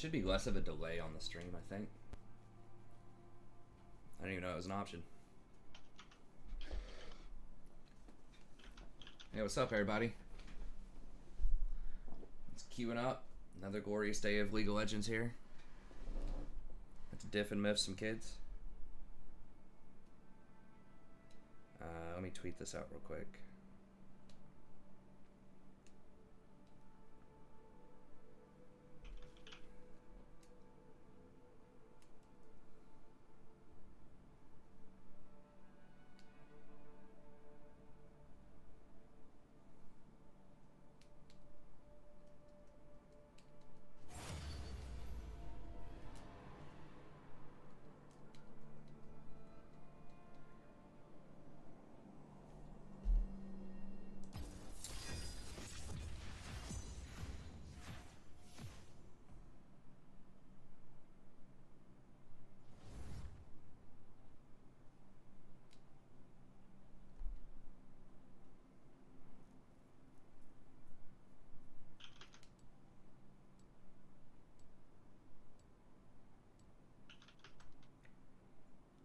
should be less of a delay on the stream, I think. I didn't even know it was an option. Hey, what's up, everybody? It's queuing up. Another glorious day of League of Legends here. Let's diff and miff some kids. Let me tweet this out real quick.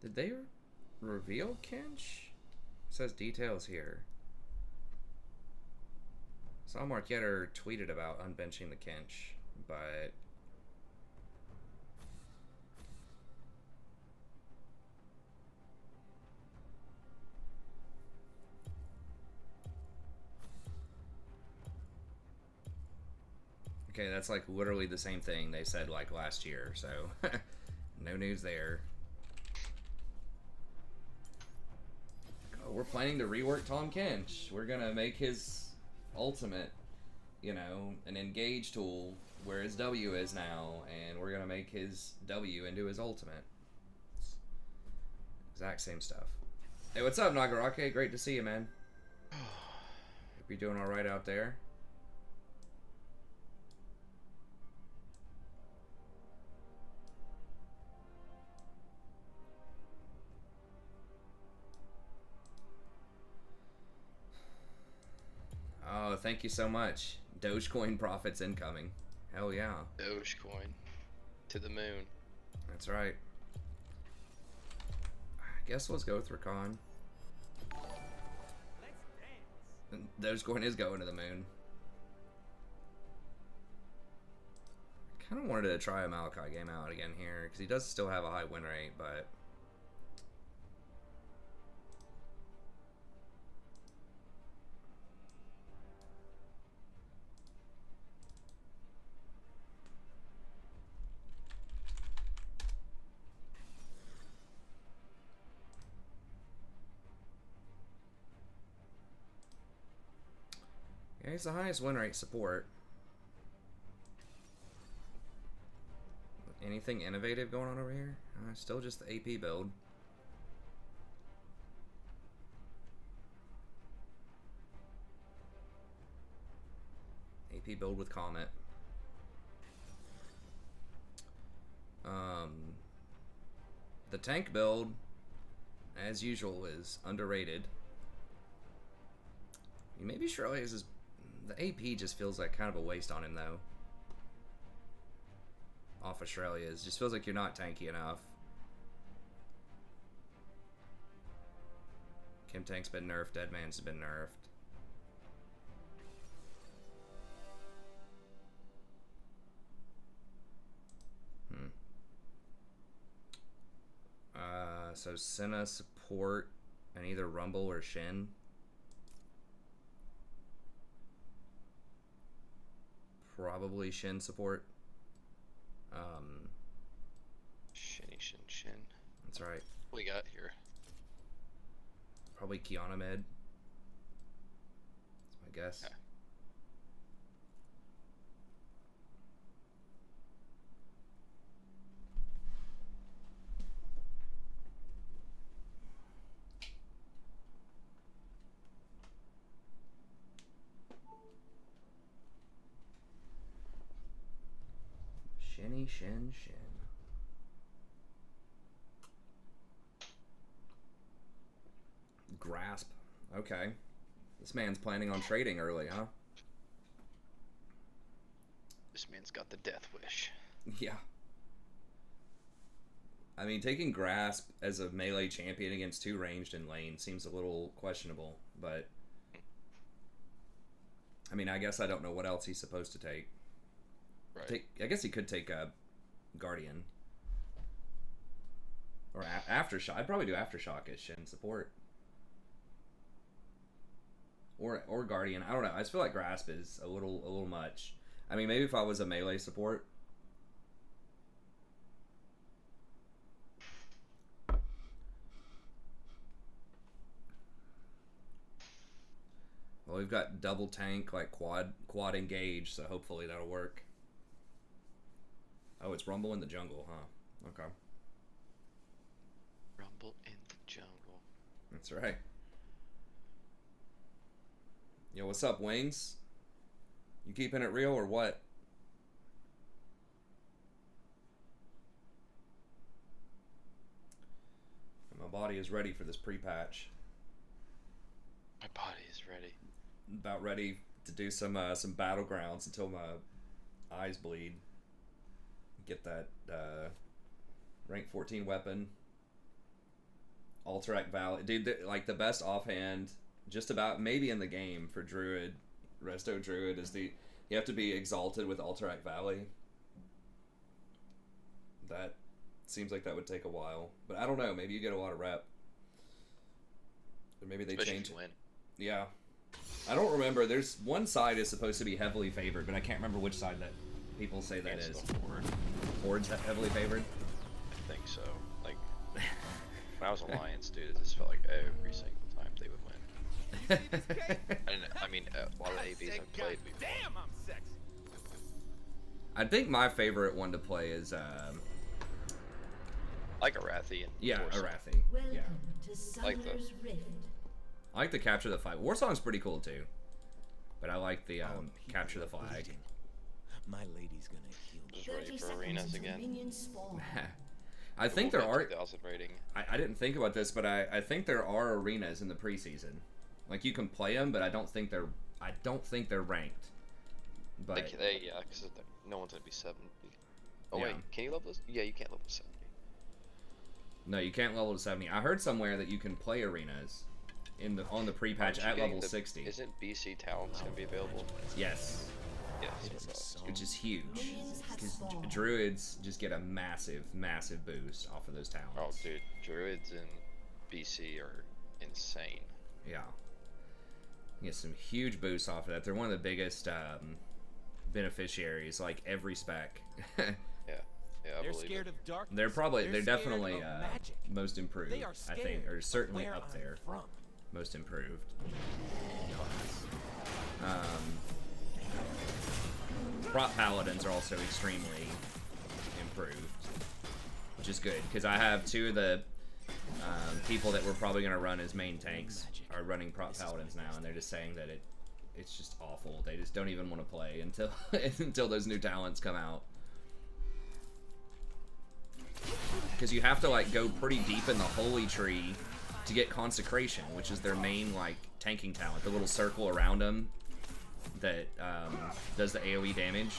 Did they reveal Kinch? It says details here. Saw Marketer tweeted about unbenching the Kinch, but okay, that's like literally the same thing they said like last year, so no news there. We're planning to rework Tom Kench. We're gonna make his ultimate, you know, an engage tool where his W is now, and we're gonna make his W into his ultimate. It's exact same stuff. Hey, what's up, Nagarake? Great to see you, man. Hope you're doing all right out there. Oh, thank you so much. Dogecoin profits incoming. Hell yeah. Dogecoin. To the moon. That's right. I guess let's go with Rakan. Dogecoin is going to the moon. Kind of wanted to try a Malachi game out again here, because he does still have a high win rate, but yeah, he's the highest win rate support. Anything innovative going on over here? Still just the AP build. AP build with Comet. The tank build, as usual, is underrated. Maybe Shirley's is... The AP just feels like kind of a waste on him, though. Off Australia's. Just feels like you're not tanky enough. Kim Tank's been nerfed. Deadman's been nerfed. So Senna support and either Rumble or Shin. Probably Shin support. Shin. That's right. What we got here? Probably Kiana mid. That's my guess. Okay. Shin. Grasp. Okay. This man's planning on trading early, huh? This man's got the death wish. Yeah. I mean, taking Grasp as a melee champion against 2 ranged in lane seems a little questionable, but I mean, I guess I don't know what else he's supposed to take. Right. I guess he could take a Guardian. Or Aftershock. I'd probably do Aftershock-ish in support. Or Guardian. I don't know. I just feel like Grasp is a little much. I mean, maybe if I was a melee support. Well, we've got double tank, like quad engage, so hopefully that'll work. Oh, it's Rumble in the jungle, huh? Okay. Rumble in the jungle. That's right. Yo, what's up, Wings? You keeping it real or what? My body is ready for this pre-patch. My body is ready. About ready to do some battlegrounds until my eyes bleed. Get that rank 14 weapon. Alterac Valley, dude. Like the best offhand, just about maybe in the game for Druid, Resto Druid is you have to be exalted with Alterac Valley. That seems like that would take a while, but I don't know. Maybe you get a lot of rep, or maybe they Especially change if you it. win. Yeah. I don't remember. There's one side is supposed to be heavily favored, but I can't remember which side that people say that is. The Horde. Horde's heavily favored? I think so. Like, when I was Alliance, dude, it just felt like every single time they would win. And I mean, a lot of AVs I've played before. Damn, I'm sexy. I think my favorite one to play is, Like Arathi and yeah, Warsong. Arathi. Welcome Yeah. to Like the- Summer's Rift. I like the capture the flag. Warsong's pretty cool too, but I like the capture the flag. My lady's gonna heal me. Just ready 30 for seconds arenas until again. minions spawn. I think there are. 2,000 rating. I didn't think about this, but I think there are arenas in the preseason. Like you can play them, but I don't think they're ranked. But Yeah, because no one's gonna be 70. Oh Yeah. wait, can you level this? Yeah, you can't level 70. no, you can't level to 70. I heard somewhere that you can play arenas on the pre-patch Aren't you at getting level the- 60. Isn't BC talents gonna be available? Yes, Yes. what about- which is huge. Minions have Because spawned. druids just get a massive boost off of those Oh, talents. dude, druids in BC are insane. Yeah. You get some huge boosts off of that. They're one of the biggest beneficiaries, like every spec. Yeah, I They're believe scared it. of darkness. they're scared definitely of magic. most improved, They are I scared think, or of certainly where up I'm there. from. Most improved. Prop paladins are also extremely improved, which is good because I have 2 of the people that we're probably going to run as main tanks are running prop paladins now, and they're just saying that it's just awful. They just don't even want to play until until those new talents come out. Because you have to like go pretty deep in the holy tree to get consecration, which is their main like tanking talent, the little circle around them that does the AoE damage.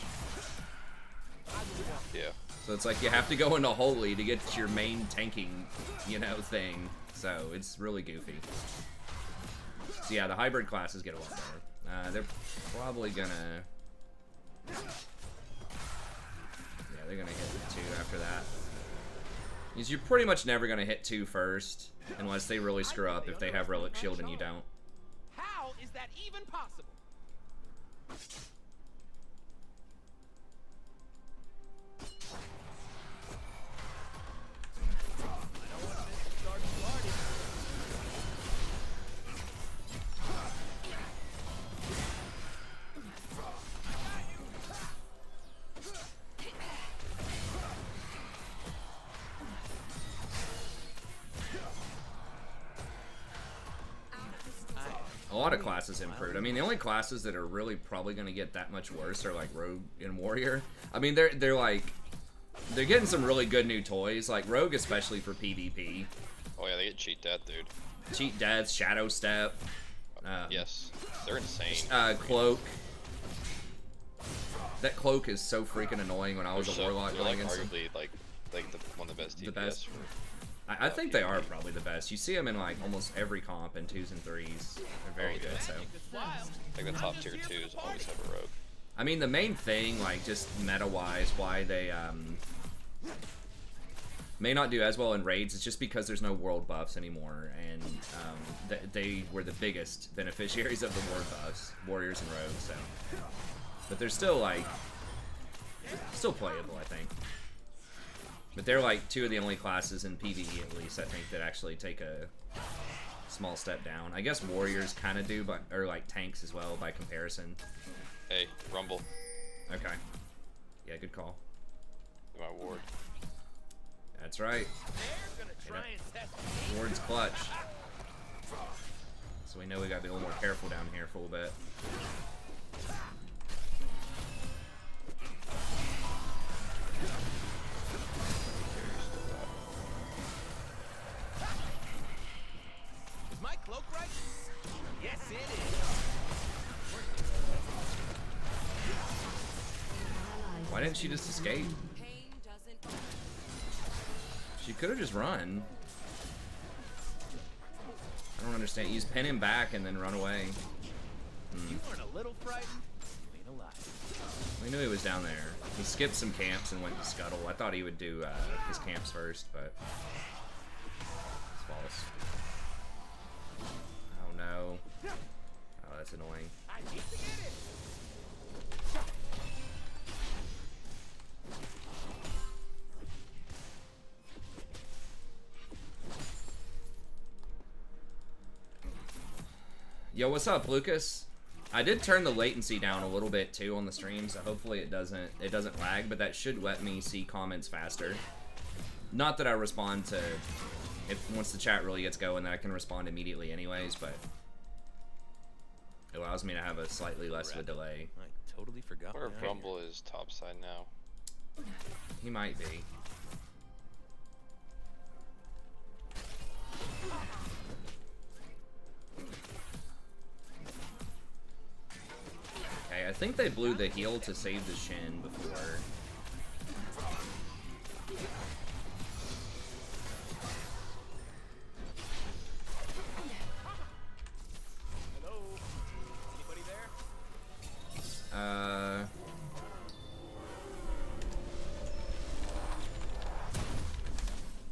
Yeah. So it's like you have to go into holy to get your main tanking, thing. So it's really goofy. So yeah, the hybrid classes get a lot better. They're probably gonna, they're gonna hit 2 after that. Because you're pretty much never gonna hit 2 first, unless they really screw up. If they have relic shield and you don't. How is that even possible? A lot of classes improved. I mean, the only classes that are really probably going to get that much worse are like Rogue and Warrior. I mean, they're getting some really good new toys, like Rogue especially for PvP. Oh yeah, they get cheat death, dude. Cheat Death, Shadow Step. Yes, they're insane. Cloak. That cloak is so freaking annoying when I was a warlock they're going like against him. arguably like one of the best DPS. The best. For, I think they are probably the best. You see them in like almost every comp in 2s and 3s. They're very good. So like the top tier 2s always have a rogue. I mean, the main thing, like just meta-wise, why they may not do as well in raids is just because there's no world buffs anymore, and they were the biggest beneficiaries of the world buffs, warriors and rogues. So, but they're still like still playable, I think. But they're like 2 of the only classes in PvE, at least I think, that actually take a small step down. I guess warriors kind of do, but or like tanks as well by comparison. Hey, Rumble. Okay. Yeah, good call. My ward. That's right. Ward's clutch. So we know we gotta be a little more careful down here for a little bit. Is my cloak right? Yes, it is. Why didn't she just escape? She could have just run. I don't understand. You just pin him back and then run away. You weren't a little frightened? You ain't alive. We knew he was down there. He skipped some camps and went to Scuttle. I thought he would do his camps first, but it's false. Oh no. Oh, that's annoying. I need to get it. Yo, what's up, Lucas? I did turn the latency down a little bit too on the stream, so hopefully it doesn't lag, but that should let me see comments faster. Not that I respond to once the chat really gets going, then I can respond immediately anyways, but it allows me to have a slightly less of a delay. I totally forgot. Where Rumble is topside now. He might be. Okay, I think they blew the heal to save the Shin before. Hello? Anybody there?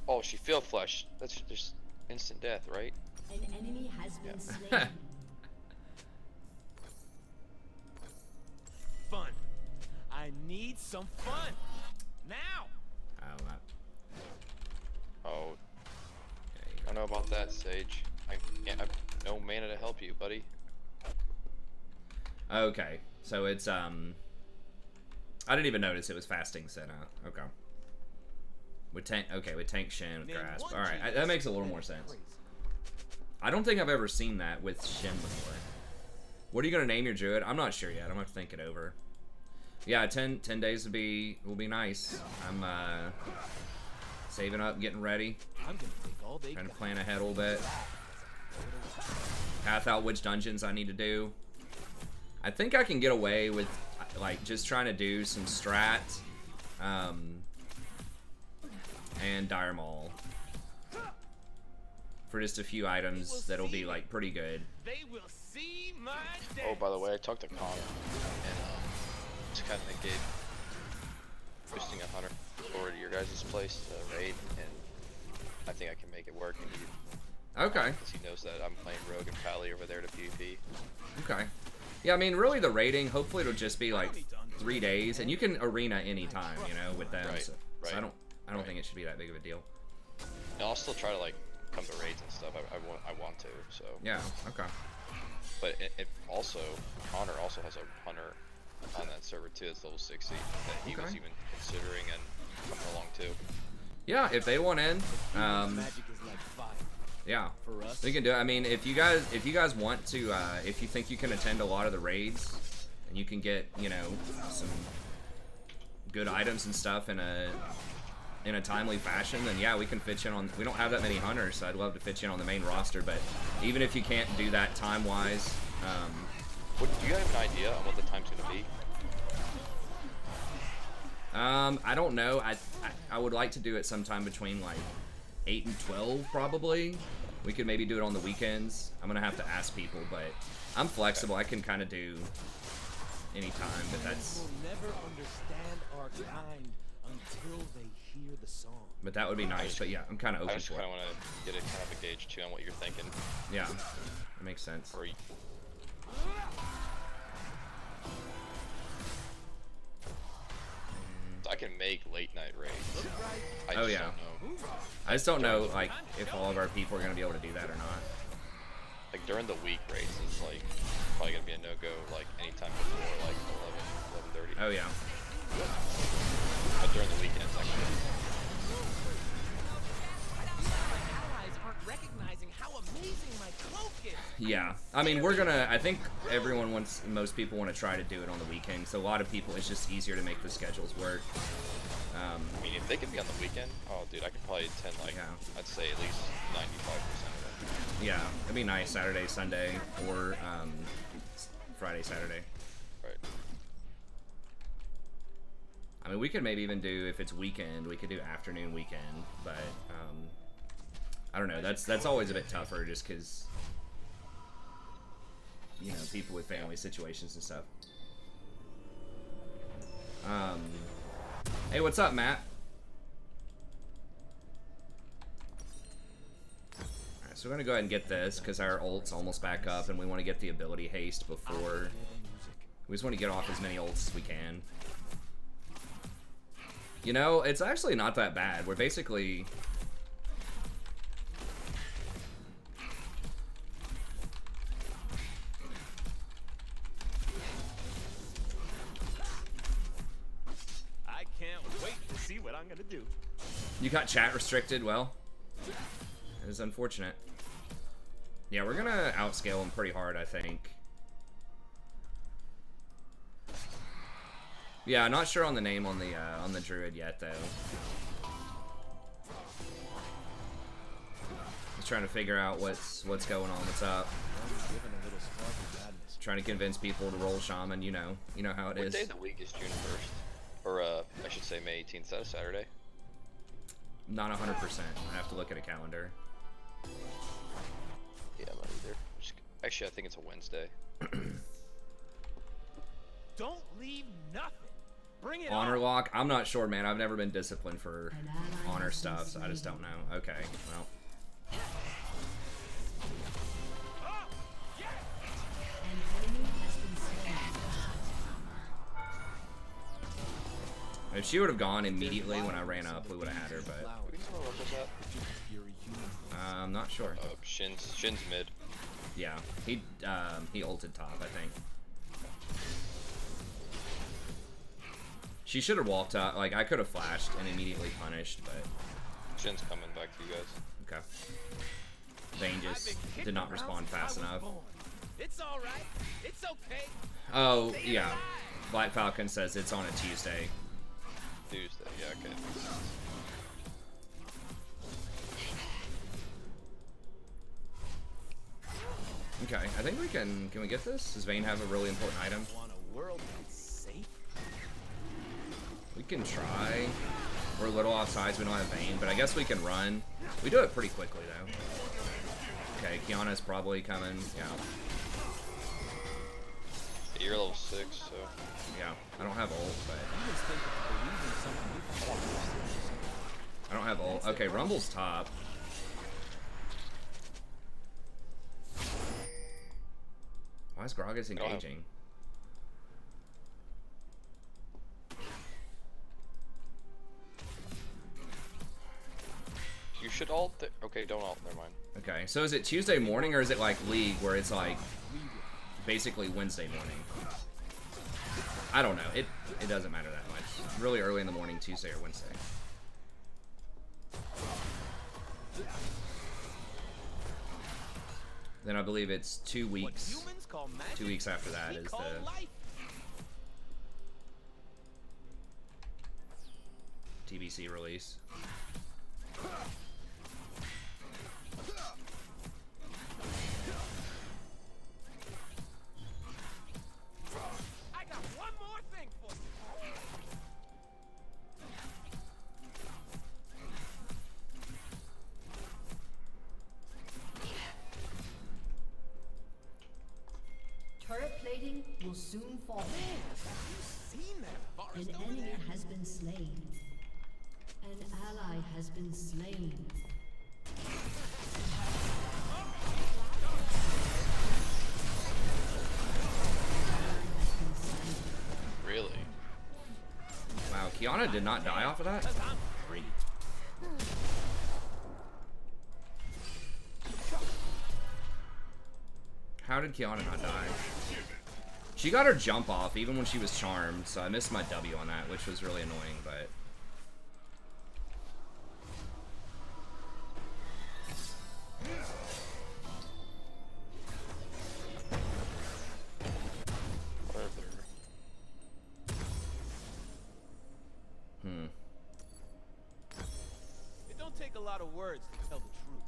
Oh, she field flushed. That's just instant death, right? An enemy has been slain. Fun. I need some fun. Now. Oh. I don't know about that, Sage. I have no mana to help you, buddy. Okay, so it's I didn't even notice it was fasting Senna. Okay. With tank, okay, with tank Shin with grasp. All right, that makes a little more sense. I don't think I've ever seen that with Shin before. What are you gonna name your druid? I'm not sure yet. I'm gonna have to think it over. Yeah, 10 days will be nice. I'm saving up, getting ready. I'm gonna take all day. Trying to plan ahead a little bit. Path out which dungeons I need to do. I think I can get away with like just trying to do some strat and Dire Maul for just a few items that'll be like pretty good. They will see my Oh, by the way, I talked to Connor, and just kind of gave boosting a hunter over to your guys' place to raid, and I think I can make it work. And Okay. because he knows that I'm playing Rogue and Pally over there to PvP. Okay. Yeah, I mean, really the raiding, hopefully it'll just be like 3 days, and you can arena anytime, you know, with them. Right, So right, I don't think it should be that big of a deal. And I'll still try to like come to raids and stuff. I want to. So. Yeah. Okay. But it also, Connor also has a hunter on that server too. It's level 60 that he was Okay. even considering and coming along too. Yeah, if they want in, magic is like fire. yeah, For us. we can do it. I mean, if you guys want to, if you think you can attend a lot of the raids, and you can get, you know, some good items and stuff in a timely fashion, then yeah, we can fit you in on. We don't have that many hunters, so I'd love to fit you in on the main roster. But even if you can't do that time-wise, Do you have an idea on what the time's gonna be? I don't know. I would like to do it sometime between like 8 and 12 probably. We could maybe do it on the weekends. I'm gonna have to ask people, but I'm flexible. I can kind of do anytime, but that's. Will never understand our kind until they hear the song. But that would be nice. But yeah, I'm kind of I open just for kind it. of want to get a kind of a gauge too on what you're thinking. Yeah, that makes sense. Or I can make late night raids. I just Oh, yeah. don't know. I just don't know like if all of our people are gonna be able to do that or not. Like during the week raids is like probably gonna be a no-go like anytime before like 11, 11:30. Oh yeah. But during the weekends I can. My allies aren't recognizing how amazing my cloak is. Yeah, I mean, I think most people want to try to do it on the weekend, so a lot of people, it's just easier to make the schedules work. I mean, if they could be on the weekend, oh dude, I could probably attend like, Yeah. I'd say at least 95% of them. Yeah, it'd be nice Saturday, Sunday, or Friday, Saturday. Right. I mean, we could maybe even do, if it's weekend, we could do afternoon weekend, but I don't know, that's always a bit tougher just because, you know, people with family situations and stuff. Hey, what's up, Matt? Alright, so we're gonna go ahead and get this because our ult's almost back up and we want to get the ability haste before. We just want to get off as many ults as we can. You know, it's actually not that bad. We're basically... I can't wait to see what I'm gonna do. You got chat restricted? Well, it is unfortunate. Yeah, we're gonna outscale him pretty hard, I think. Yeah, not sure on the name on the druid yet, though. Just trying to figure out what's going on, what's up. Trying to convince people to roll shaman, you know how it What is. day of the week is June 1st? Or I should say May 18th. Is that a Saturday? Not 100%. I have to look at a calendar. Yeah, I'm not either. Actually, I think it's a Wednesday. Don't leave nothing. Bring it Honor on. lock? I'm not sure, man. I've never been disciplined for An ally honor has been stuff, so I just slain. don't know. Okay, well. Oh, yeah. An enemy has been slain. If she would have gone immediately when I ran up, we would have had her, but We can tell Rumble's at. I'm not sure. Shin's mid. Yeah, he ulted top, I think. She should have walked out. Like, I could have flashed and immediately punished, but Shin's coming back to you guys. okay. Vayne just did not respond fast enough. It's all right. It's okay. Oh, yeah. Black Falcon says it's on a Tuesday. Tuesday, yeah, okay. Okay, I think we can we get this? Does Vayne have a really important item? Want a world that's safe? We can try. We're a little offsides, we don't have Vayne, but I guess we can run. We do it pretty quickly, though. Okay, Kiana's probably coming, yeah. You're level 6, so... Yeah, I don't have ult, but... I don't have ult. Okay, Rumble's top. Why is Gragas engaging? You should ult. Okay, don't ult. Never mind. Okay, so is it Tuesday morning or is it like League where it's like basically Wednesday morning? I don't know. It doesn't matter that much. Really early in the morning, Tuesday or Wednesday. Then I believe it's 2 What weeks. humans call magic, 2 weeks after that we is call the life. TBC release. I got one more thing for you. will soon fall. Have you seen that forest An over enemy there? has been slain. An ally has been slain. Really? Wow, Kiana did not die off of that? 'Cause I'm free. How did Kiana not die? She got her jump off even when she was charmed, so I missed my W on that, which was really annoying, but... It don't take a lot of words to tell the truth.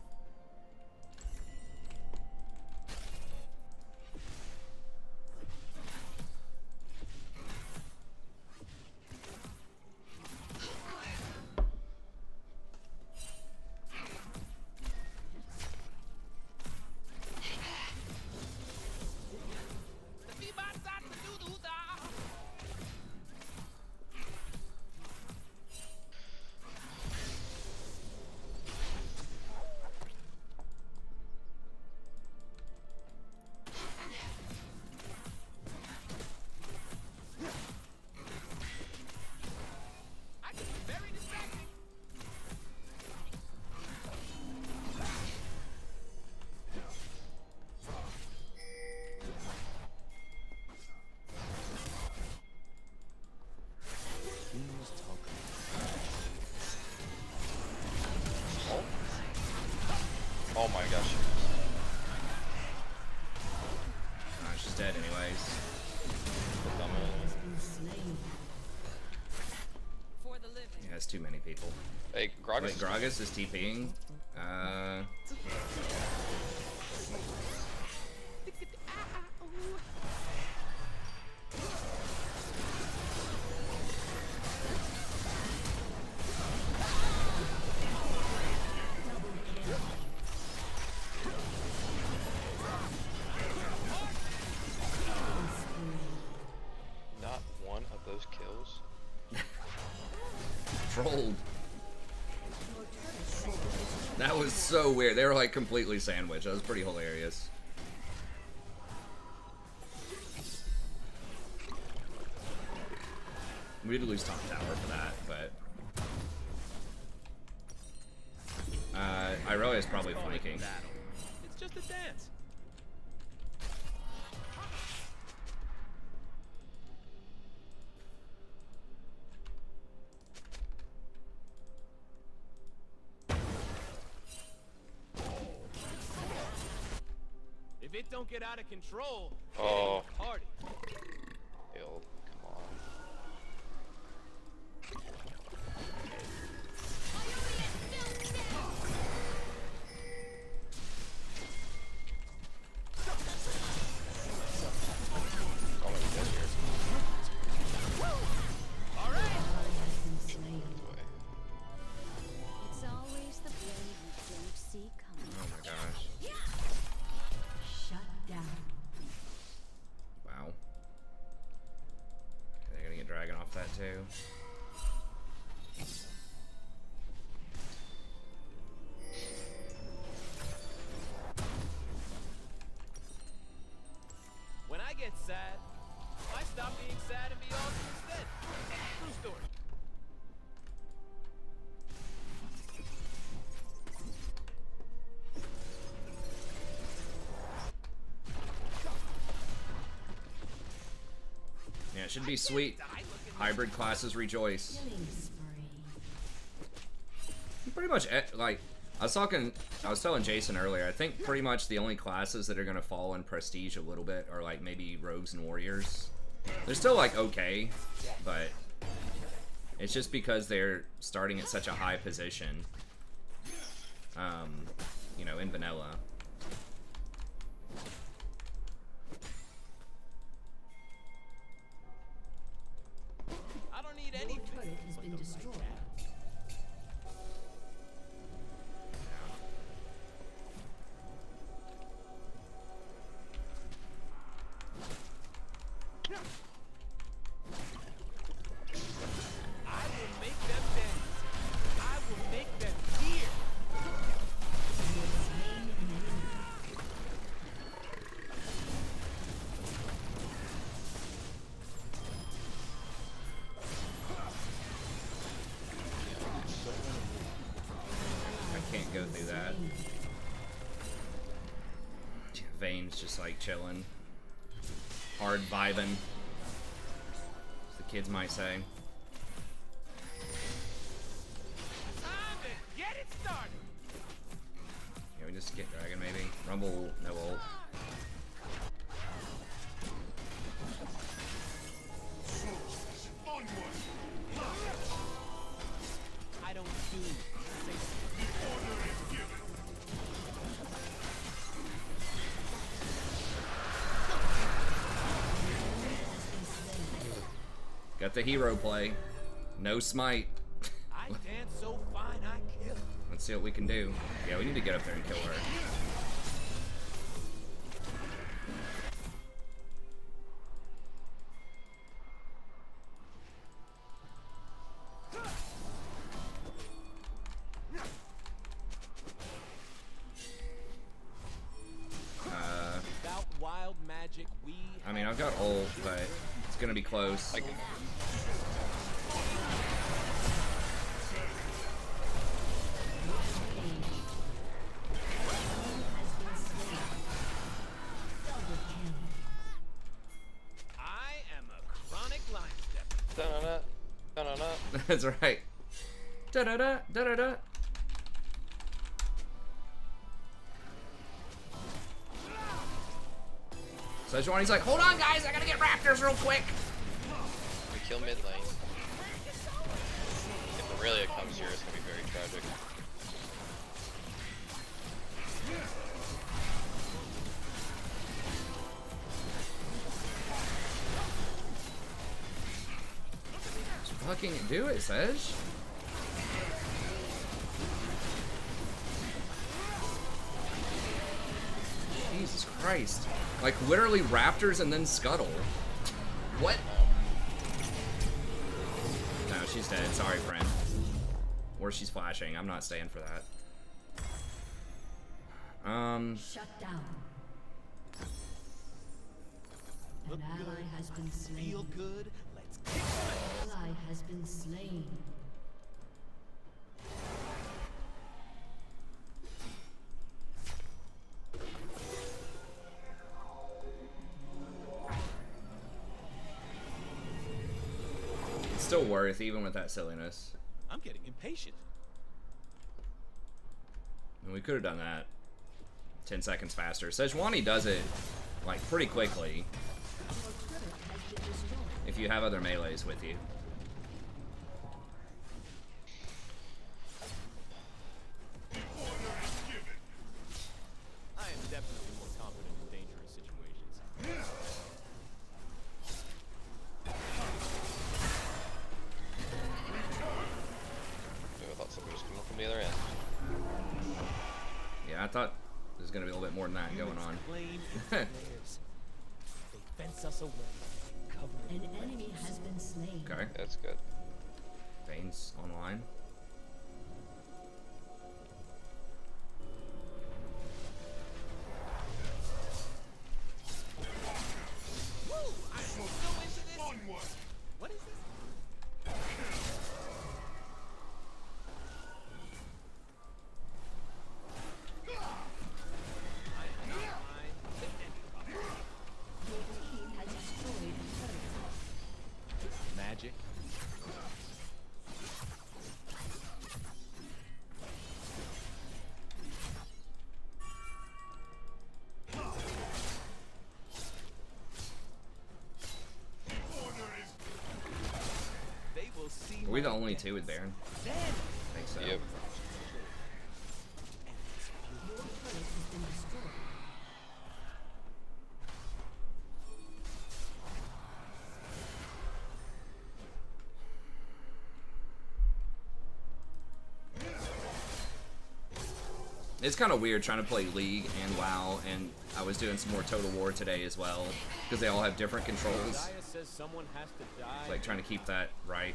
Oh my gosh. she's dead anyways. For the living. Yeah, it's too many people. Hey, Gragas. Wait, Gragas is TPing? Not one of those kills. Trolled. That was so weird. They were like completely sandwiched. That was pretty hilarious. We did lose top tower for that, but Irelia's probably flanking. It's just a dance. If it don't get out of control, Oh. party. Hill, come on. Oh, my God, here. All right. It's always the blade you don't see coming. Oh my gosh. Shut down. Wow. They're gonna get Dragon off that too. When I get sad, I stop being sad and be awesome instead. True story. Yeah, it should be sweet. Hybrid classes rejoice. Killing spree. Pretty much, like, I was telling Jason earlier, I think pretty much the only classes that are gonna fall in prestige a little bit are like maybe rogues and warriors. They're still like okay, but it's just because they're starting at such a high position. You know, in vanilla. I don't need Your anything. turret has been destroyed. go through that. Vayne's just like chilling. Hard vibing, as the kids might say. Time to get it started. Yeah, we just get Dragon maybe. Rumble, no ult. I don't do Got the hero play. No smite. I dance so fine I kill. Let's see what we can do. Yeah, we need to get up there and kill her. Without wild magic, we I mean, I've got ult, but it's gonna be close. I can. I am a chronic line stepper. Da-na-na, da-na-na. That's right. Da da da da da da. So Johnny's like, hold on, guys, I gotta get raptors real quick. We kill mid lane. If Aurelia comes here, it's gonna be very tragic. Fucking do it, Sej. Jesus Christ. Like, literally raptors and then scuttle. What? No, she's dead. Sorry, friend. Or she's flashing. I'm not staying for that. Shut down. Look An good. ally has been Feel slain. good. Let's kick An ally has been slain. It's still worth, even with that silliness. I'm getting impatient. And we could have done that 10 seconds faster. Sejuani does it, like, pretty quickly. If you have other melees with you. I am definitely more confident in dangerous situations. I thought somebody was coming from the other end. Yeah, I thought there's gonna be a little bit more than that going on. Claim it's theirs. They fence us away. Cover An enemy has been slain. Okay. That's good. Vayne's online. Woo! I'm so into this. What is this? I am not mine to anybody. Your team has destroyed a turret. Magic. They will see. Are we the my only depths. two with Baron? Then, I think so. Yep. Your turret has been destroyed. It's kind of weird trying to play League and WoW, and I was doing some more Total War today as well, because they all have different controls. Gaia says someone has to die. Like, trying to keep that right.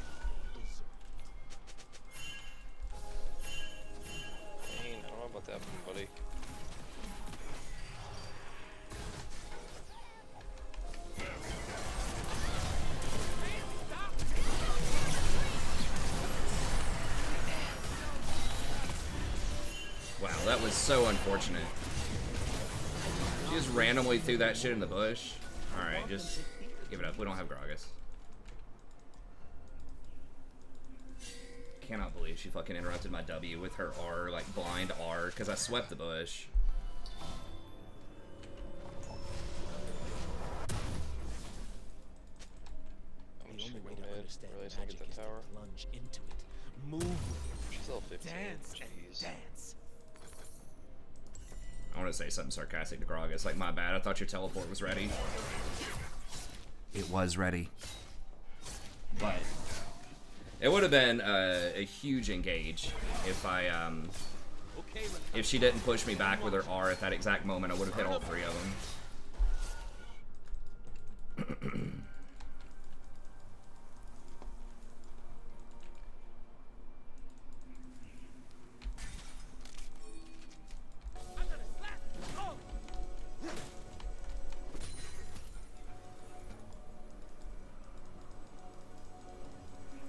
Dang, I don't know about that, buddy. Wow, that was so unfortunate. She just randomly threw that shit in the bush. Alright, just give it up. We don't have Gragas. Cannot believe she fucking interrupted my W with her R, like blind R, because I swept the bush. I'm just gonna go mid. Really, so I get that tower. Plunge into it. Move with it. She's level 15. Dance and Jeez. dance. I want to say something sarcastic to Gragas, like, my bad, I thought your teleport was ready. It was ready. But it would have been a huge engage if if she didn't push me back with her R at that exact moment. I would have hit all three of them.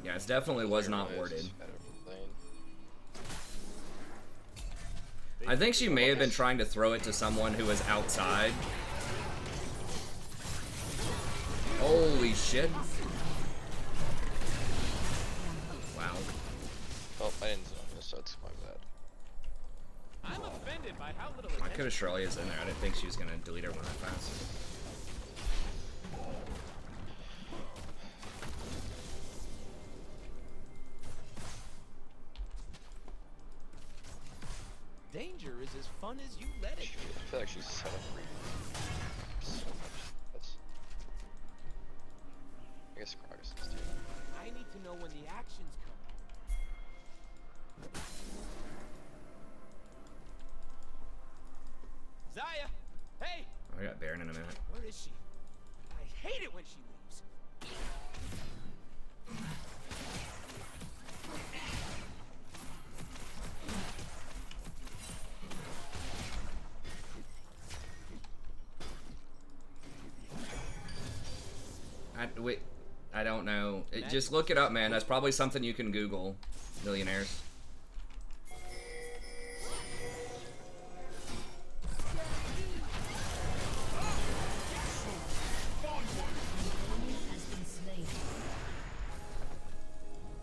Yeah, it definitely was not worded. I think she may have been trying to throw it to someone who was outside. Holy shit. Wow. Oh, I didn't zone this, so it's my bad. I'm offended by how little I could have Shirley's in there. I didn't think she was going to delete everyone that fast. danger is as fun as you let it. I feel like she's set up for so much. That's... I guess Gragas is too. I need to know when the action's coming. Zaya! Hey! I got Baron in a minute. Where is she? I hate it when she leaves. Wait, I don't know. Just look it up, man. That's probably something you can Google. Millionaires.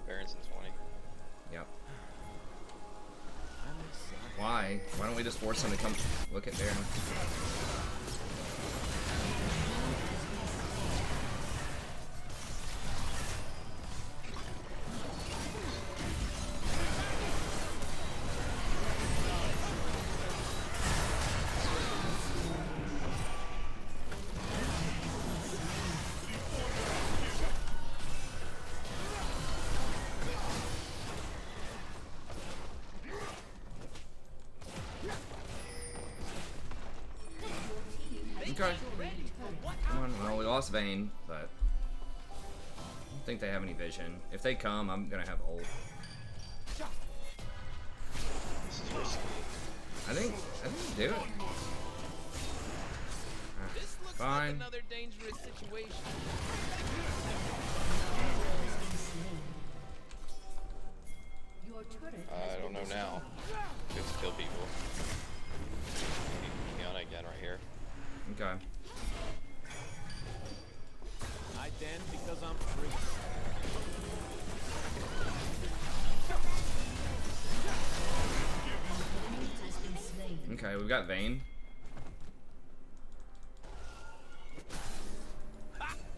Baron's in 20. Yep. Why? Why don't we just force him to come look at Baron? Okay. Come on, well, we lost Vayne, but I don't think they have any vision. If they come, I'm gonna have ult. I think do it. This looks Fine. like another dangerous situation. Your turret I don't know now. Good to kill people. Kiana again right here. Okay. I dance because I'm free. has been slain. Okay, we've got Vayne.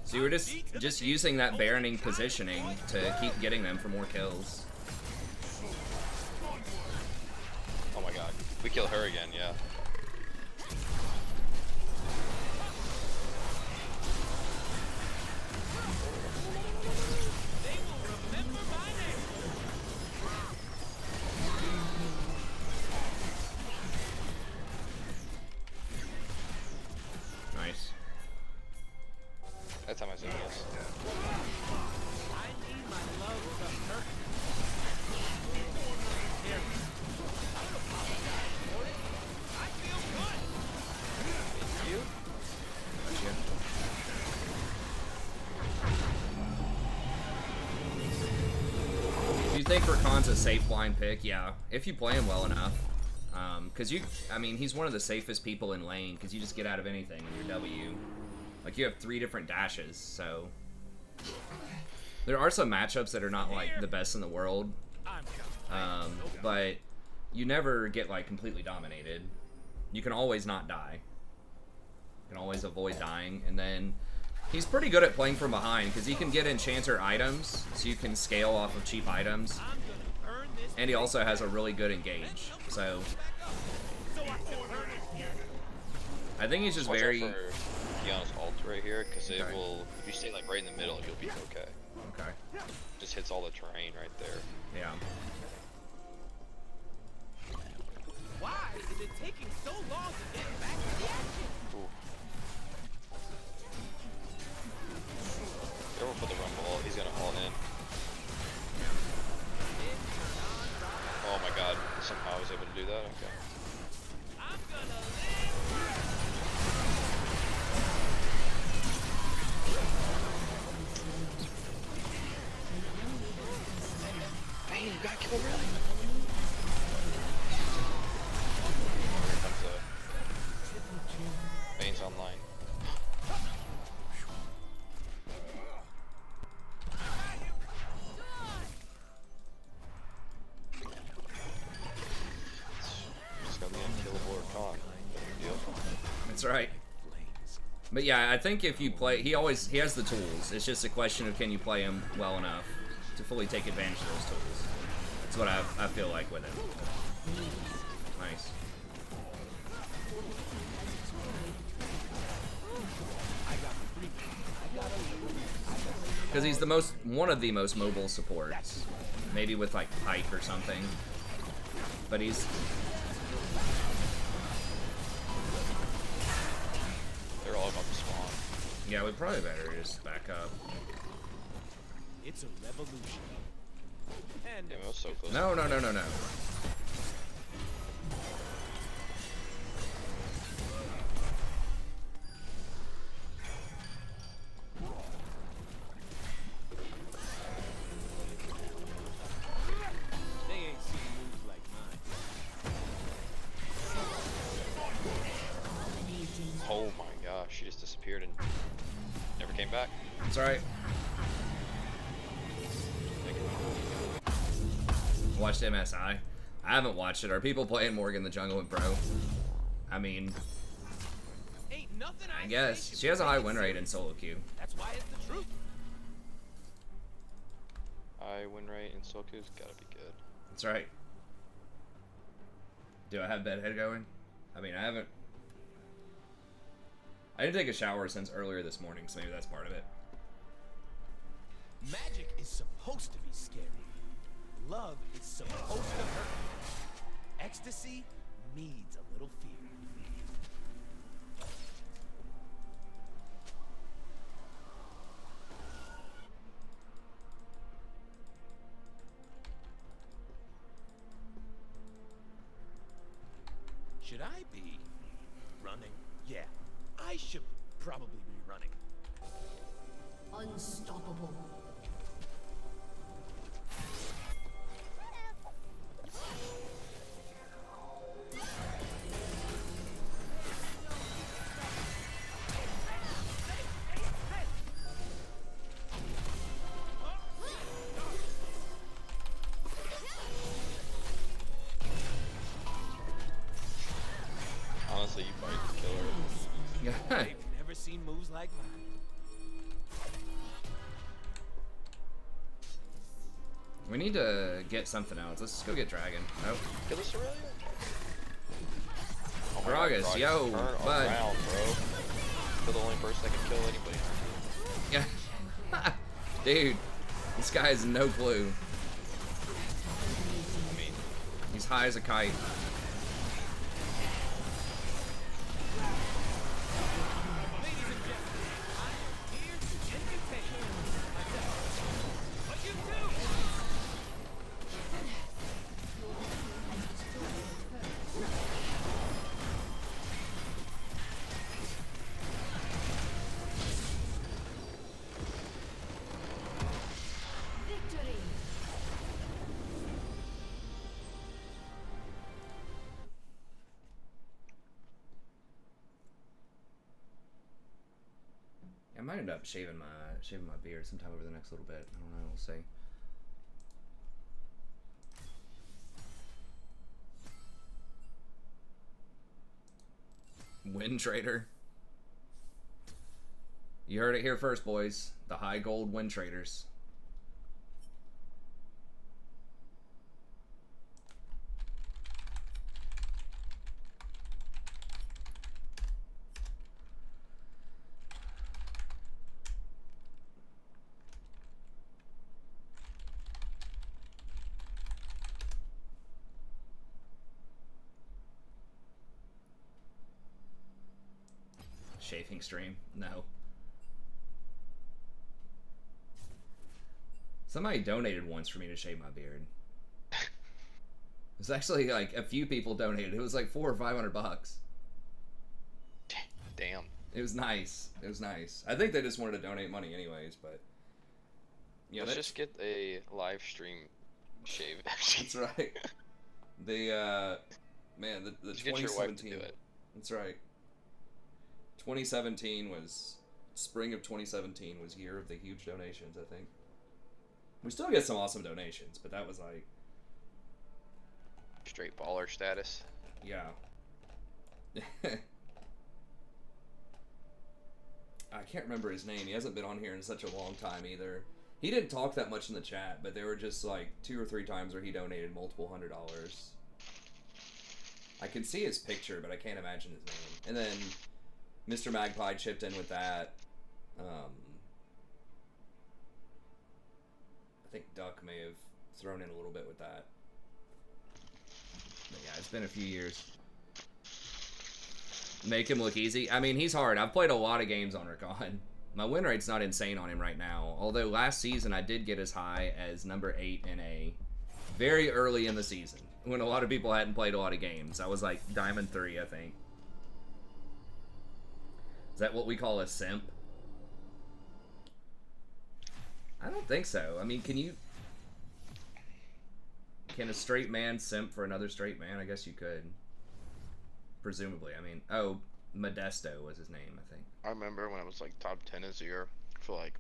So you were just using that Baroning positioning to keep getting them for more kills. Oh my god. We kill her again, yeah. They will remember my name. Nice. That time I said yes. I need my love to hurt. Here. I don't apologize for it. I feel good. It's you? Do you think Rakan's a safe blind pick? Yeah, if you play him well enough. Because I mean, he's one of the safest people in lane because you just get out of anything in your W. Like, you have 3 different dashes, so. There are some matchups that are not, like, the best in the world. But you never get, like, completely dominated. You can always not die. You can always avoid dying. And then he's pretty good at playing from behind because he can get enchanter items, so you can scale off of cheap items. And he also has a really good engage. So I think he's just Watch very... out for Kiana's ult right here, because it will, if you stay like right in the middle, you'll be okay. Okay. Just hits all the terrain right there. Yeah. Why is it taking so long to get back to the action? Ooh. Careful for the rumble ult, he's gonna ult in. Oh my god, somehow I was able to do that, okay. I'm gonna live. Dang, you got killed really? Here comes Bane's online. Just got the unkillable Rakan. Deal. That's right. But yeah, I think if you play... He has the tools. It's just a question of can you play him well enough to fully take advantage of those tools. That's what I feel like with him. Nice. Because he's one of the most mobile supports. Maybe with like Pike or something. But he's... They're all about to spawn. Yeah, we probably better just back up. It's a revolution. And Damn, it was so close. No. they ain't seen moves like mine. Oh my gosh, she just disappeared and never came back. It's alright. Watched MSI. I haven't watched it. Are people playing Morgan the Jungle with Bro? I mean, Ain't nothing I guess. She has a high win rate in solo queue. That's why it's the truth. High win rate in Soku's gotta be good. That's right. Do I have bedhead going? I mean, I didn't take a shower since earlier this morning, so maybe that's part of it. Magic is supposed to be scary. Love is supposed to hurt. Ecstasy needs a little fear. Should I be running? Yeah, I should probably be running. Unstoppable. Honestly, you probably could kill her. They've never seen moves like mine. We need to get something else. Let's just go get Dragon. Nope. Kill this Aurelia? Oh my Gragas, God, yo, turn bud. around, bro. You're the only person that can kill anybody. Yeah. Dude, this guy has no clue. I mean, He's high as a kite. Ladies and gentlemen, I am here to entertain myself. But you too! Victory. might end up shaving my beard sometime over the next little bit. I don't know. We'll see. Wind Trader. You heard it here first, boys. The high gold Wind Traders. Shaving stream? No. Somebody donated once for me to shave my beard. It was actually like a few people donated. It was like $400 or $500. Damn. It was nice. It was nice. I think they just wanted to donate money anyways, but yeah, Let's just get a live stream shave. That's right. The man, the Just get your wife to 2017. do it. That's right. 2017 was spring of 2017 was year of the huge donations. I think we still get some awesome donations, but that was like Straight baller status. yeah. I can't remember his name. He hasn't been on here in such a long time either. He didn't talk that much in the chat, but there were just like 2 or 3 times where he donated multiple $100. I can see his picture, but I can't imagine his name. And then Mr. Magpie chipped in with that. I think Duck may have thrown in a little bit with that. But yeah, it's been a few years. Make him look easy. I mean, he's hard. I've played a lot of games on Rakan. My win rate's not insane on him right now. Although last season I did get as high as number 8 in a very early in the season when a lot of people hadn't played a lot of games. I was like Diamond 3, I think. Is that what we call a simp? I don't think so. I mean, can a straight man simp for another straight man? I guess you could. Presumably. I mean, oh, Modesto was his name, I think. I remember when I was like top 10 this year for like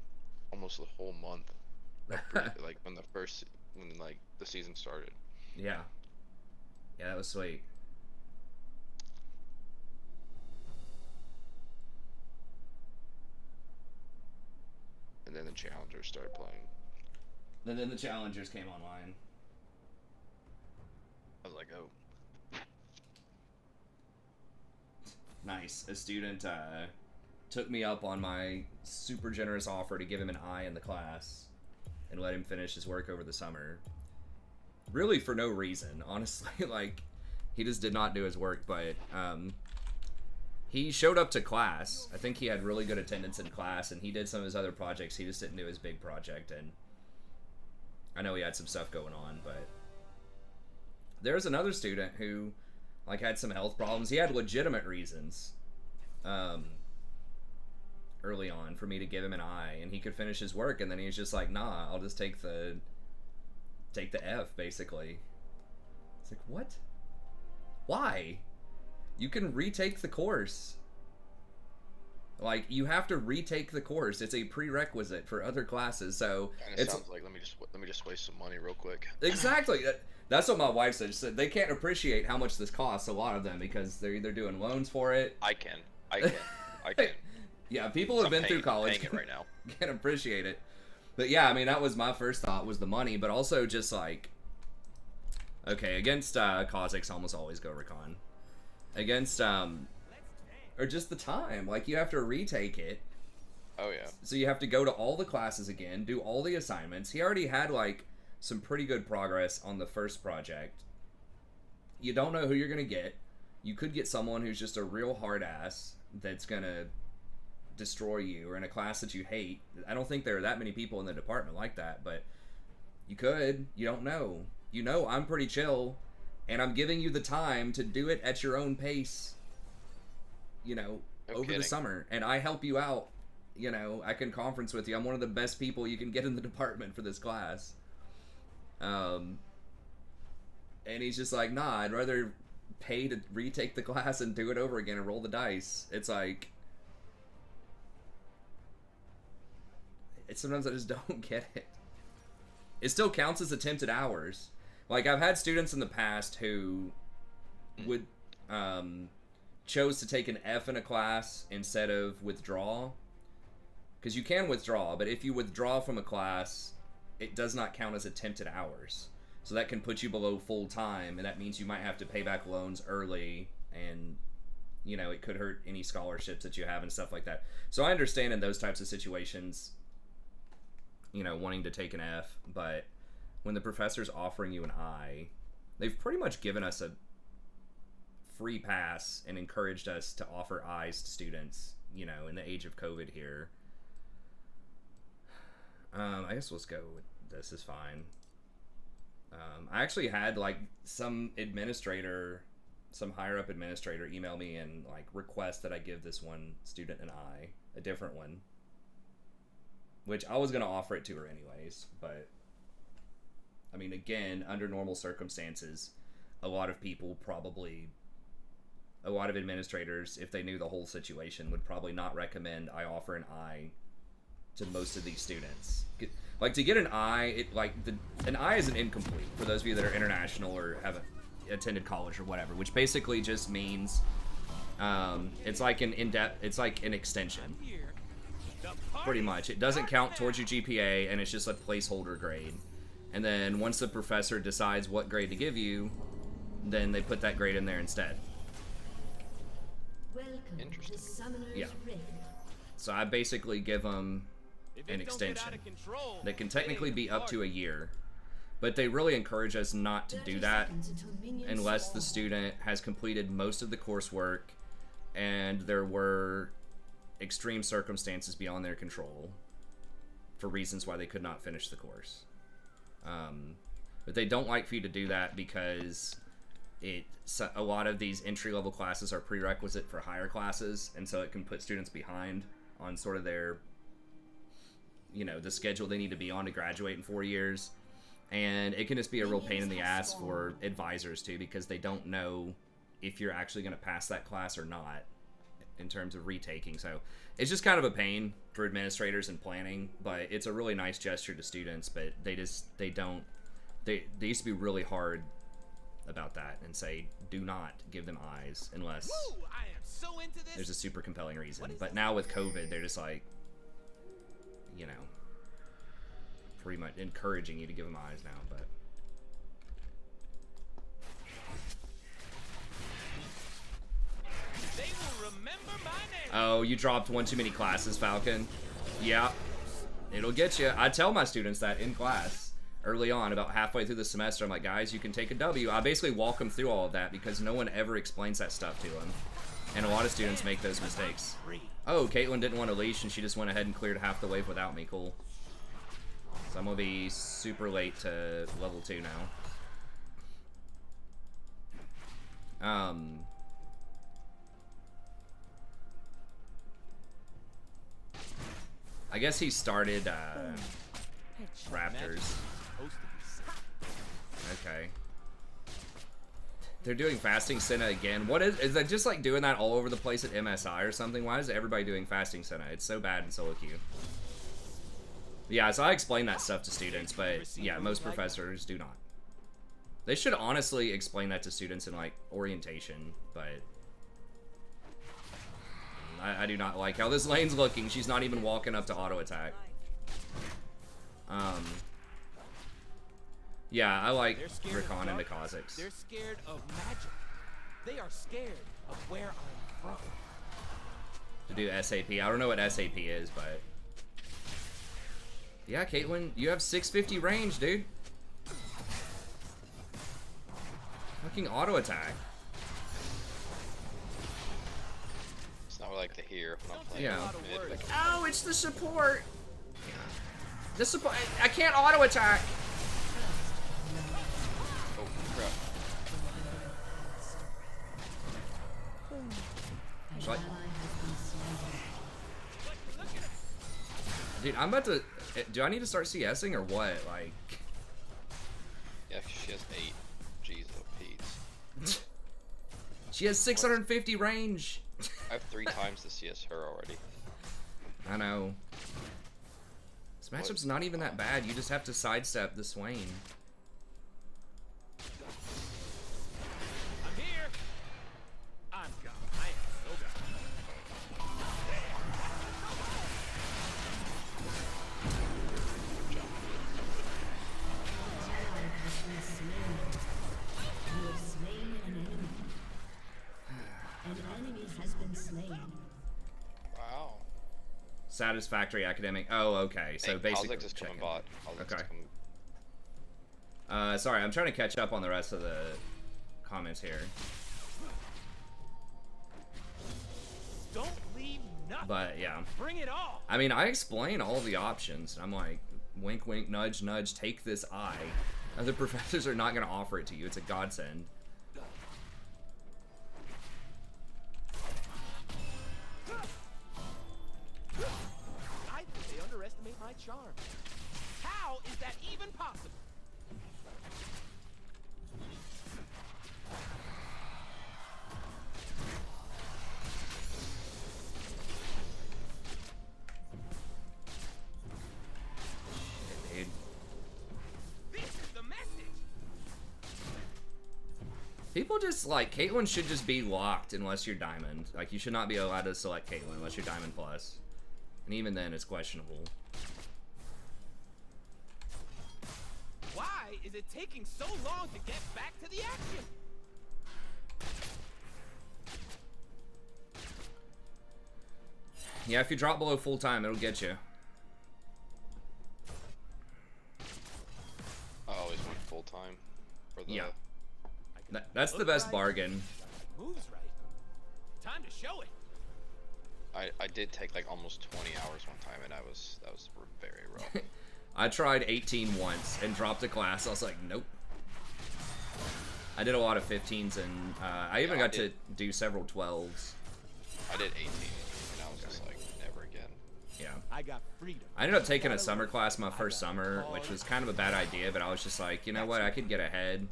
almost the whole month. Like when the season started. Yeah. Yeah, that was sweet. And then the challengers started playing. And then the challengers came online. I was like, oh. Nice. A student took me up on my super generous offer to give him an I in the class and let him finish his work over the summer. Really for no reason, honestly. Like, he just did not do his work, but he showed up to class. I think he had really good attendance in class, and he did some of his other projects. He just didn't do his big project, and I know he had some stuff going on, but there's another student who like had some health problems. He had legitimate reasons early on for me to give him an I, and he could finish his work, and then he was just like, nah, I'll just take the F, basically. It's like, what? Why? You can retake the course. Like, you have to retake the course. It's a prerequisite for other classes, so Kinda sounds like let me just waste some money real quick. Exactly. That's what my wife said. She said they can't appreciate how much this costs, a lot of them, because they're either doing loans for it. I can. Yeah, people who have been through college paying it right now. can't appreciate it. But yeah, I mean, that was my first thought, was the money, but also just like, okay, against Kha'Zix, almost always go Rakan. Against or just the time, like, you have to retake it. Oh yeah. So you have to go to all the classes again, do all the assignments. He already had like some pretty good progress on the first project. You don't know who you're gonna get. You could get someone who's just a real hard ass that's gonna destroy you, or in a class that you hate. I don't think there are that many people in the department like that, but you could. You don't know. You know, I'm pretty chill, and I'm giving you the time to do it at your own pace, you know, over the summer, and I help you out. You know, I can conference with you. I'm one of the best people you can get in the department for this class. And he's just like, nah, I'd rather pay to retake the class and do it over again and roll the dice. It's like, sometimes I just don't get it. It still counts as attempted hours. Like, I've had students in the past who would chose to take an F in a class instead of withdraw. Because you can withdraw, but if you withdraw from a class, it does not count as attempted hours. So that can put you below full time, and that means you might have to pay back loans early, and, you know, it could hurt any scholarships that you have and stuff like that. So I understand in those types of situations, you know, wanting to take an F, but when the professor's offering you an I, they've pretty much given us a free pass and encouraged us to offer I's to students, you know, in the age of COVID here. I guess let's go with this is fine. I actually had like some higher up administrator email me and like request that I give this one student an I, a different one, which I was going to offer it to her anyways. But I mean, again, under normal circumstances, a lot of administrators, if they knew the whole situation, would probably not recommend I offer an I to most of these students. Like, to get an I, an I is an incomplete, for those of you that are international or haven't attended college or whatever, which basically just means it's like an extension. Pretty much. It doesn't count towards your GPA, and it's just a placeholder grade. And then once the professor decides what grade to give you, then they put that grade in there instead. Welcome to Summoner's Yeah. Rift. So I basically give them an extension that can technically be up to a year, but they really encourage us not to do that unless the student has completed most of the coursework and there were extreme circumstances beyond their control for reasons why they could not finish the course. But they don't like for you to do that because a lot of these entry-level classes are prerequisite for higher classes, and so it can put students behind on sort of their, you know, the schedule they need to be on to graduate in 4 years. And it can just be a real pain in the ass for advisors too, because they don't know if you're actually going to pass that class or not in terms of retaking. So it's just kind of a pain for administrators and planning, but it's a really nice gesture to students. But they used to be really hard about that and say, do not give them I's unless there's a super compelling reason. But now with COVID, they're just like, you know, pretty much encouraging you to give them I's now. But They will remember my name. oh, you dropped one too many classes, Falcon. Yeah, it'll get you. I tell my students that in class early on, about halfway through the semester. I'm like, guys, you can take a W. I basically walk them through all of that because no one ever explains that stuff to them, and a lot of students make those mistakes. Oh, Caitlin didn't want to leash and she just went ahead and cleared half the wave without me. Cool. So I'm gonna be super late to level 2 now. I guess he started Raptors. Okay. They're doing Fasting Senna again. What is that just like doing that all over the place at MSI or something? Why is everybody doing Fasting Senna? It's so bad in solo queue. Yeah, so I explain that stuff to students, but yeah, most professors do not. They should honestly explain that to students in like orientation, but I do not like how this lane's looking. She's not even walking up to auto attack. Yeah, I like Rakan into Kha'Zix. They're scared of magic. They are scared of where I'm from. To do SAP. I don't know what SAP is, but yeah, Caitlin, you have 650 range, dude. Fucking auto attack. It's not what I like to hear when I'm playing. Yeah. Mid, like, Oh, it's the support. Yeah. The support. I can't auto attack. oh crap. Like, dude, I'm about to. Do I need to start CSing or what? Like. Yeah, 'cause she has 8. Jeez, oh Pete. She has 650 range. I have 3 times the CS her already. I know. matchup's not even that bad. You just have to sidestep the Swain. I'm here. I'm gone. I am so gone. Ally has been slain. You have slain an enemy. An enemy has been slain. Wow. Satisfactory academic. Oh, okay. So Hey, basically, how's just coming checking. bot? How's Okay. just coming... Sorry, I'm trying to catch up on the rest of the comments here. Don't leave nothing. But yeah, Bring it all. I mean, I explain all the options. I'm like, wink, wink, nudge, nudge. Take this eye. Other professors are not going to offer it to you. It's a godsend. I think they underestimate my charm. How is that even possible? Dude. This is the message. People just like Caitlyn should just be locked unless you're diamond. Like you should not be allowed to select Caitlyn unless you're diamond plus, and even then it's questionable. Why is it taking so long to get back to the action? Yeah, if you drop below full time, it'll get you. I always went full time for the... Yeah. That's the best bargain. Moves right. Time to show it. I did take like almost 20 hours one time, and that was very rough. I tried 18 once and dropped a class. I was like, nope. I did a lot of 15s and I even Yeah, I got to did. do several 12s. I did 18, and I was just like, never again. Yeah. I got freedom. I ended up taking a summer class my first summer, which was kind of a bad idea, but I was just like, you know what, I could get ahead.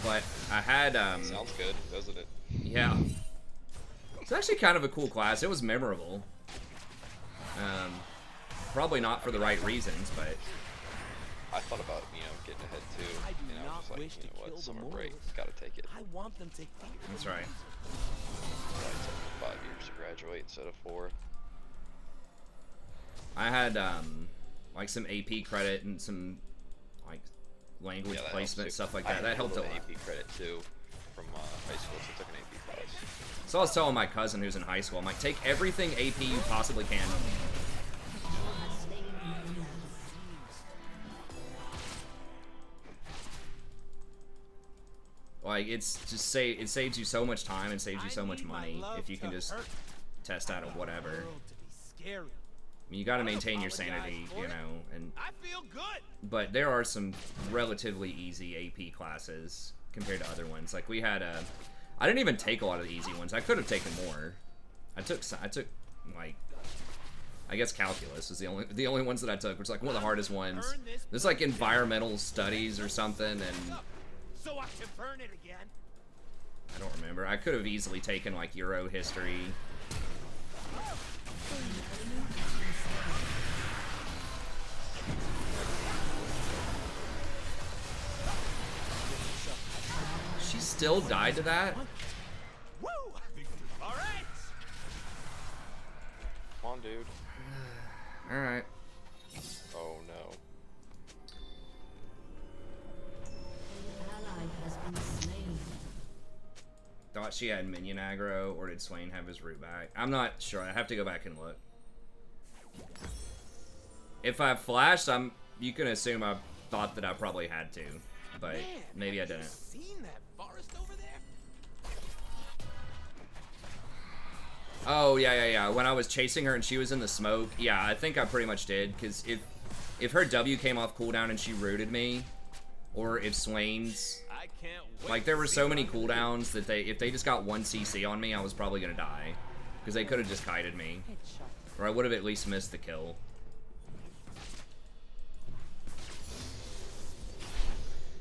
But I had, Sounds good, doesn't it? yeah. It's actually kind of a cool class. It was memorable. Probably not for the right reasons, but I thought about, getting ahead too. I do And I was not just like, wish to you know kill what, the summer break, mortals. gotta take it. I want them to fear. that's right. So I took 5 years to graduate instead of 4. I had, like some AP credit and some, like, language Yeah, that placement, helps too. stuff like I that. That had helped a little lot. AP credit too from high school, so I took an AP class. So I was telling my cousin who's in high school, I'm like, take everything AP you possibly can. Has slain an enemy. Like, it's just it saves you so much time and saves you so much money if you can just test out of whatever. World to be scary. I mean, you got to maintain your sanity, you know, and I feel good. but there are some relatively easy AP classes compared to other ones. Like we had I didn't even take a lot of the easy ones. I could have taken more. I took like, I guess calculus is the only ones that I took, which is like one of the hardest ones. There's like environmental studies or something, and So I can burn it again. I don't remember. I could have easily taken like Euro history. She still died to that? Woo! All right. Come on, dude. Alright. Oh no. An ally has been slain. Thought she had minion aggro, or did Swain have his root back? I'm not sure. I have to go back and look. If I flashed, you can assume I thought that I probably had to, but Man, maybe I have you didn't. seen that forest over there? Oh, yeah. When I was chasing her and she was in the smoke, yeah, I think I pretty much did, because if her W came off cooldown and she rooted me, or if Swain's, I can't wait. like, there to were see so what many I can do. cooldowns that if they just got 1 CC on me, I was probably gonna die, because they could have just kited me, or I would have at least missed the kill.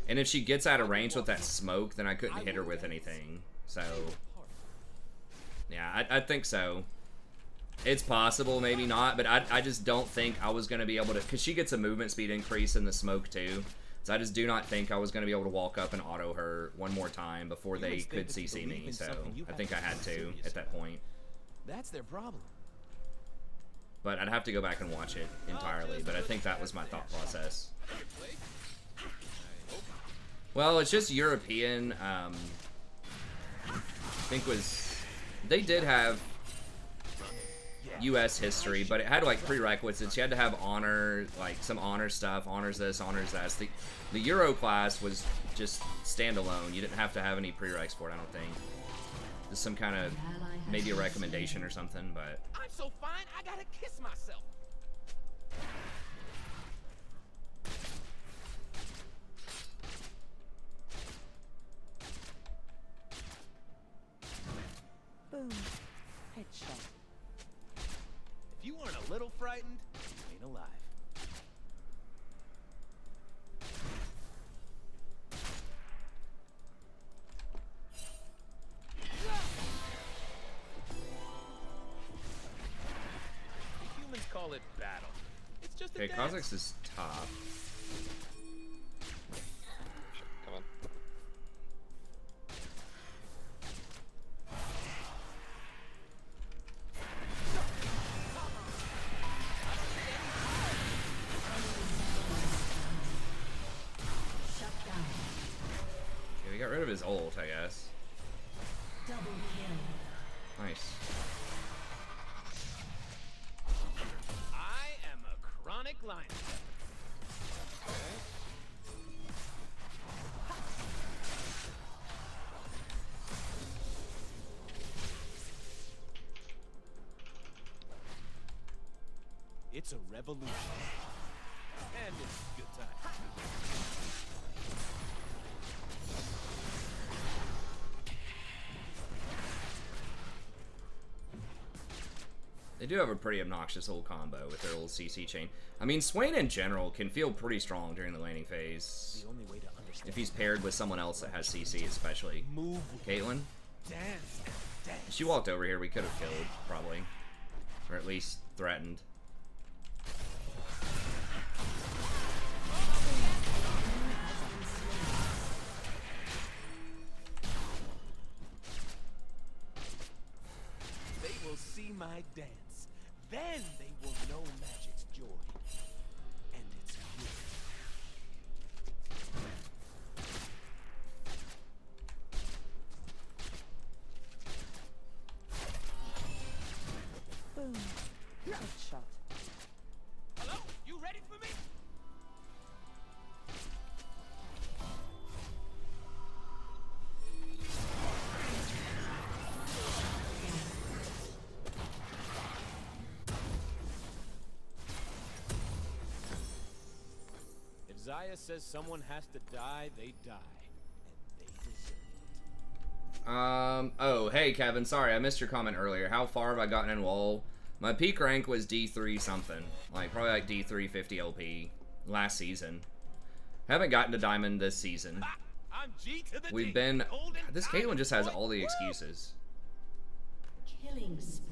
And if she gets out of range with that smoke, then I couldn't hit her with anything. So, yeah, I think so. It's possible, maybe not, but I just don't think I was going to be able to, because she gets a movement speed increase in the smoke too. So I just do not think I was going to be able to walk up and auto her one more time before they could CC me. So I think I had to at that point. That's their problem. But I'd have to go back and watch it entirely. But I think that was my thought process. Well, it's just European. I think they did have U.S. history, but it had like prerequisites. You had to have honor, like some honor stuff, honors this, honors that. The Euro class was just standalone. You didn't have to have any prereqs for it, I don't think. Just some kind of maybe a recommendation or something, but. I'm so fine, I gotta kiss myself. Boom. Headshot. If you aren't a little frightened, you ain't alive. Humans call it battle. It's just a Okay, dance. Kha'Zix is top. Come on. Shut down. Yeah, we got rid of his ult, I guess. Double kill. Nice. I am a chronic liner. It's a revolution. And it's a good time. They do have a pretty obnoxious little combo with their little CC chain. I mean, Swain in general can feel pretty strong during the laning phase. The only way to understand If he's paired with someone else that has CC, especially. move with Caitlyn? dance and dance. If she walked over here, we could have killed, probably. Or at least threatened. They will see my dance. Then they will know magic's joy. And it's you. Boom. Headshot. Hello? You ready for me? If Zaya says someone has to die, they die. And they deserve it. Oh, hey, Kevin. Sorry, I missed your comment earlier. How far have I gotten in WoW? My peak rank was D3 something. Like, probably like D3 50 LP last season. Haven't gotten to Diamond this season. I'm G to the We've D. been... Golden This Diamond Caitlyn just has boy. all the Woo! excuses. Killing spree.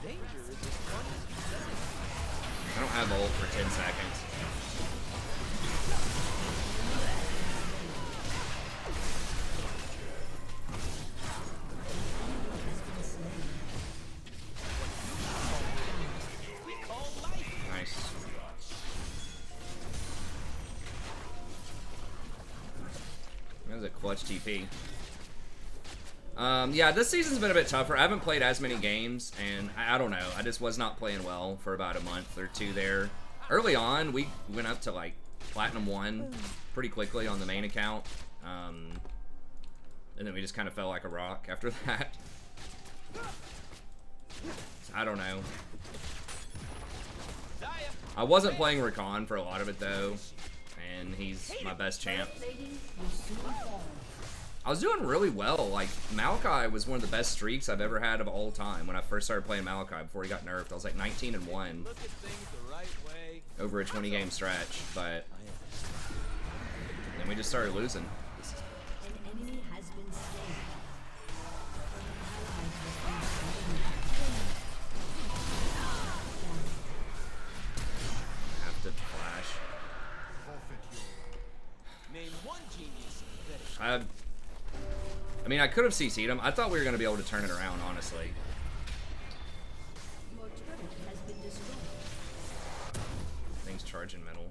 Danger is as fun as you said it. I don't have ult for 10 seconds. We call life. Nice. That was a clutch TP. Yeah, this season's been a bit tougher. I haven't played as many games, and I don't know. I just was not playing well for about a month or two there. Early on, we went up to like Platinum 1 pretty quickly on the main account. And then we just kind of fell like a rock after that. So, I don't know. Zaya. I wasn't playing Rakan for a lot of it though, and he's my best champ. Lady will soon fall. I was doing really well. Like, Maokai was one of the best streaks I've ever had of all time when I first started playing Maokai before he got nerfed. I was like 19-1 Look at things the right way. over a 20-game stretch, but then we just started losing. An enemy has been slain. An ally has been slain. Have to flash. Name one genius that I mean, I could have CC'd him. I thought we were going to be able to turn it around, honestly. Your turret has been destroyed. Things charging middle.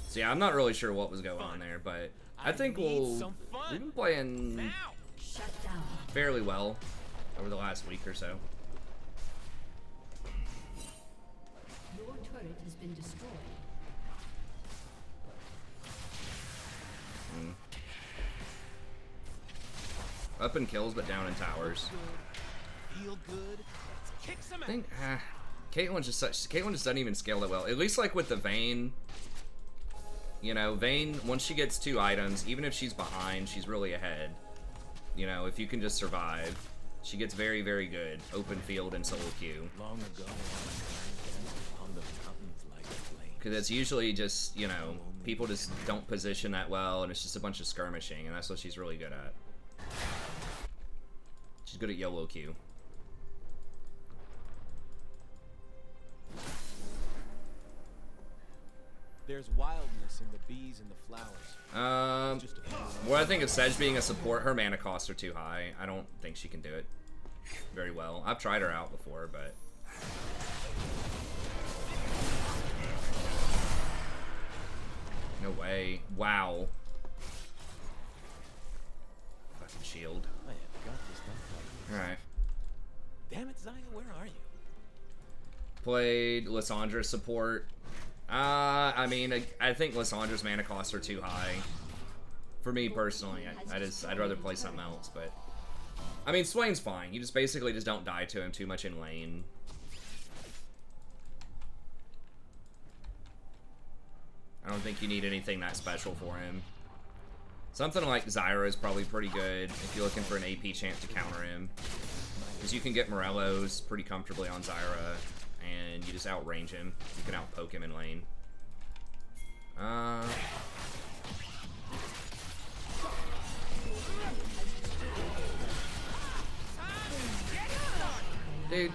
So yeah, I'm not really sure what was going on there, but I think we've been playing now. Shut down. fairly well over the last week or so. Your turret has been destroyed. Up in kills, but down in towers. Feel good. Let's kick some I ass. think Caitlyn just doesn't even scale that well. At least like with the Vayne, you know, Vayne, once she gets 2 items, even if she's behind, she's really ahead. You know, if you can just survive, she gets very, very good. Open field and solo queue. Long ago, on the mountains like a flame. Because it's usually just, you know, people just don't position that well, and it's just a bunch of skirmishing, and that's what she's really good at. She's good at YOLO Q. There's wildness in the bees and the flowers. Just a few. Well, I think of Sedge being a support, her mana costs are too high. I don't think she can do it very well. I've tried her out before, but... No way. Wow. Fucking shield. I have got this done. Alright. Damn it, Zaya, where are you? Played Lissandra support. I mean, I think Lissandra's mana costs are too high. For me personally, I'd rather play something else, but... I mean, Swain's fine. You just basically just don't die to him too much in lane. I don't think you need anything that special for him. Something like Zyra is probably pretty good if you're looking for an AP chance to counter him. Because you can get Morello's pretty comfortably on Zyra, and you just outrange him. You can outpoke him in lane. Dude.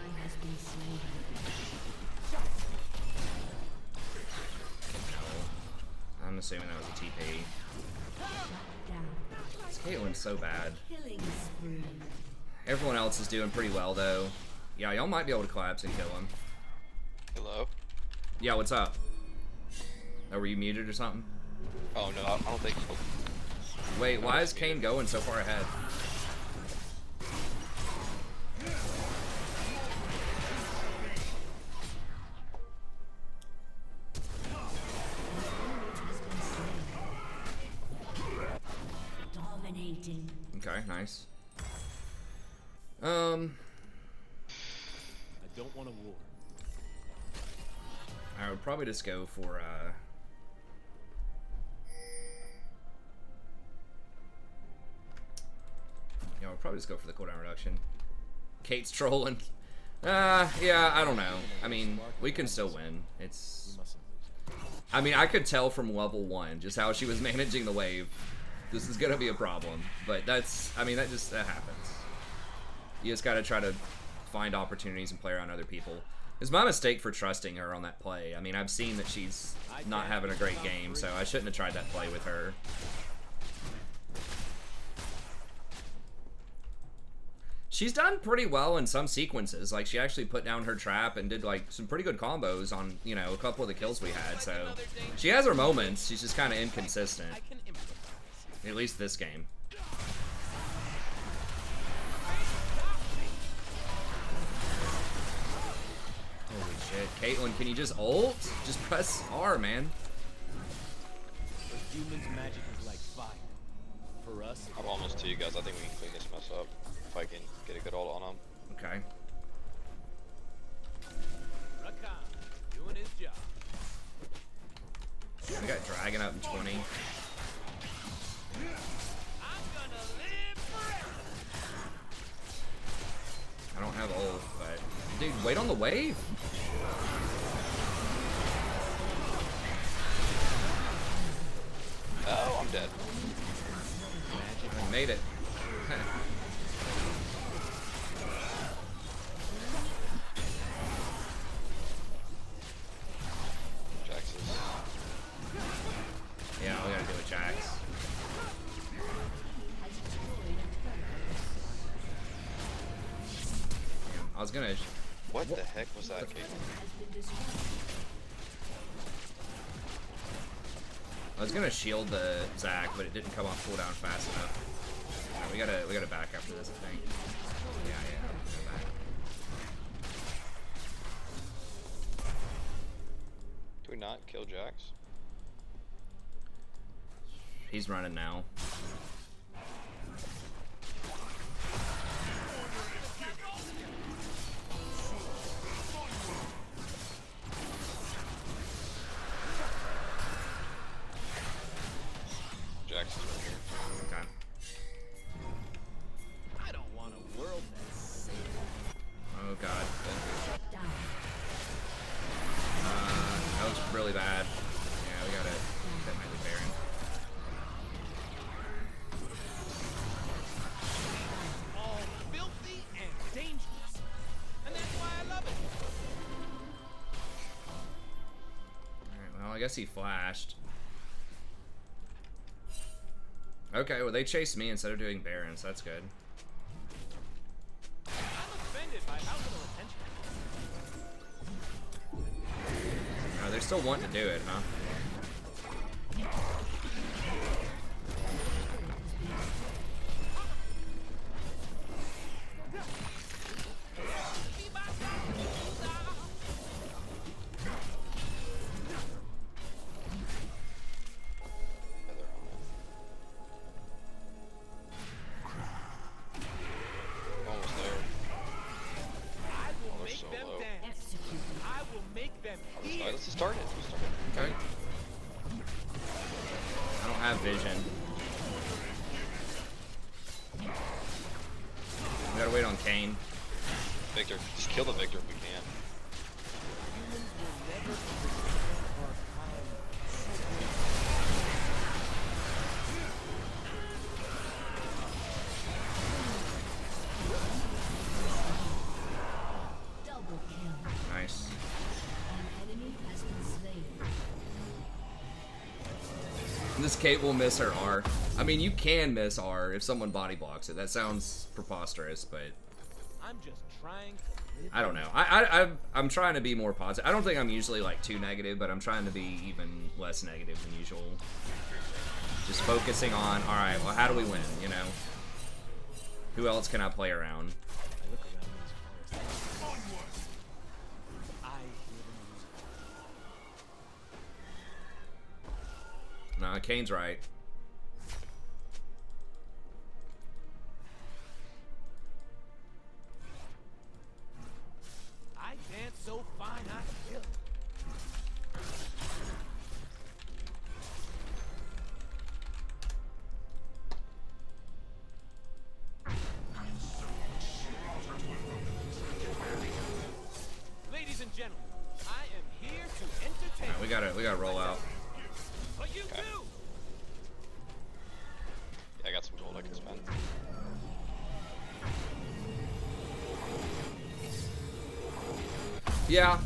I'm assuming that was a TP. This Caitlyn's so bad. Killing spree. Everyone else is doing pretty well, though. Yeah, y'all might be able to collapse and kill him. Hello? Yeah, what's up? Oh, were you muted or something? Oh no, I don't think so. Wait, why is Kane going so far ahead? Dominating. Okay, nice. I don't want a war. I would probably just go for, yeah, I would probably just go for the cooldown reduction. Kate's trolling. Yeah, I don't know. I mean, we can still win. It's... I mean, I could tell from level 1 just how she was managing the wave. This is gonna be a problem. But that's... I mean, that happens. You just gotta try to find opportunities and play around other people. It's my mistake for trusting her on that play. I mean, I've seen that she's not having a great game, so I shouldn't have tried that play with her. She's done pretty well in some sequences. Like, she actually put down her trap and did, like, some pretty good combos on, you know, a couple of the kills we had, so... She has her moments, she's just kind of inconsistent. At least this game. Holy shit. Caitlyn, can you just ult? Just press R, man. For humans, magic is like fire. For us, I'm almost to you guys. I think we can clean this mess up if I can get a good ult on him. Okay. Rakan, doing his job. We got Dragon up in 20. I'm gonna have ult, but dude, wait on the wave. Oh, I'm dead. I made it. Jax is... Yeah, we gotta do it, Jax. I was gonna. What the heck was that, Kate? I was gonna shield the Zac, but it didn't come off cooldown fast enough. No, we gotta back after this, I think. Yeah, go back. Do we not kill Jax? He's running now. Jax is right here. Okay. I don't want a world that's safe. Oh god. Down. That was really bad. Yeah, we gotta that might be Baron. All filthy and dangerous. And that's why I love it. Alright, well I guess he flashed. Okay, well they chased me instead of doing Baron, so that's good. I'm offended by how little attention. They're still wanting to do it, huh? Almost there. I will they're make so them low. dance. Execute. I will make them hear. Alright, let's just start it. Let's start it. Okay. I don't have vision. We gotta wait on Kane. Victor, just kill the Victor if we can. Double kill. Nice. An enemy has been slain. This Kate will miss her R. I mean, you can miss R if someone body blocks it. That sounds preposterous, but I'm just trying to live. I don't know. I'm trying to be more positive. I don't think I'm usually like too negative, but I'm trying to be even less negative than usual. Just focusing on, all right, well, how do we win? You know, who else can I play around? I look around these forests. I hear the music. Nah, Kane's right. I dance so fine I feel it. Ladies and gentlemen, I am here to entertain. Alright, we gotta roll out. But you Okay. do. Yeah, I got some gold I can spend. Yeah,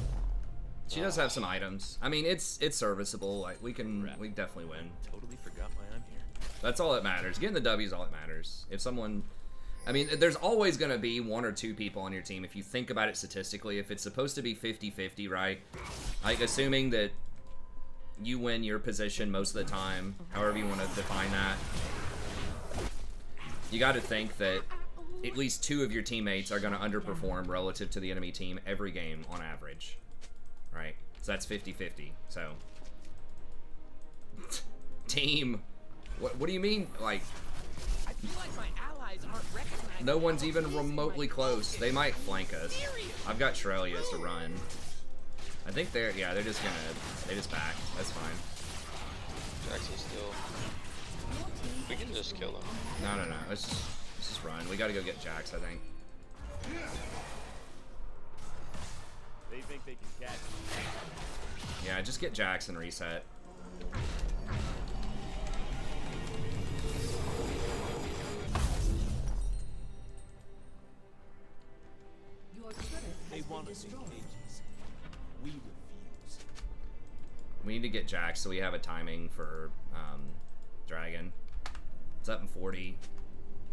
she does have some items. I mean, it's serviceable. Like we definitely win. Totally forgot why I'm here. That's all that matters. Getting the W is all that matters. If someone, I mean, there's always going to be one or two people on your team. If you think about it statistically, if it's supposed to be 50-50, right? Like, assuming that you win your position most of the time, however you want to define that, you got to think that at least two of your teammates are going to underperform relative to the enemy team every game on average, right? So that's 50-50. So, team, what do you mean, like, I feel like my allies aren't recognizing. no one's even remotely close. They might flank us. I've got Trelias to run. I think they're just gonna, they just back. That's fine. Jax is still... We can just kill him. No. Let's just run. We gotta go get Jax, I think. taking cats. Yeah, just get Jax and reset. Your turret They has been want to destroyed. take cages. We refuse. We need to get Jax so we have a timing for Dragon. It's up in 40.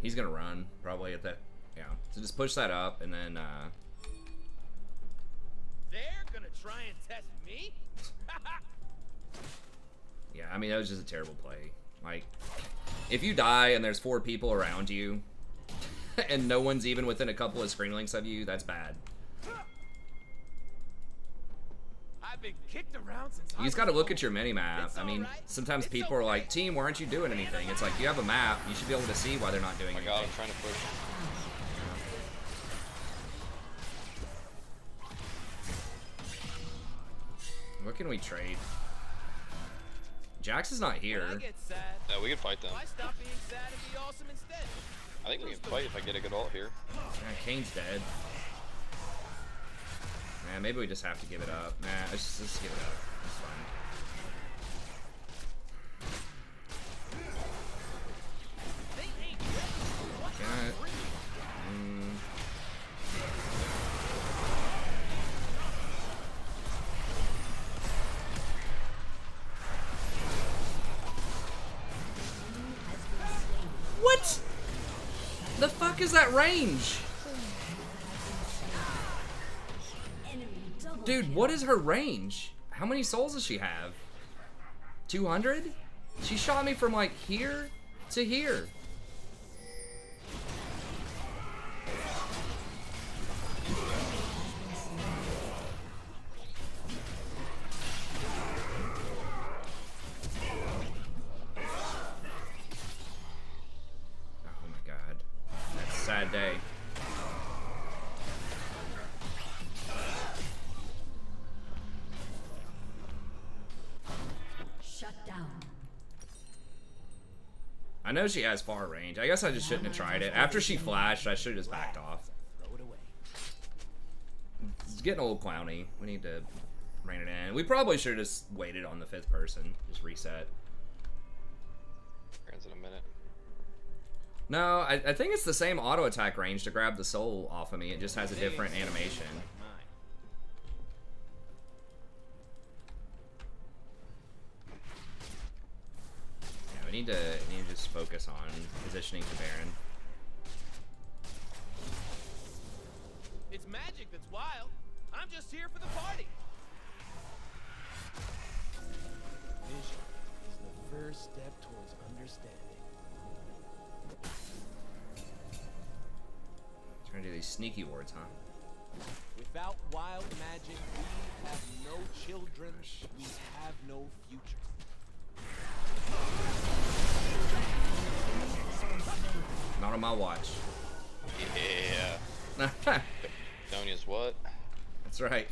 He's gonna run probably at that. Yeah. So just push that up and then They're gonna try and test me? yeah, I mean that was just a terrible play. Like if you die and there's 4 people around you and no one's even within a couple of screen links of you, that's bad. I've been kicked around since You just I gotta was look born. at your mini map. It's I mean, alright. sometimes It's people are okay. like, "Team, why aren't you doing anything?" It's like you have a map. You should be able to see why they're not doing Oh my god, anything. I'm trying to push. What can we trade? Jax is not When I here. get sad, Yeah, we can fight them. why stop being sad and be awesome instead? I think we can fight if I get a good ult here. Yeah, Kane's dead. Nah, maybe we just have to give it up. Nah, let's just give it up. It's fine. They ain't ready. What Can I'm I- bringing. What? The fuck is that range? Enemy double Dude, kill. what is her range? How many souls does she have? 200? She shot me from like here to here. Oh my god. That's a sad day. Shut down. I know she has far range. I guess I just shouldn't have tried it. After she flashed, I should have just backed off. Throw it away. It's getting a little clowny. We need to rein it in. We probably should have just waited on the 5th person. Just reset. Runs in a minute. No, I think it's the same auto attack range to grab the soul off of me. It just has a different animation. Like mine. Yeah, we need to just focus on positioning to Baron. It's magic that's wild. I'm just here for the party. Vision is the first step towards understanding. Trying to do these sneaky wards, huh? Without wild magic, we have no children. We have no future. Not on my watch. Yeah. That's Donya's what? right.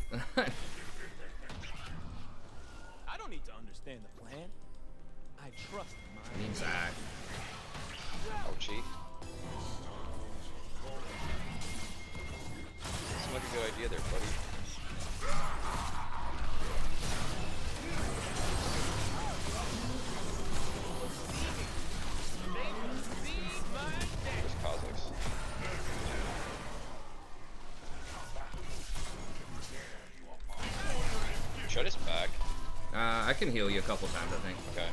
I don't need to understand the plan. I trust my Need Zach. Ouchie. Seems like a good idea there, buddy. There's Kha'Zix. Shut his back. I can heal you a couple times, I think. Okay.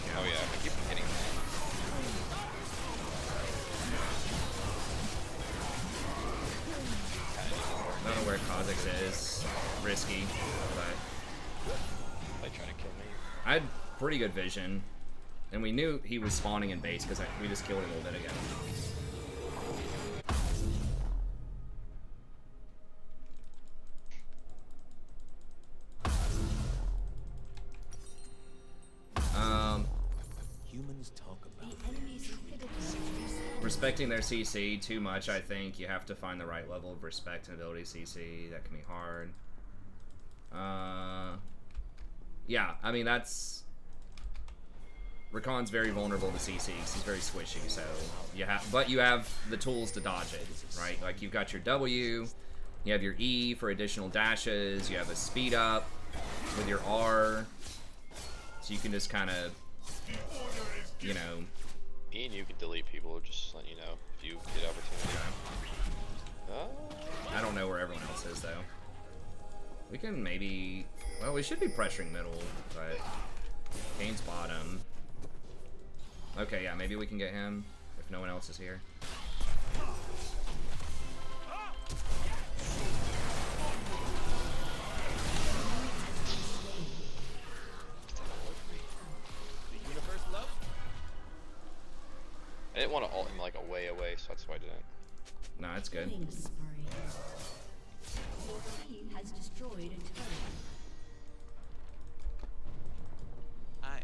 Yeah. Oh yeah, I keep hitting him. I don't know where Kha'Zix is. Risky, but They trying to kill me. I had pretty good vision. And we knew he was spawning in base because we just killed him a little bit ago. humans talk about. The enemy's inhibitor has reset. Respecting their CC too much, I think. You have to find the right level of respect and ability CC. That can be hard. Yeah, I mean, that's... Rakan's very vulnerable to CCs. He's very squishy, so you have... But you have the tools to dodge it, right? Like, you've got your W, You have your E for additional dashes. You have a speed up with your R. So you can just kind of, you know... E and you can delete people, just let you know if you get opportunity. I don't know where everyone else is, though. We can maybe... Well, we should be pressuring middle, but... Kane's bottom. Okay, yeah, maybe we can get him if no one else is here. I didn't want to ult him like away, so that's why I didn't. No, it's good. Killing spree. Your team has destroyed a turret. I am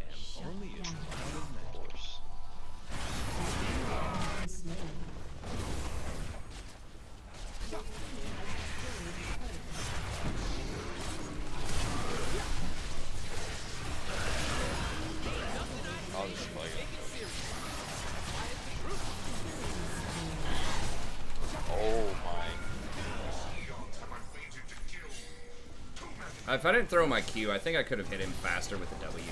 only as down. proud of Of men. course. Slain. Your team has destroyed a turret. I'll just play it. Oh my. If I didn't throw my Q, I think I could have hit him faster with the W.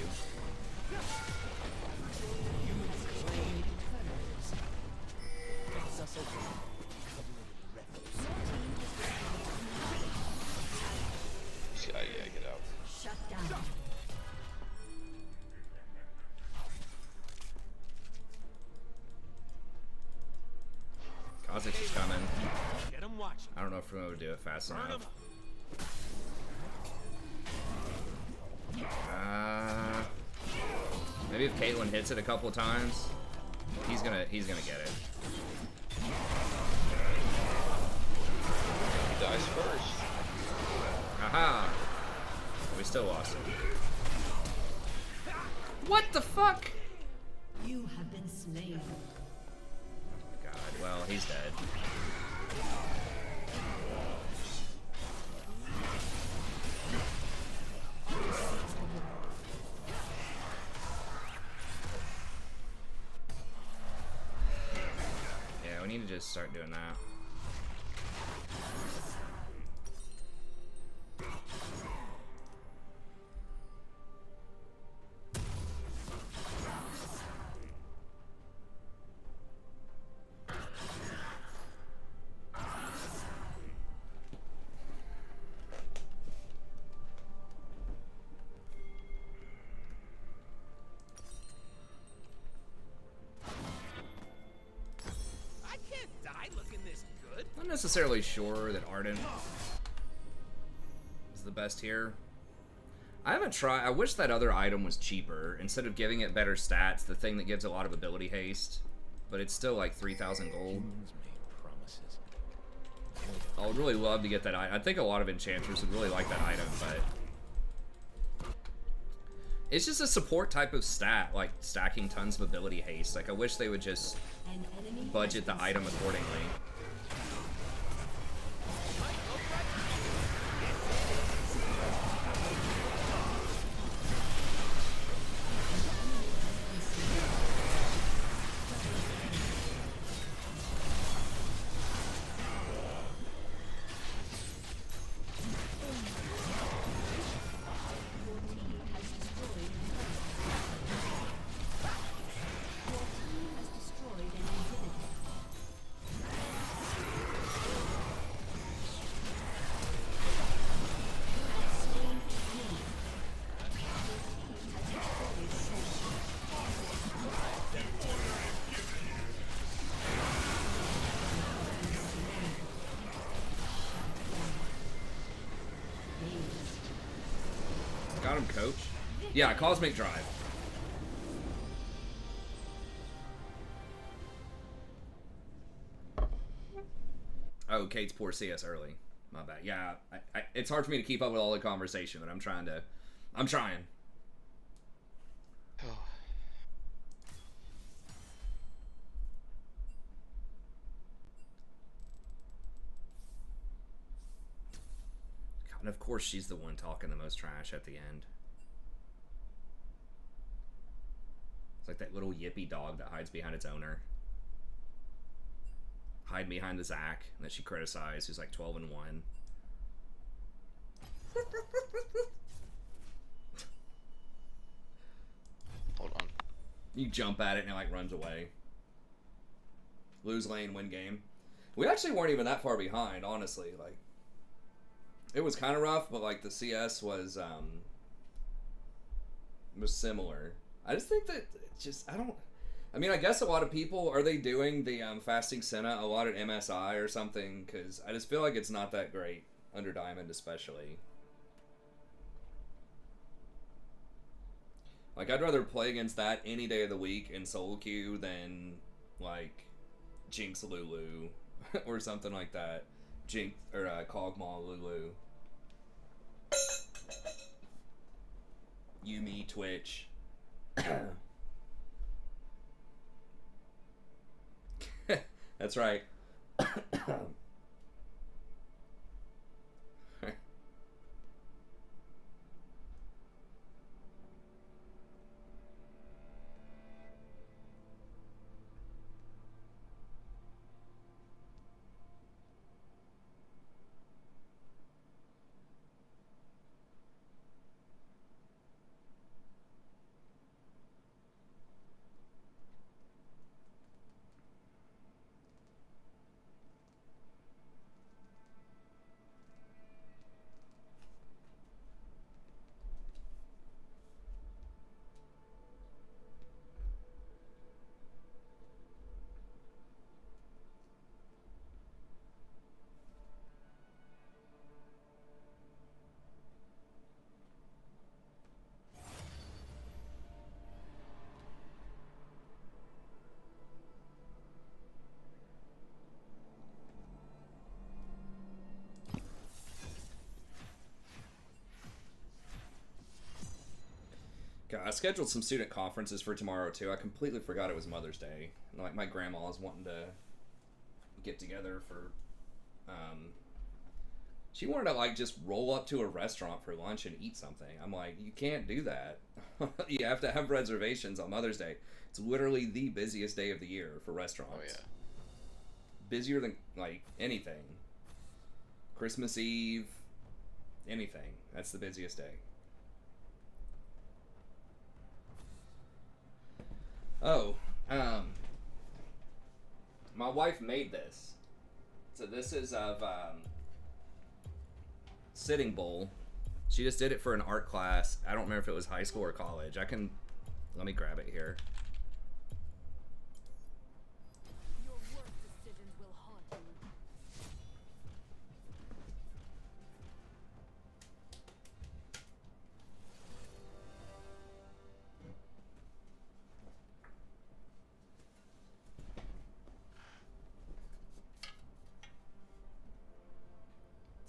Yeah, get out. Shut down. Kha'Zix is coming. Get him watching. I don't know if we're going to do it fast Burn him enough. up. Maybe if Caitlyn hits it a couple of times, he's gonna get it. He dies first. Aha! We still lost it. What the fuck? You have been slain. God, well, he's dead. Yeah, we need to just start doing that. I can't die looking this good. Not necessarily sure that Ardent is the best here. I haven't tried. I wish that other item was cheaper. Instead of giving it better stats, the thing that gives a lot of ability haste. But it's still like 3,000 gold. Humans made promises. I would really love to get that item. I think a lot of enchanters would really like that item, but... It's just a support type of stat, like stacking tons of ability haste. Like, I wish they would just An enemy budget the item accordingly. Got him, coach. Yeah, Cosmic Drive. Oh, Kate's poor CS early. My bad. Yeah, it's hard for me to keep up with all the conversation, but I'm trying. God, and of course she's the one talking the most trash at the end. It's like that little yippy dog that hides behind its owner. hide behind the Zac that she criticized, who's like 12-1. Hold on. You jump at it and it like runs away. Lose lane, win game. We actually weren't even that far behind, honestly. Like, it was kind of rough, but like the CS was similar. I just think that I mean, I guess a lot of people, are they doing the fasting Senna a lot at MSI or something? Because I just feel like it's not that great under Diamond, especially. Like, I'd rather play against that any day of the week in solo queue than like Jinx Lulu or something like that. Jinx or Kog'Maw Lulu. Yumi Twitch. That's right. God, I scheduled some student conferences for tomorrow too. I completely forgot it was Mother's Day. Like, my grandma is wanting to get together for she wanted to like just roll up to a restaurant for lunch and eat something. I'm like, you can't do that. You have to have reservations on Mother's Day. It's literally the busiest day of the year for restaurants. Oh yeah. Busier than like anything. Christmas Eve, anything. That's the busiest day. Oh, my wife made this. So this is of Sitting Bull. She just did it for an art class. I don't remember if it was high school or college. Let me grab it here. Your worst decisions will haunt you.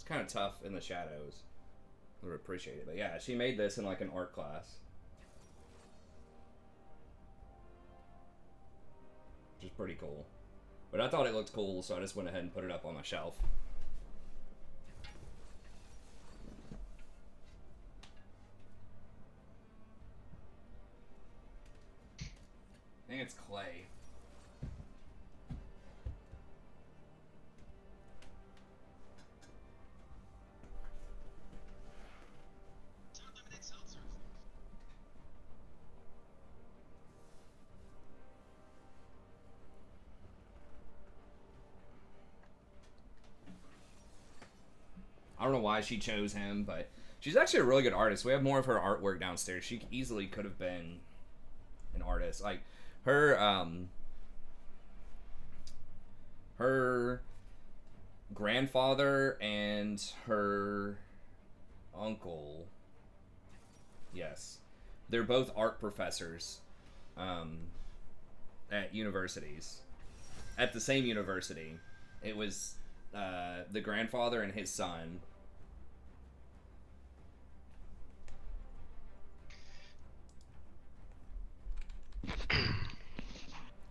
Kind of tough in the shadows. I would appreciate it, but yeah, she made this in like an art class, which is pretty cool. But I thought it looked cool, so I just went ahead and put it up on my shelf. I think it's clay. I don't know why she chose him, but she's actually a really good artist. We have more of her artwork downstairs. She easily could have been an artist. Like, her grandfather and her uncle, yes, they're both art professors at universities, at the same university. It was the grandfather and his son.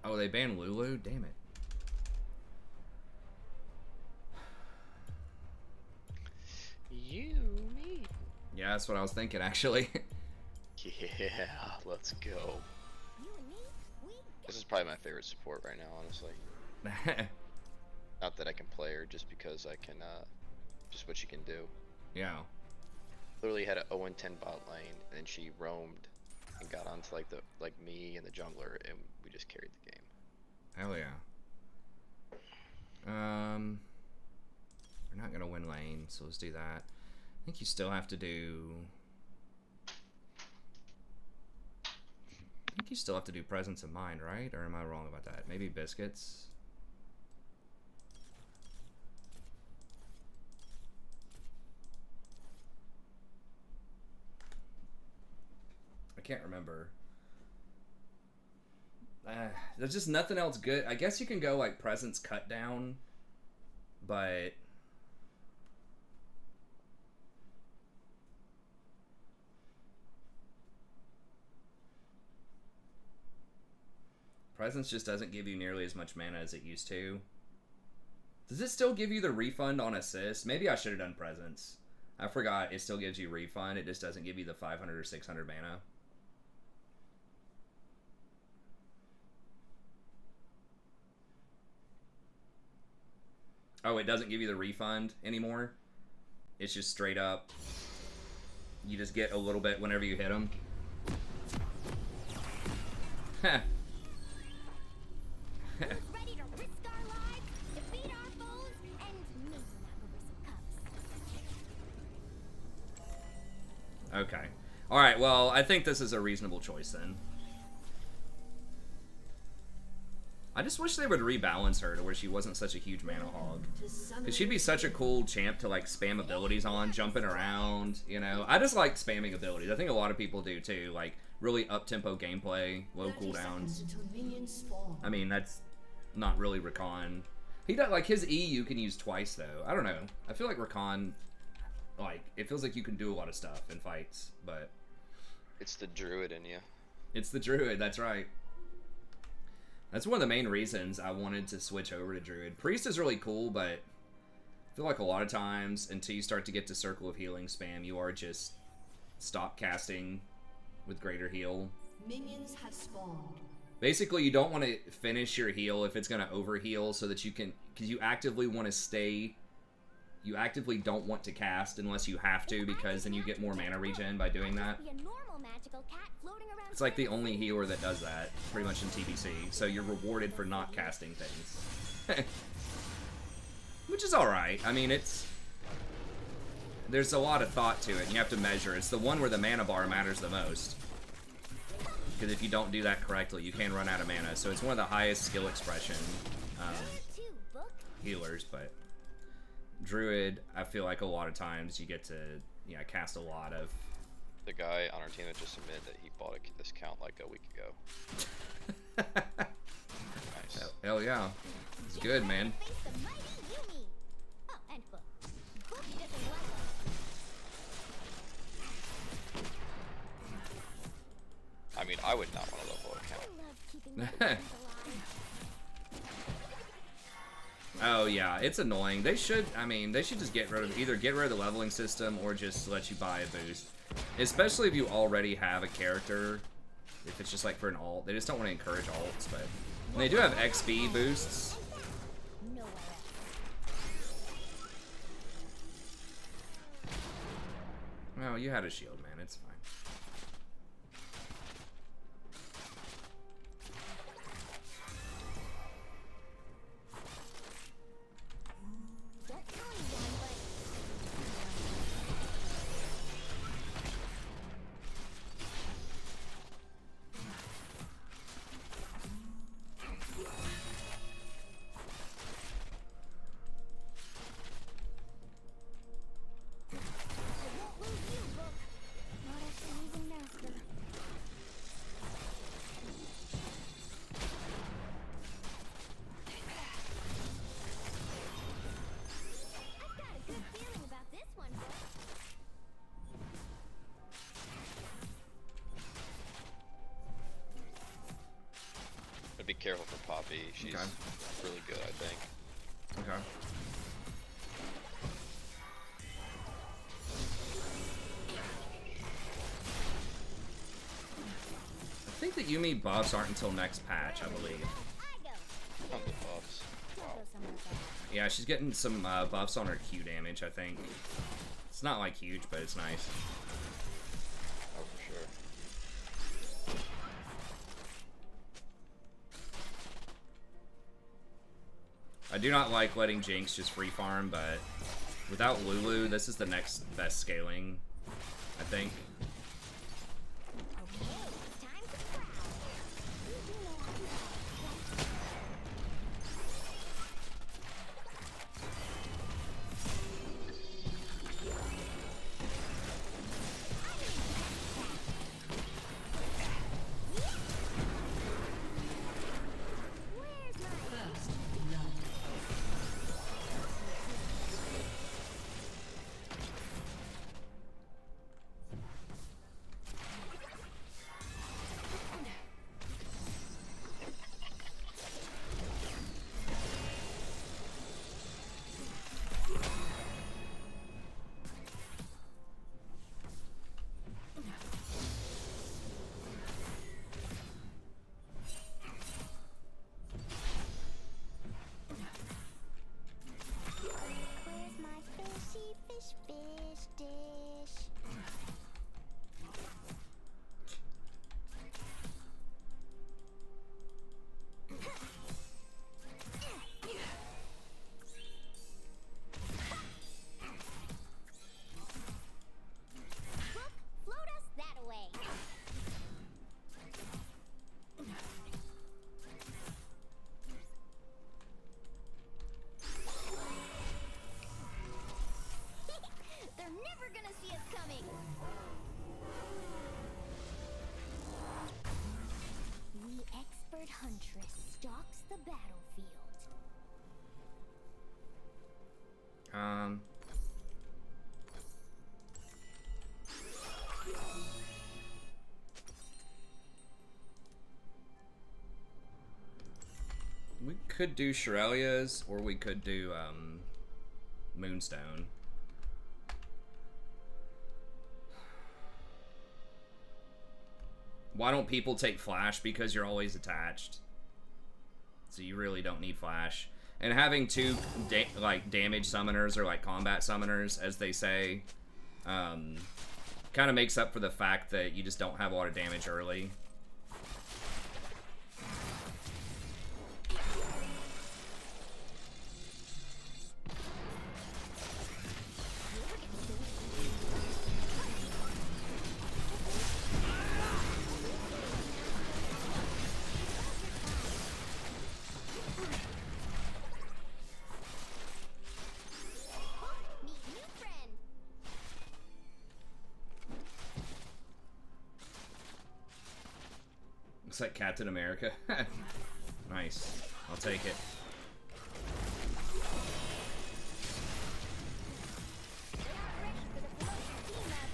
Oh, they banned Lulu? Damn it. Me. Yeah, that's what I was thinking, actually. Yeah, let's go. You and me, we This is probably my favorite support right now, honestly. Not that I can play her, just because I can, just what she can do. Yeah. Literally had an 0-10 bot lane, and then she roamed and got onto like me and the jungler, and we just carried the game. Hell yeah. We're not gonna win lane, so let's do that. I think you still have to do. I think you still have to do presence of mind, right? Or am I wrong about that? Maybe biscuits. I can't remember. There's just nothing else good. I guess you can go like presence cut down, but presence just doesn't give you nearly as much mana as it used to. Does it still give you the refund on assist? Maybe I should have done presence. I forgot it still gives you refund. It just doesn't give you the 500 or 600 mana. Oh, it doesn't give you the refund anymore? It's just straight up. You just get a little bit whenever you hit them. Heh. Who's ready to risk our lives, defeat our foes, and maybe knock over some cups? Okay. Alright, well, I think this is a reasonable choice then. I just wish they would rebalance her to where she wasn't such a huge mana hog. Because she'd be such a cool champ to like spam abilities on, jumping around, you know. I just like spamming abilities. I think a lot of people do too. Like really up-tempo gameplay, low cooldowns. I mean, that's not really Rakan. He does, like his E you can use twice though. I don't know. I feel like Rakan, like, it feels like you can do a lot of stuff in fights, but... It's the druid in you. It's the druid, that's right. That's one of the main reasons I wanted to switch over to Druid. Priest is really cool, but I feel like a lot of times, until you start to get to Circle of Healing spam, you are just stop casting with Greater Heal. Minions have spawned. Basically, you don't want to finish your heal if it's going to overheal, so that you can... Because you actively want to stay... You actively don't want to cast unless you have to, because then you get more mana regen by doing that. It's like the only healer that does that, pretty much in TBC. So you're rewarded for not casting things. Which is alright. I mean, it's... There's a lot of thought to it, and you have to measure. It's the one where the mana bar matters the most. Because if you don't do that correctly, you can run out of mana. So it's one of the highest skill expression healers, but... Druid, I feel like a lot of times you get to, cast a lot of... The guy on our team that just admitted that he bought this count like a week ago. Nice. Hell yeah. It's good, man. I mean, I would not want to level a count. Oh yeah, it's annoying. They should just get rid of, either get rid of the leveling system or just let you buy a boost. Especially if you already have a character. If it's just like for an alt. They just don't want to encourage alts, but and they do have XP boosts. Well, you had a shield, man. It's fine. Be careful for Poppy. She's really good, I think. Okay. I think the Yumi buffs aren't until next patch, I believe. Not the buffs. Wow. Yeah, she's getting some buffs on her Q damage, I think. It's not like huge, but it's nice. Oh, for sure. I do not like letting Jinx just free farm, but without Lulu, this is the next best scaling, I think. Okay, it's time to prowl. You know how to Where's my First blood. Where's my fishy fish dish? Hook, float us that way. They're never gonna see us coming. The expert huntress stalks the battlefield. We could do Shirelia's, or we could do Moonstone. Why don't people take Flash? Because you're always attached. So you really don't need Flash. And having two like damage summoners or like combat summoners, as they say, kind of makes up for the fact that you just don't have a lot of damage early. Meet new friend. Looks like Captain America. Nice. I'll take it. They aren't ready for the promotion team up.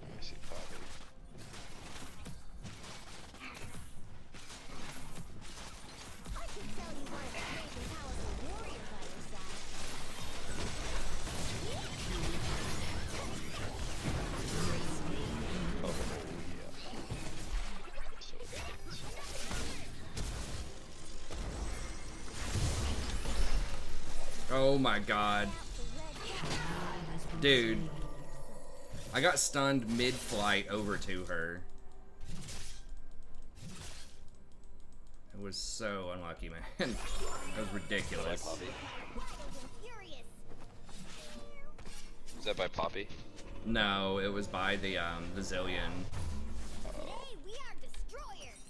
I see Poppy. I can tell you want a brave and powerful warrior by your side. Oh, yeah. So advanced. Oh my god. Dude. I got stunned mid-flight over to her. It was so unlucky, man. That was ridiculous. Poppy? Furious. Is that by Poppy? No, it was by the Zillion. Hey, we are destroyers.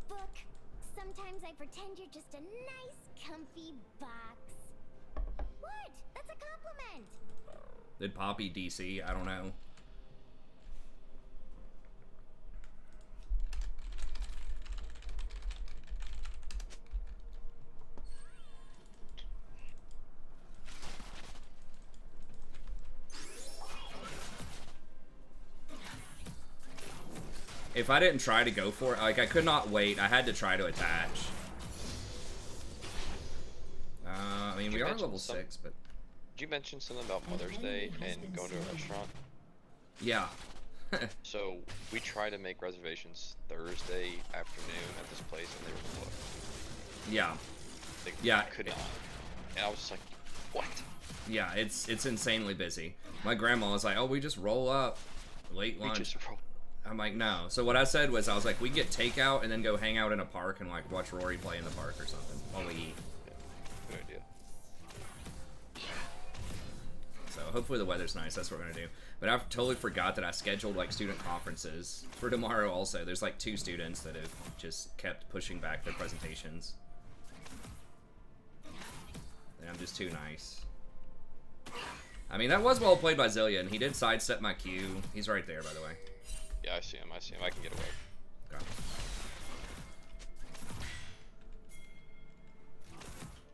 Book. Sometimes I pretend you're just a nice, comfy box. What? That's a compliment. Did Poppy DC? I don't know. if I didn't try to go for it, like, I could not wait. I had to try to attach. I mean, we are level 6, but... Did you mention something about Mother's Day and going to a restaurant? Yeah. So, we tried to make reservations Thursday afternoon at this place, and they were booked. Yeah. They Yeah. could not. And I was just like, what? Yeah, it's insanely busy. My grandma was like, oh, we just roll up late We lunch. just rolled. I'm like, no. So what I said was, I was like, we get takeout and then go hang out in a park and like watch Rory play in the park or something while we eat. Yeah, good idea. So hopefully the weather's nice. That's what we're gonna do. But I totally forgot that I scheduled like student conferences for tomorrow also. There's like 2 students that have just kept pushing back their presentations. And I'm just too nice. I mean, that was well played by Zillion. He did sidestep my Q. He's right there, by the way. Yeah, I see him. I see him. I can get away. Okay.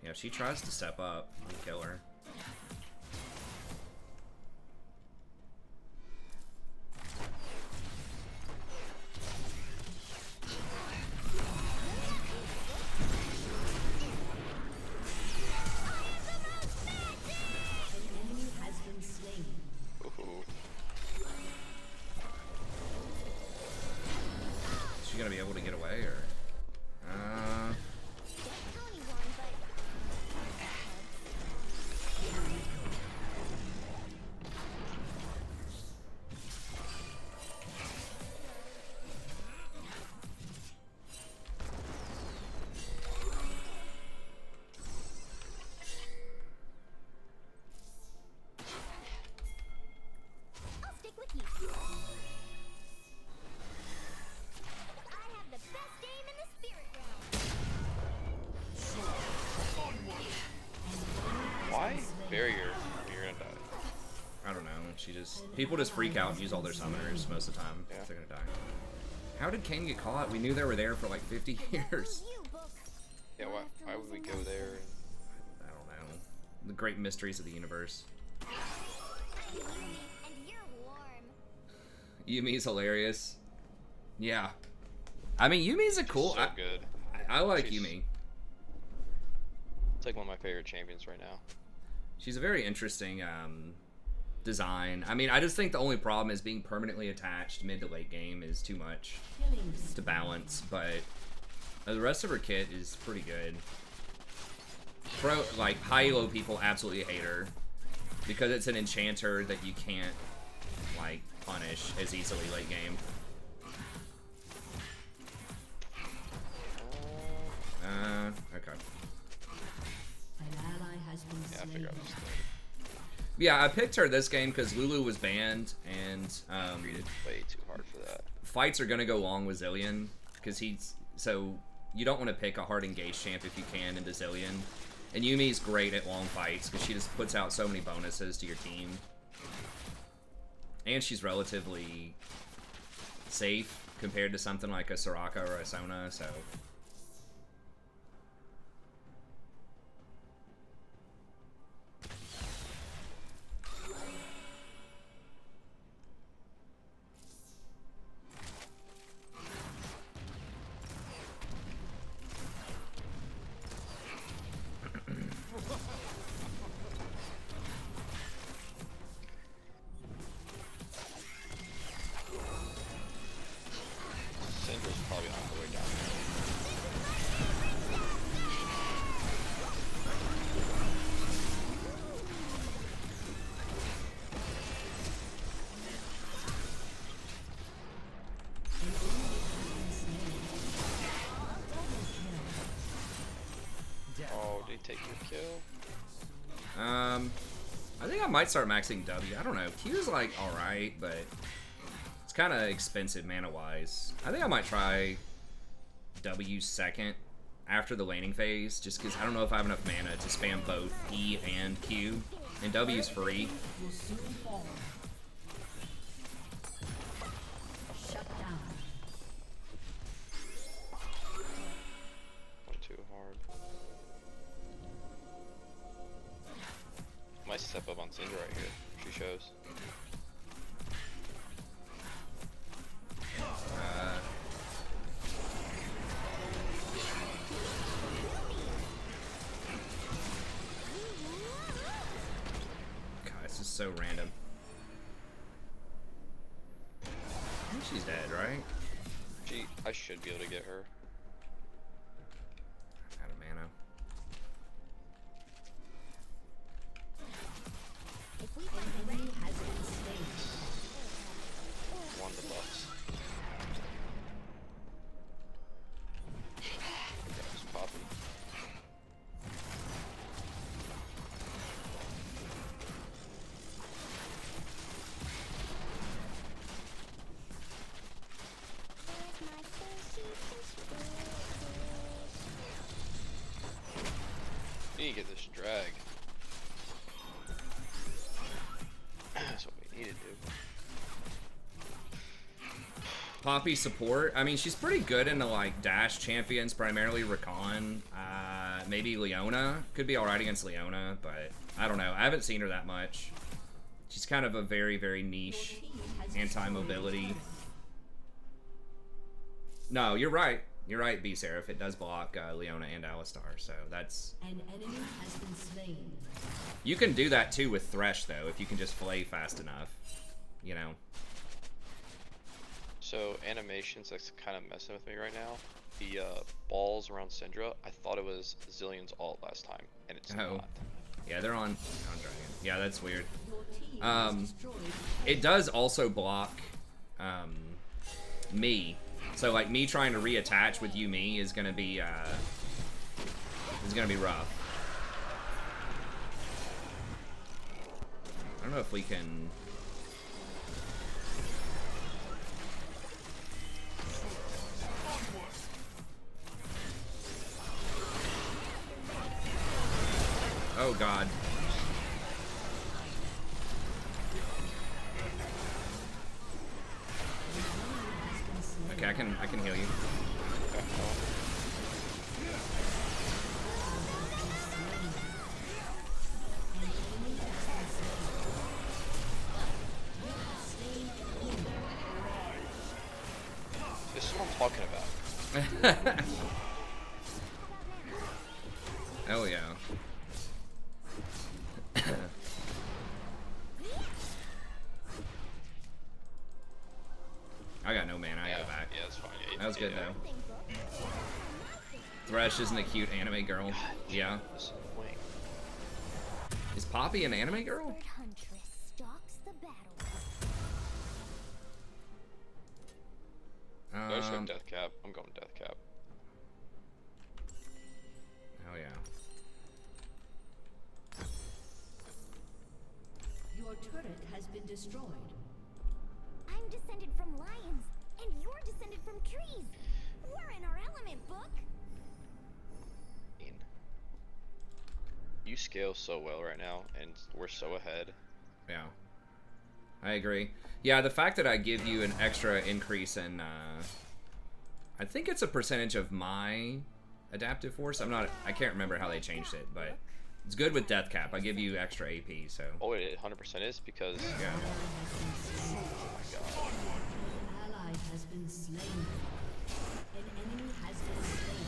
Yeah, if she tries to step up, I'll kill her. An enemy has been slain. Ooh. Is she gonna be able to get away, or? Only one, but I'll stick with you. I have the best aim in the spirit realm. Why? Barrier. You're gonna die. I don't know. She just... People just freak out and use all their summoners most of the time. Yeah. They're gonna die. How did Kane get caught? We knew they were there for like 50 years. You book. Yeah, why would we go there? I don't know. The great mysteries of the universe. And you're warm. Yumi's hilarious. Yeah. I mean, Yumi's a cool... So good. I like She's- Yumi. It's like one of my favorite champions right now. She's a very interesting design. I mean, I just think the only problem is being permanently attached mid to late game is too much Killing to balance, but the rest of her kit is pretty good. Like, high-low people absolutely hate her because it's an enchanter that you can't, like, punish as easily late game. Okay. An ally has been Yeah, I slain. figured out this thing. Yeah, I picked her this game because Lulu was banned, and Read it way too hard for that. fights are gonna go long with Zillion because he's so you don't want to pick a hard engaged champ if you can into Zillion, and Yumi's great at long fights because she just puts out so many bonuses to your team, and she's relatively safe compared to something like a Soraka or a Sona. So Syndra's probably on the way down there. Oh, did he take your kill? I think I might start maxing W. I don't know. Q's like alright, but it's kind of expensive mana-wise. I think I might try W second after the laning phase, just because I don't know if I have enough mana to spam both E and Q. And W's free. Will soon fall. Shut down. Went too hard. Might step up on Syndra right here. She shows. so random. I think she's dead, right? I should be able to get her. Out of mana. An enemy has been slain. One of the buffs. That was popping. Where's my fishy fish? We need to get this drag. That's what we need to do. Poppy support. I mean, she's pretty good into like dash champions, primarily Rakan. Maybe Leona could be alright against Leona, but I don't know. I haven't seen her that much. She's kind of a very, very niche anti-mobility. No, you're right. You're right, B Seraph. It does block Leona and Alistar, so that's. An enemy has been slain. You can do that too with Thresh, though, if you can just flay fast enough. You know. So animations that's kind of messing with me right now. The balls around Syndra, I thought it was Zillion's ult last time, and it's not. Yeah, they're on Dragon. Yeah, that's weird. Your team has destroyed. It does also block me. So like me trying to reattach with Yuumi is gonna be rough. I don't know if we can. Oh God. Okay, I can heal you. This is what I'm talking about. Oh yeah. I got no mana, I got it back. Yeah, that's fine. Yeah, That was good yeah. though. Thresh isn't a cute anime girl. Yeah. This wing. Is Poppy an anime girl? Bird huntress stalks the battlefield. I just went death cap. I'm going death cap. Oh yeah. Your turret has been destroyed. I'm descended from lions, and you're descended from trees. We're in our element, book. You scale so well right now, and we're so ahead. Yeah. I agree. Yeah, the fact that I give you an extra increase in I think it's a percentage of my adaptive force. I can't remember how they changed it, but it's good with death cap. I give you extra AP, so. Oh, it 100% is because. Yeah. Oh my god. An ally has been slain. An enemy has been slain.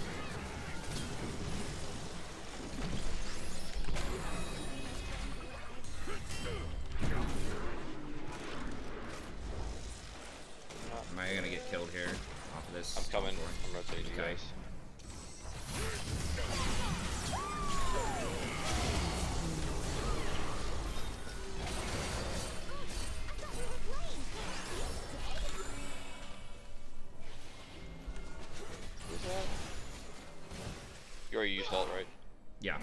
Am I gonna get killed here off of this? I'm coming. I'm rotating you Okay. guys. Who's that? You already used ult, right? Yeah.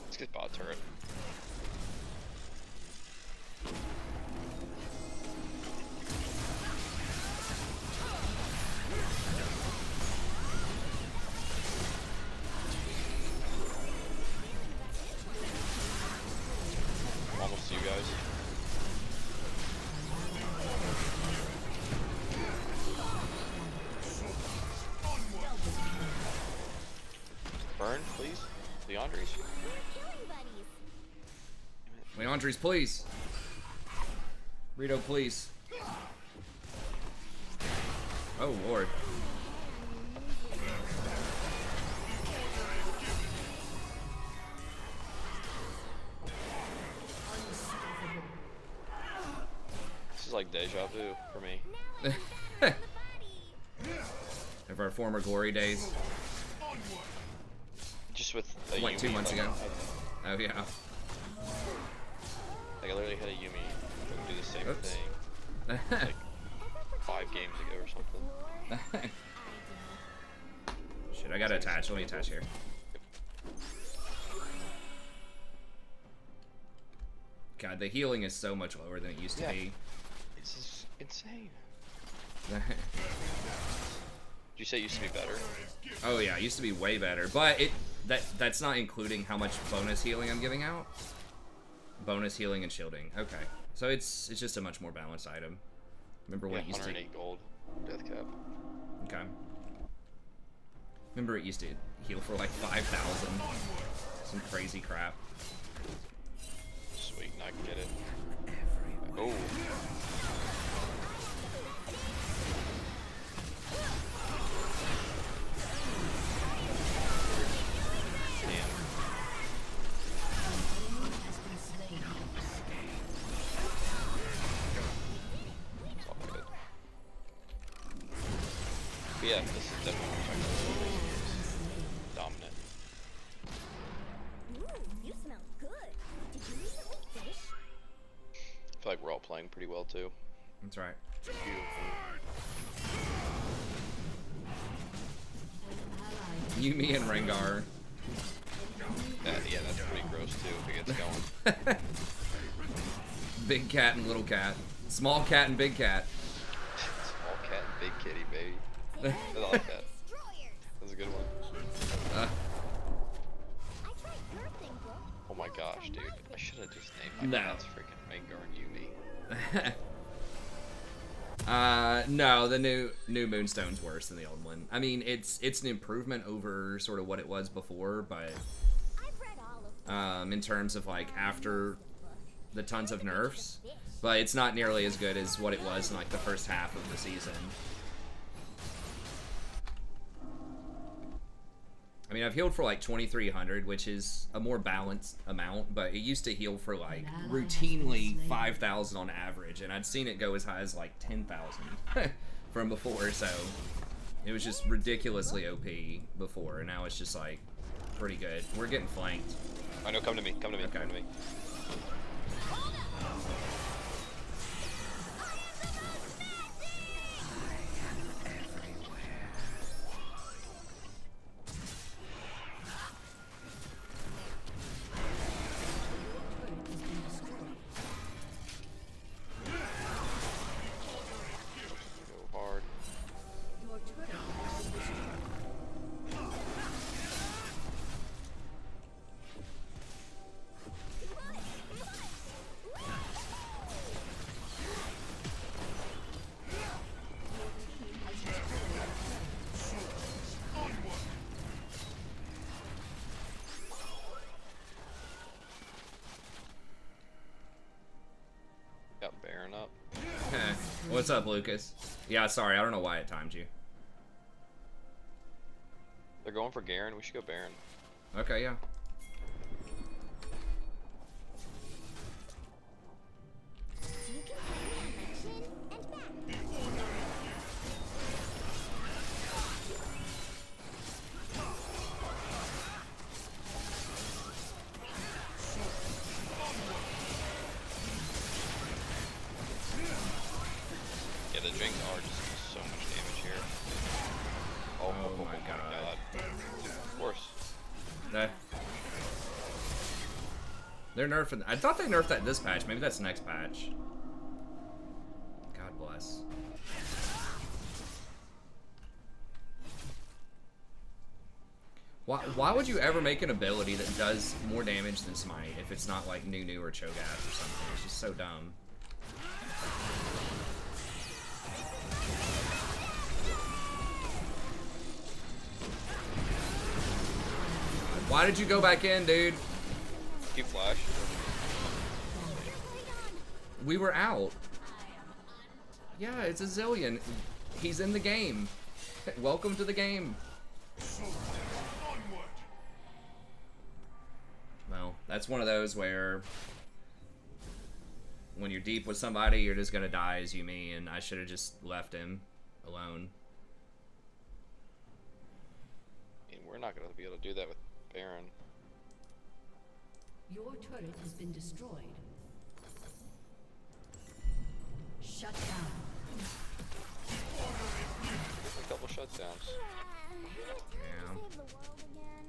Let's get bot turret. I'm almost to you guys. Burn, please. Leandre's. We're killing buddies. Leandre's, please. Rito, please. Oh, Lord. This is like deja vu for me. Now I can the body. Of our former glory days. Just with a Like Yumi, 2 months ago. I, Oh, yeah. like I literally had a Yumi do the same Oops. thing like 5 games ago or something. Shit, I gotta attach. Let me attach here. God, the healing is so much lower than it used to Yeah. be. It's just insane. Did you say it used to be better? Oh yeah, it used to be way better, but that's not including how much bonus healing I'm giving out. Bonus healing and shielding. Okay, so it's just a much more balanced item. Remember what Yeah, it used to? 108 gold, death cap. Okay. Remember it used to heal for like 5,000. Some crazy crap. Sweet, now I can get it. Oh. Damn. It's all good. But yeah, this is definitely dominant. Ooh, you smell good. Did you recently fish? I feel like we're all playing pretty well too. That's right. Yumi and Rengar. Yeah, that's pretty gross too if it gets going. Big cat and little cat. Small cat and big cat. Small cat and big kitty, baby. I like that. Destroyers. That's a good one. I tried your thing, bro. Oh my gosh, dude. I should have just named my No. cats freaking Rengar and Yumi. No, the new Moonstone's worse than the old one. I mean, it's an improvement over sort of what it was before, but I've read all of in terms of like after the tons of nerfs, but it's not nearly as good as what it was in like the first half of the season. I mean, I've healed for like 2,300, which is a more balanced amount, but it used to heal for like routinely 5,000 on average, and I'd seen it go as high as like 10,000 from before, so it was just ridiculously OP before, and now it's just like pretty good. We're getting flanked. I know, come to me, come to me, Okay. come to me. Go hard. Got Baron up. What's up, Lucas? Yeah, sorry, I don't know why it timed you. They're going for Garen. We should go Baron. Okay, yeah. you can find me on my chin and back. Yeah, the Jinx are just doing so much damage here. Oh my God. Of course. They're nerfing. I thought they nerfed that this patch. Maybe that's next patch. God bless. Why would you ever make an ability that does more damage than Smite if it's not like Nunu or Cho'Gath or something? It's just so dumb. Why did you go back in, dude? Keep flash. We were out. Yeah, it's a zillion. He's in the game. Welcome to the game. Well, that's one of those where when you're deep with somebody, you're just gonna die as you me, and I should have just left him alone. I mean, we're not gonna be able to do that with Baron. Your turret has been destroyed. Shut down. A couple shutdowns. Yeah. Save the world again.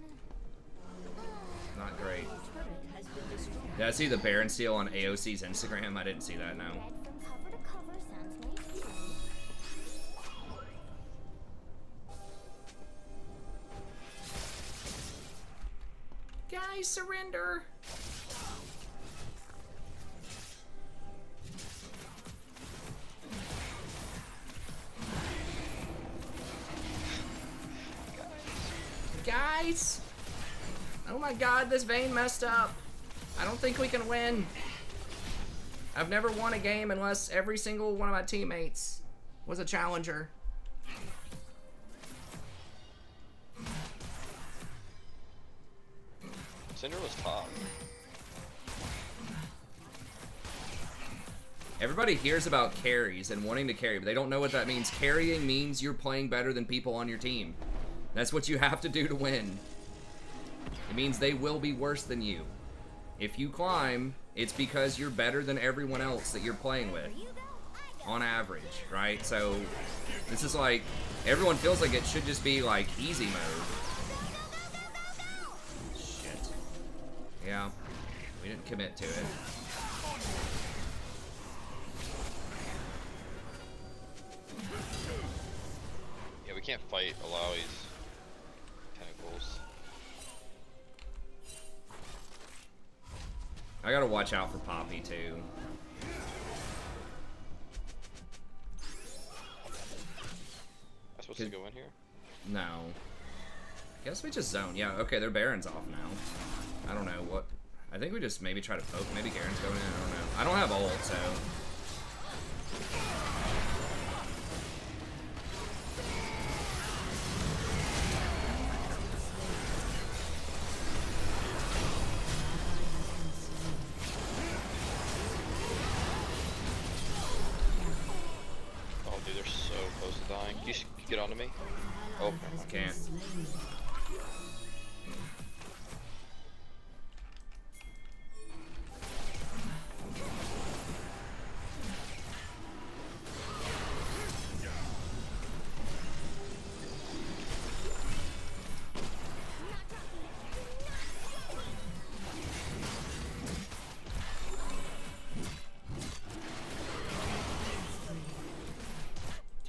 Not great. Your turret has been destroyed. Did I see the Baron steal on AOC's Instagram? I didn't see that, no. Read from cover to cover sounds nice too. Guys, surrender! Guys! Oh my god, this vein messed up. I don't think we can win. I've never won a game unless every single one of my teammates was a challenger. Cinder was top. Everybody hears about carries and wanting to carry, but they don't know what that means. Carrying means you're playing better than people on your team. That's what you have to do to win. It means they will be worse than you. If you climb, it's because you're better than everyone else that you're playing with. On average, right? So, this is like, everyone feels like it should just be like easy mode. Shit. Yeah, we didn't commit to it. Yeah, we can't fight Alawi's tentacles. I gotta watch out for Poppy too. Am I supposed to go in here? No. I guess we just zone. Yeah, okay, their Baron's off now. I don't know what. I think we just maybe try to poke. Maybe Garen's going in. I don't know. I don't have ult, so. Oh, dude, they're so close to dying. You should get onto me. Oh, Can't.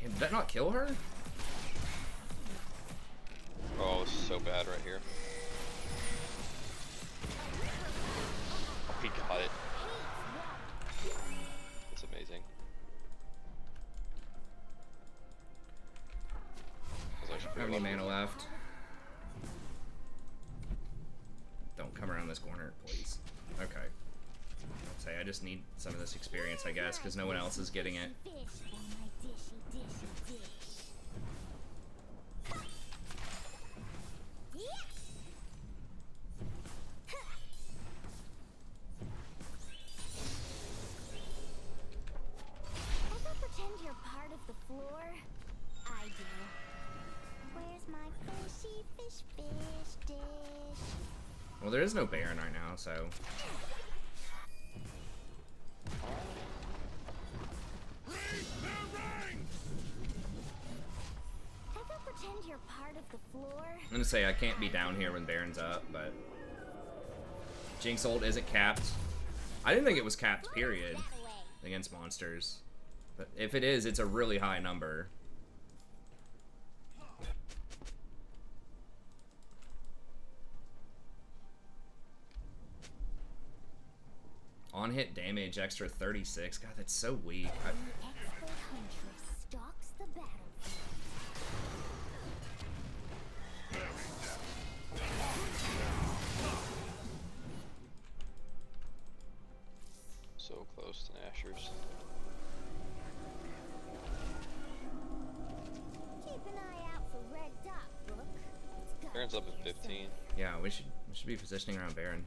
Damn, did that not kill her? oh, it's so bad right here. Oh, he got it. That's amazing. How many mana left? Don't come around this corner, please. Okay. I'll say I just need some of this experience, I guess, because no one else is getting it. Fish for my dishy dishy dish. Yeah. Ever pretend you're part of the floor? I do. Where's my fishy fish dish? Well, there is no Baron right now, so. Ever pretend you're part of the floor? I'm gonna say I can't be down here when Baron's up, but. Jinx ult isn't capped. I didn't think it was capped, period, against monsters. But if it is, it's a really high number. On hit damage extra 36. God, that's so weak. An expert huntress stalks the battlefield. Ghost and Ashers. Keep an eye out for Red Dot, Book. It's gotta Baron's up be at here 15. Yeah, we should be positioning around Baron.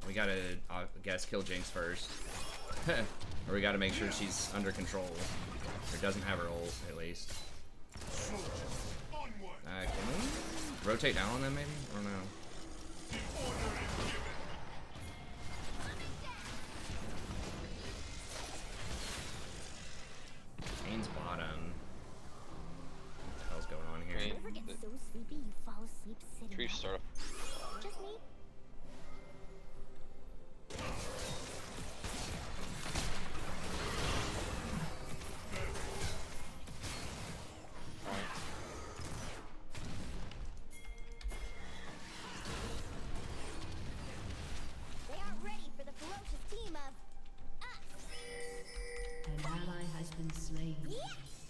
We gotta, I guess, kill Jinx first. Or we gotta make sure she's under control. Or doesn't have her ult, at least. Can we rotate down on them, maybe? I don't know. Kane's bottom. What the hell's going on here? Kane, You ever get so sleepy you fall asleep sitting Should we up? start off? Just me? They aren't ready for the ferocious team of us. An ally has been slain. Yeah.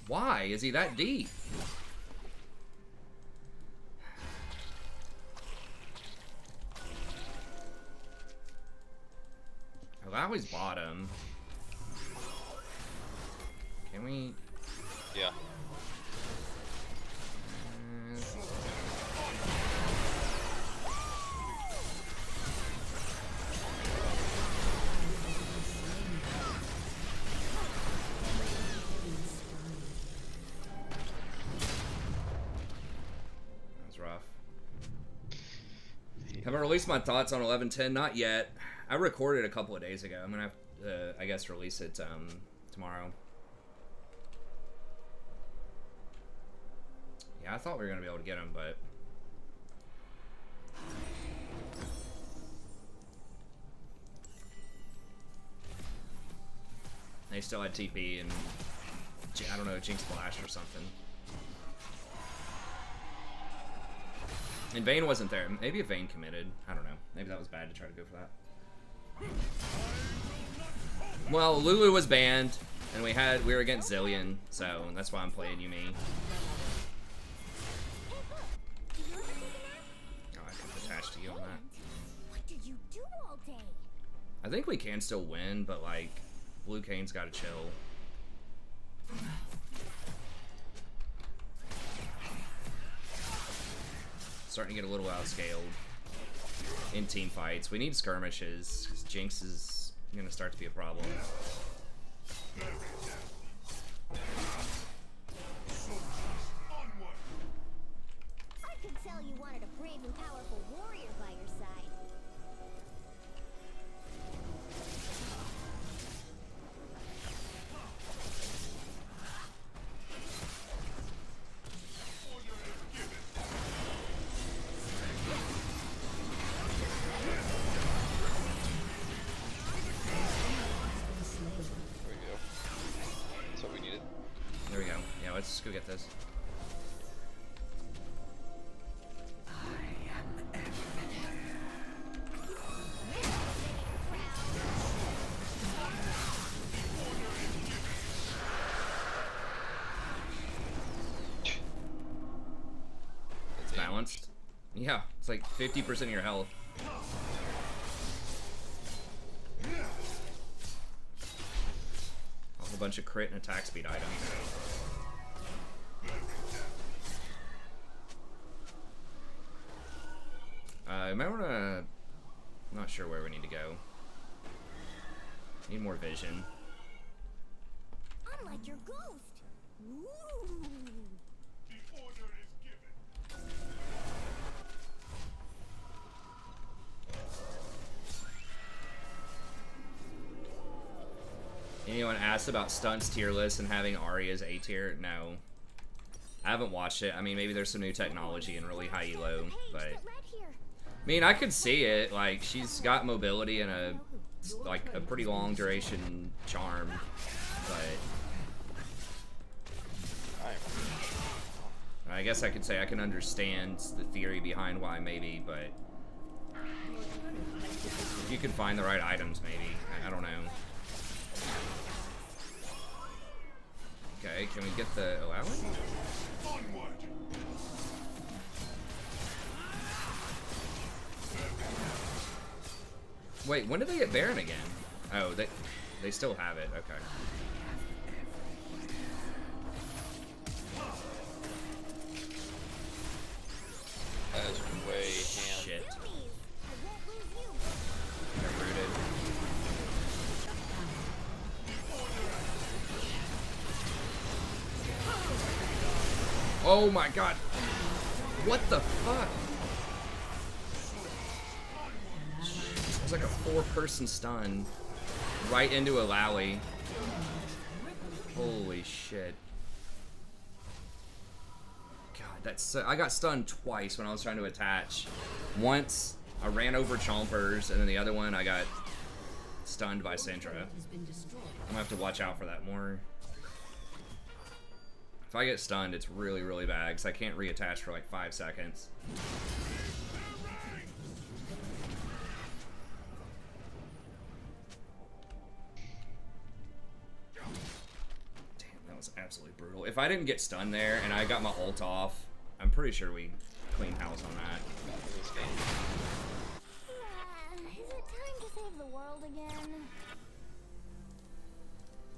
Why is he that deep? Well, he's bottom. Can we? Yeah. That's rough. Haven't released my thoughts on 11:10, not yet. I recorded a couple of days ago. I'm gonna have to, I guess, release it tomorrow. Yeah, I thought we were gonna be able to get him, but they still had TP and I don't know, Jinx Flash or something. And Vayne wasn't there. Maybe if Vayne committed. I don't know. Maybe that was bad to try to go for that. Well, Lulu was banned, and we were against Zillion, so that's why I'm playing Yumi. Oh, I can attach to you on that. What did you do all day? I think we can still win, but like, Blue Kane's gotta chill. Starting to get a little outscaled in team fights. We need skirmishes, because Jinx is gonna start to be a problem. I could tell you wanted a brave and powerful warrior by your side. There we go. That's what we needed. There we go. Yeah, let's go get this. It's balanced. Yeah, it's like 50% of your health. A whole bunch of crit and attack speed items. I'm not sure where we need to go. Need more vision. Unlike your ghost. Ooh. Anyone asked about stunts tier list and having Arya's A tier? No. I haven't watched it. I mean, maybe there's some new technology and really high elo, but I mean, I could see it. Like, she's got mobility and a pretty long duration charm, but I guess I could say I can understand the theory behind why maybe, but if you could find the right items, maybe. I don't know. Okay, can we get the allowance? Wait, when did they get Baron again? Oh, they still have it. Okay. That is way ham. Shit. Zoomies! I won't lose you. Got rooted. Oh my god. What the fuck? It was like a 4-person stun right into a Lowy. Holy shit. God, that's so, I got stunned twice when I was trying to attach. Once I ran over Chompers, and then the other one I got stunned by Syndra. I'm gonna have to watch out for that more. If I get stunned, it's really, really bad because I can't reattach for like 5 seconds. Damn, that was absolutely brutal. If I didn't get stunned there and I got my ult off, I'm pretty sure we clean house on that. Is it time to save the world again?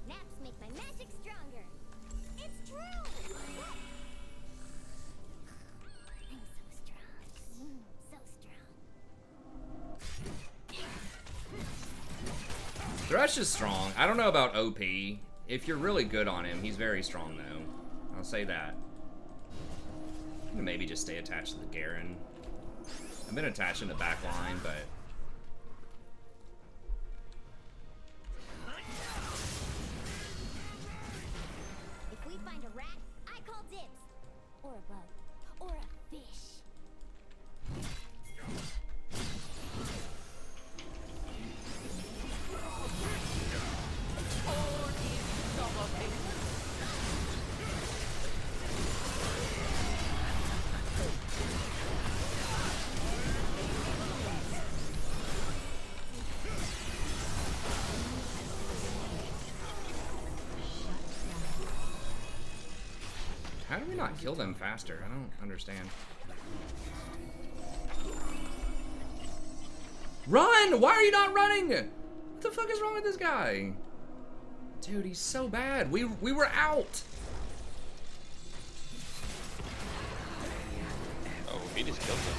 Naps make my magic stronger. It's true! I'm so strong. So strong. Thresh is strong. I don't know about OP. If you're really good on him, he's very strong though. I'll say that. I'm gonna maybe just stay attached to the Garen. I've been attached in the back line, but If we find a rat, I call dibs. Or a bug. Or a fish. how do we not kill them faster? I don't understand. Run! Why are you not running? What the fuck is wrong with this guy? Dude, he's so bad. We were out. Oh, he just killed him.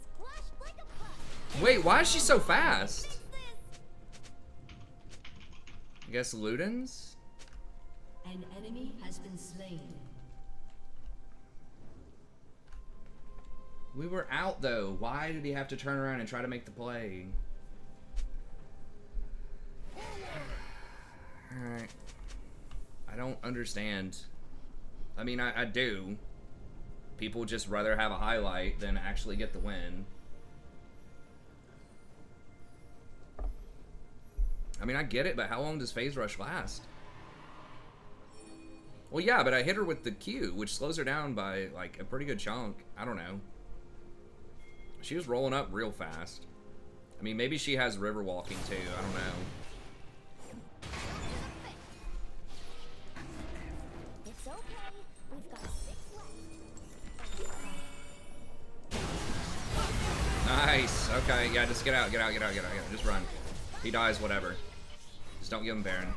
Squash like a bug. Wait, why is she so fast? Fix this. I guess Ludens? An enemy has been slain. We were out though. Why did he have to turn around and try to make the play? Alright. I don't understand. I mean, I do. People just rather have a highlight than actually get the win. I mean, I get it, but how long does Phase Rush last? Well, yeah, but I hit her with the Q, which slows her down by, like, a pretty good chunk. I don't know. She was rolling up real fast. I mean, maybe she has river walking, too. I don't know. It's okay. We've got 6 left. Nice. Okay, yeah, just get out, get out, get out, get out, get out. Just run. He dies, whatever. Just don't give him Baron.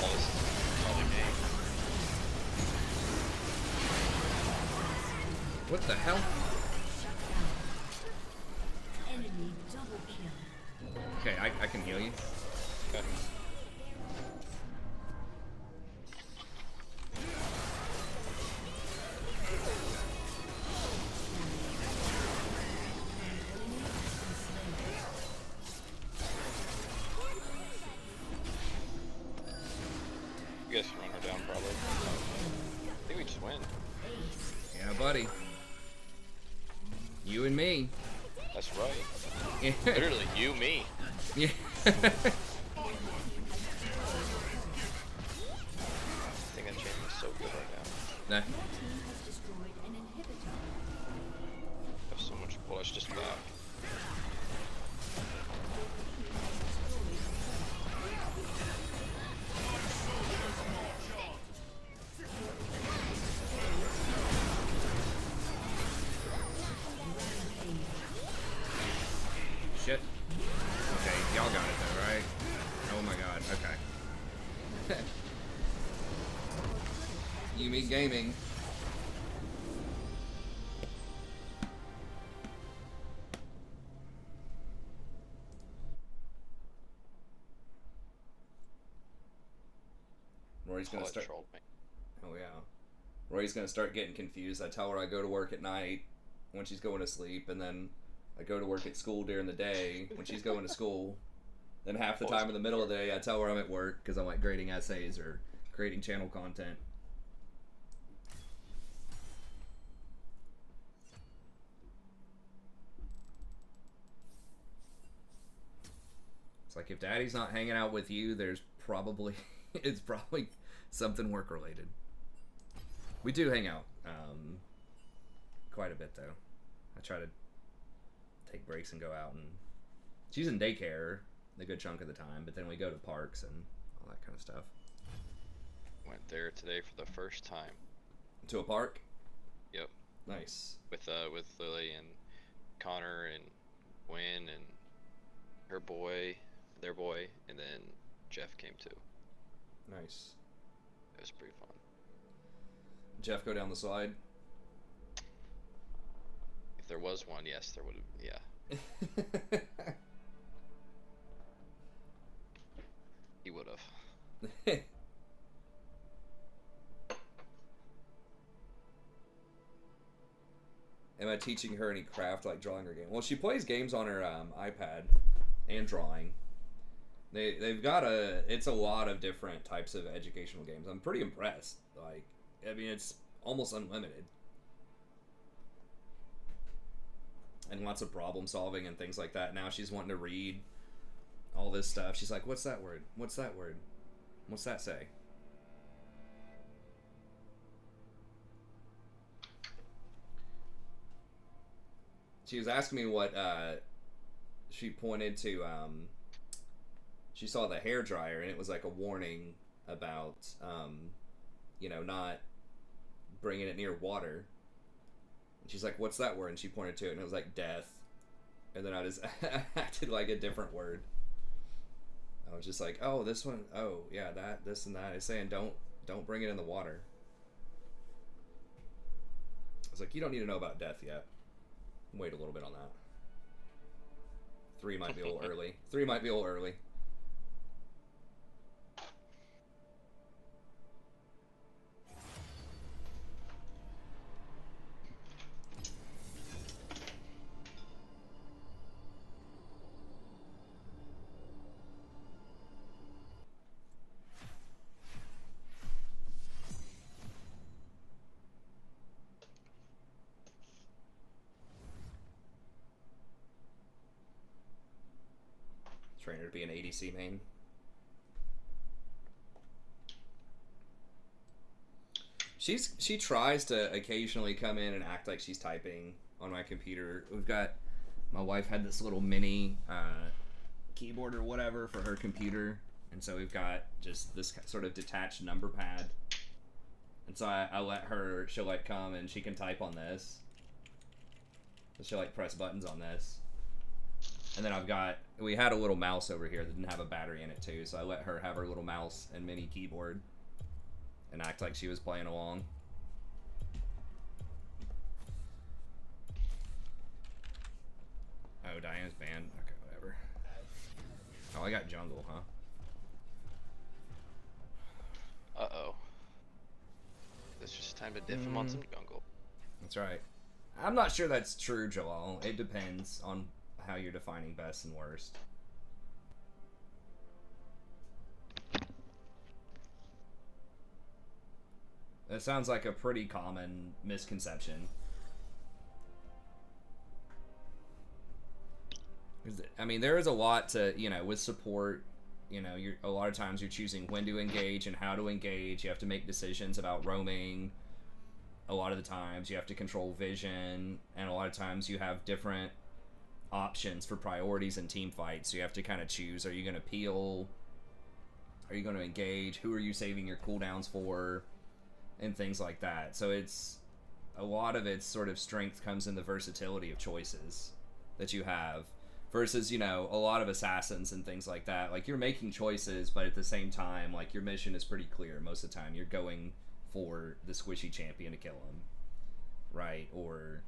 All this other game. What the hell? Enemy double kill. Okay, I can heal you. Okay. You guys can run her down probably. I think we just win. Yeah, buddy. You and me. That's right. Yeah. Literally, you, me. Yeah. I think that champion is so good right now. Nah. Your team has destroyed an inhibitor. I have so much bullets just back. Shit. Okay, y'all got it though, right? Oh my god, okay. Yumi Gaming. Rory's gonna Oh, it start. trolled me. Oh yeah. Rory's gonna start getting confused. I tell her I go to work at night when she's going to sleep, and then I go to work at school during the day when she's going to school. Then half the time in the middle of the day, I tell her I'm at work because I'm like grading essays or creating channel content. It's like if Daddy's not hanging out with you, there's probably it's probably something work related. We do hang out quite a bit though. I try to take breaks and go out, and she's in daycare a good chunk of the time, but then we go to parks and all that kind of stuff. Went there today for the first time. To a park? Yep. Nice. With Lily and Connor and Gwen and her boy, their boy, and then Jeff came too. Nice. It was pretty fun. Jeff go down the slide? If there was one, yes, there would have. Yeah, he would have. Am I teaching her any craft like drawing or game? Well, she plays games on her iPad and drawing. They've got it's a lot of different types of educational games. I'm pretty impressed. Like, I mean, it's almost unlimited. And lots of problem solving and things like that. Now she's wanting to read all this stuff. She's like, what's that word? What's that word? What's that say? She was asking me what she pointed to. She saw the hair dryer and it was like a warning about not bringing it near water. And she's like, what's that word? And she pointed to it and it was like death. And then I just acted like a different word. I was just like, oh, this one, oh yeah, that, this and that. It's saying don't bring it in the water. I was like, you don't need to know about death yet. Wait a little bit on that. 3 might be a little early. 3 might be a little early. Trainer to be an ADC main. She tries to occasionally come in and act like she's typing on my computer. My wife had this little mini keyboard or whatever for her computer, and so we've got just this sort of detached number pad. And so I let her. She'll like come and she can type on this. So she'll like press buttons on this. And then we had a little mouse over here that didn't have a battery in it too, so I let her have her little mouse and mini keyboard and act like she was playing along. Oh, Diana's banned? Okay, whatever. Oh, I got jungle, huh? Uh-oh. It's just time to diff him on some jungle. That's right. I'm not sure that's true, Joel. It depends on how you're defining best and worst. That sounds like a pretty common misconception. I mean, there is a lot to, you know, with support. You know, a lot of times you're choosing when to engage and how to engage. You have to make decisions about roaming. A lot of the times you have to control vision, and a lot of times you have different options for priorities in team fights. So you have to kind of choose: are you going to peel? Are you going to engage? Who are you saving your cooldowns for? And things like that. So it's a lot of its sort of strength comes in the versatility of choices that you have. Versus, you know, a lot of assassins and things like that. Like, you're making choices, but at the same time, like, your mission is pretty clear most of the time. You're going for the squishy champion to kill him. Right? Or,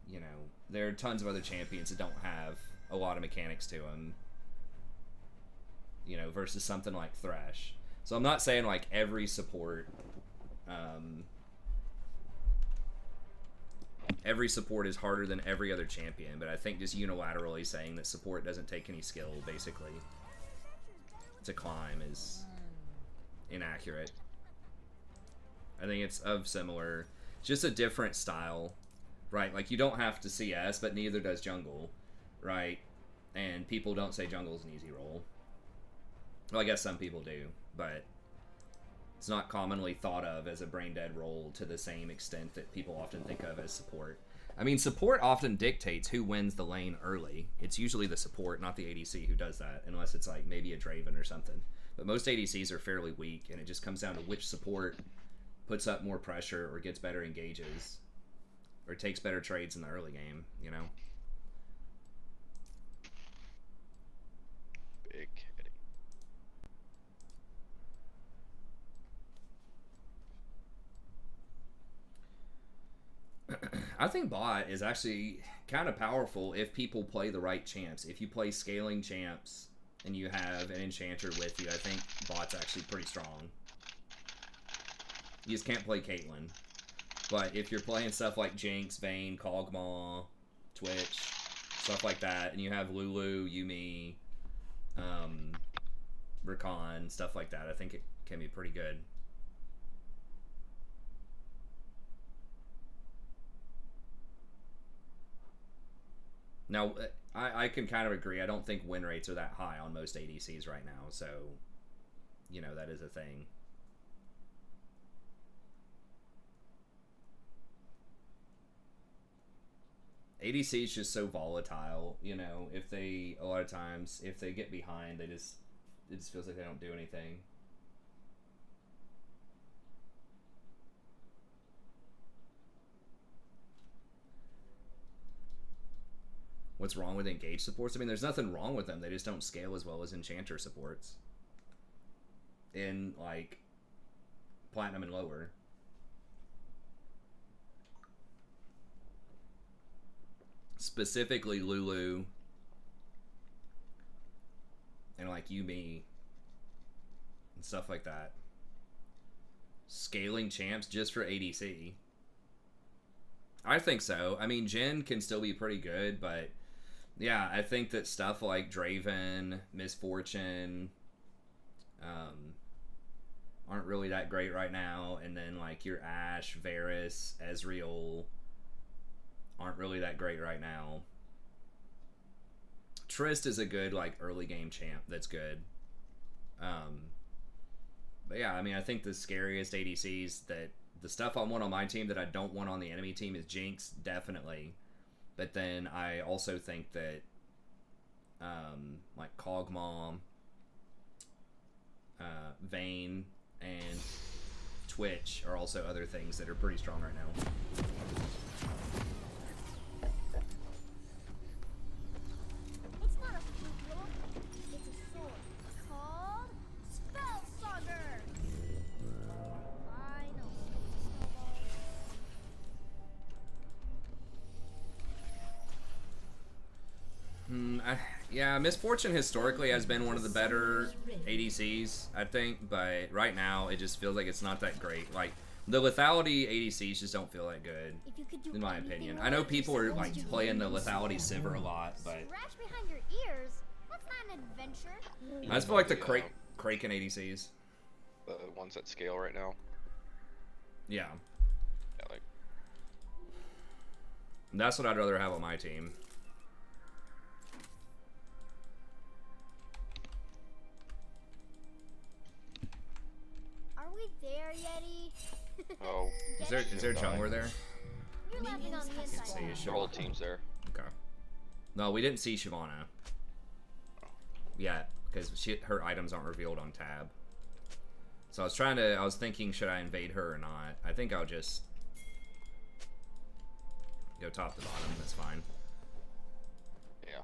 you know, there are tons of other champions that don't have a lot of mechanics to them. You know, versus something like Thresh. So I'm not saying, like, every support... every support is harder than every other champion, but I think just unilaterally saying that support doesn't take any skill, basically, to climb is inaccurate. I think it's of similar, just a different style, right? Like, you don't have to CS, but neither does jungle, right? And people don't say jungle is an easy role. Well, I guess some people do, but it's not commonly thought of as a brain-dead role to the same extent that people often think of as support. I mean, support often dictates who wins the lane early. It's usually the support, not the ADC, who does that, unless it's like maybe a Draven or something. But most ADCs are fairly weak, and it just comes down to which support puts up more pressure or gets better engages or takes better trades in the early game, you know? Big kitty. I think bot is actually kind of powerful if people play the right champs. If you play scaling champs and you have an enchanter with you, I think bot's actually pretty strong. You just can't play Caitlyn. But if you're playing stuff like Jinx, Vayne, Kog'Maw, Twitch, stuff like that, and you have Lulu, Yuumi, Rakan, stuff like that, I think it can be pretty good. Now, I can kind of agree. I don't think win rates are that high on most ADCs right now, so, you know, that is a thing. ADC is just so volatile, you know, a lot of times, if they get behind, it just feels like they don't do anything. What's wrong with engage supports? I mean, there's nothing wrong with them. They just don't scale as well as enchanter supports. In, like, platinum and lower. Specifically Lulu and like Yuumi and stuff like that. Scaling champs just for ADC. I think so. I mean, Jhin can still be pretty good, but yeah, I think that stuff like Draven, Misfortune, aren't really that great right now, and then like your Ashe, Varus, Ezreal aren't really that great right now. Trist is a good like early game champ that's good. But yeah, I mean, I think the scariest ADCs, that the stuff I want on my team that I don't want on the enemy team, is Jinx, definitely. But then I also think that like Kog'Maw, Vayne, and Twitch are also other things that are pretty strong right now. It's not a flute, it's a sword called Spellsauger. I know. Yeah, Misfortune historically has been one of the better ADCs, I think, but right now it just feels like it's not that great. Like, the lethality ADCs just don't feel that good, If you could do in my anything opinion. more I know than people are yourself, like would you playing the do so? lethality Sivir a lot, but Scratch behind your ears? That's not an adventure. I just feel like the The, Kraken ADCs. The ones that scale right now. Yeah, Yeah, like that's what I'd rather have on my team. Oh, Is there a jungler there? You're laughing on the Can't inside. see a your whole Shyvana. team's there. Okay. No, we didn't see Shyvana yet because her items aren't revealed on tab. So I was thinking, should I invade her or not? I think I'll just go top to bottom. That's fine. Yeah.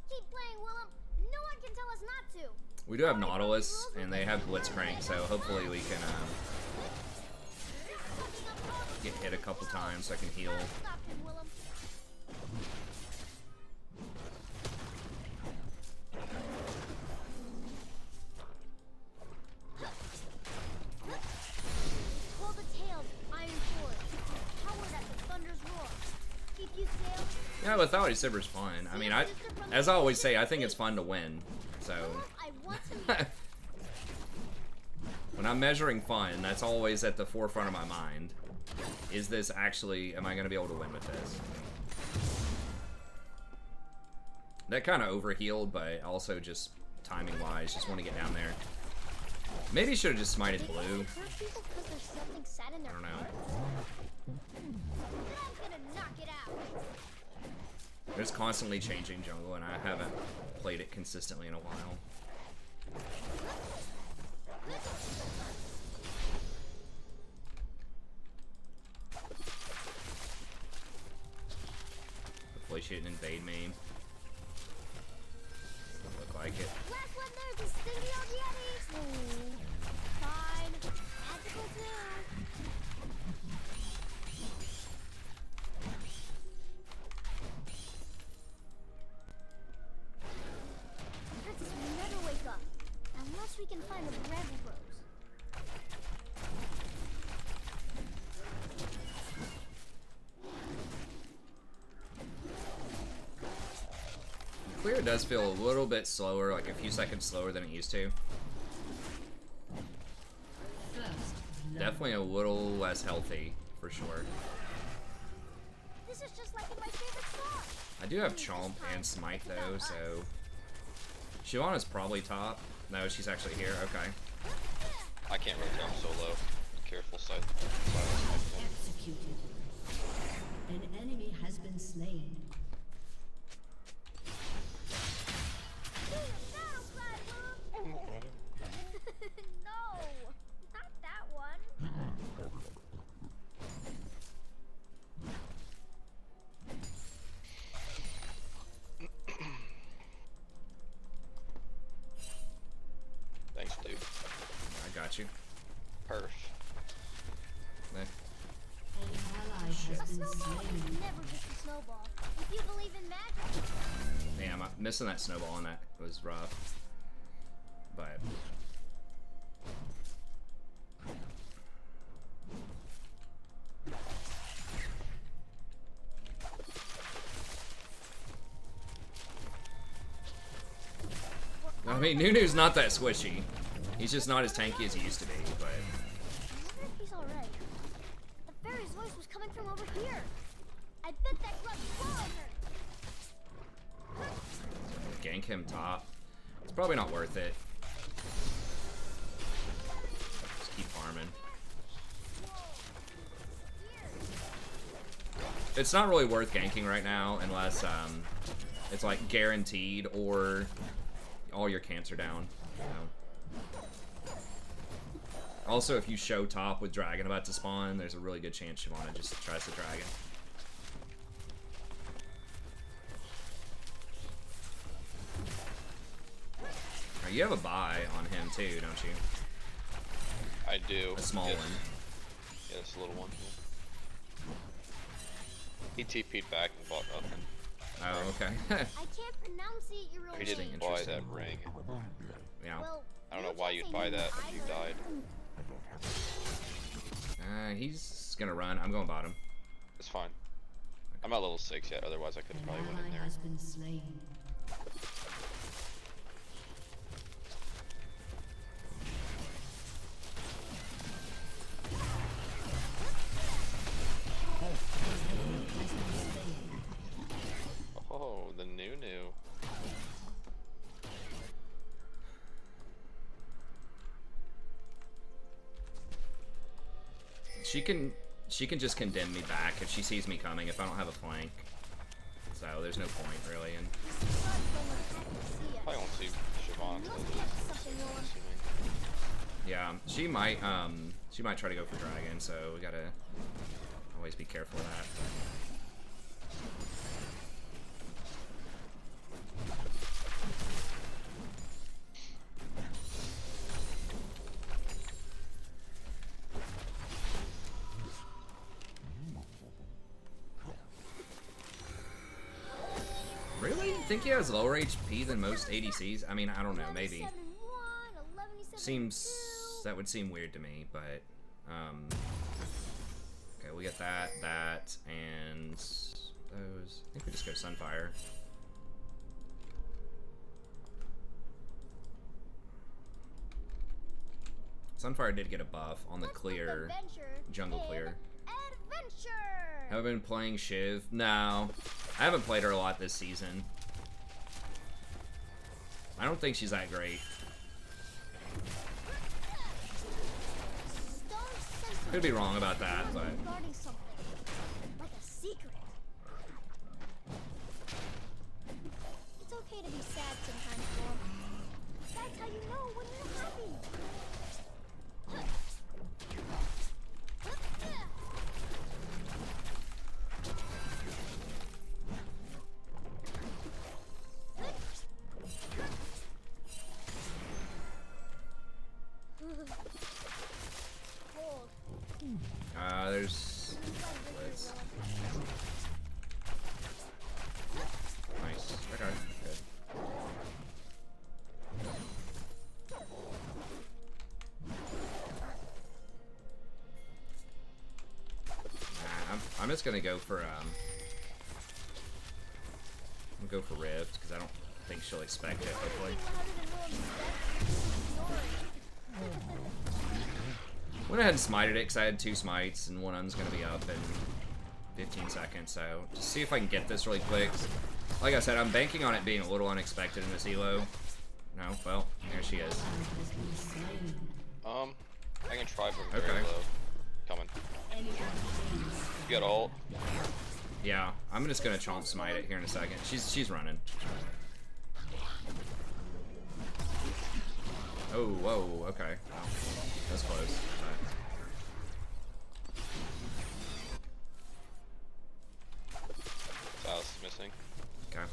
Keep playing, Willem. No one can tell us not to. We do have Nautilus, and they have Blitzcrank, so hopefully we can get hit a couple times so I can heal. Stop him, Willem. Pull the tails, Iron Sword. Powered at the thunder's roar. Keep you sail. Yeah, Lethality Sibber's fun. I mean, as I always say, I think it's fun to win. So I want to meet. when I'm measuring fun, that's always at the forefront of my mind. Is this actually, am I going to be able to win with this? That kind of overhealed, but also just timing-wise, just want to get down there. Maybe should have just smited blue. Hurt people 'cause there's something sad in their I don't know. heart? I'm gonna knock it out. There's constantly changing jungle, and I haven't played it consistently in a while. Hopefully she didn't invade me. Doesn't look like it. Last one there, be stingy on the eddies. Fine. Magical too. Princess will never wake up unless we can find the red rose. Clear does feel a little bit slower, like a few seconds slower than it used to. Definitely a little less healthy, for sure. This is just like in my favorite song. I do have Chomp and Smite though, so... Shyvana's probably top. No, she's actually here, okay. I can't really tell. I'm so low. Careful, side. Executed. An enemy has been slain. No, not that one. Thanks, dude. I got you. Perf. Eh. An ally has A been snowball slain. is never just a snowball. If you believe in magic. Damn, missing that snowball on that was rough. But... I mean, Nunu's not that squishy. He's just not as tanky as he used to be, but... I wonder if he's alright. The fairy's voice was coming from over here. I bet that grub swallowed her. Gank him top. It's probably not worth it. Just keep farming. It's not really worth ganking right now unless it's like guaranteed or all your camps are down. You know? Also, if you show top with dragon about to spawn, there's a really good chance Shyvana just tries the dragon. Right, you have a buy on him too, don't you? I do. A small Yes. one. Yeah, it's a little one. He TP'd back and bought nothing. Oh, okay. I can't pronunciate your real He name. didn't buy that ring. Yeah. Well, I don't know you why can't you'd say buy you that if you either. died. He's gonna run. I'm going bottom. It's fine. I'm not level 6 yet, otherwise I could An probably went in ally there. has been slain. Oh, the new. She can just condemn me back if she sees me coming if I don't have a flank. So there's no point really in. Probably won't see Siobhan until Yeah, she might try to go for dragon, so we gotta always be careful of that. Really? Think he has lower HP than most ADCs? I mean, I don't know, maybe. That would seem weird to me, but, okay, we get that, and those. I think we just go Sunfire. Sunfire did get a buff on the clear, jungle clear. Have I been playing Shiv? No. I haven't played her a lot this season. I don't think she's that great. Could be wrong about that, but... Like a secret. It's okay to be sad sometimes, Mom. That's how you know when you're happy. There's... Nice. Okay, good. I'm just gonna go for, I'm gonna go for Rift, because I don't think she'll expect it, hopefully. Went ahead and smited it because I had 2 smites and one of them's going to be up in 15 seconds, so just see if I can get this really quick. Like I said, I'm banking on it being a little unexpected in this elo. No, well, there she is. I can try from very low. Coming. You got ult? Yeah, I'm just going to chomp smite it here in a second. She's running. Oh, whoa, okay. Wow. That's close. Silas is missing. Okay.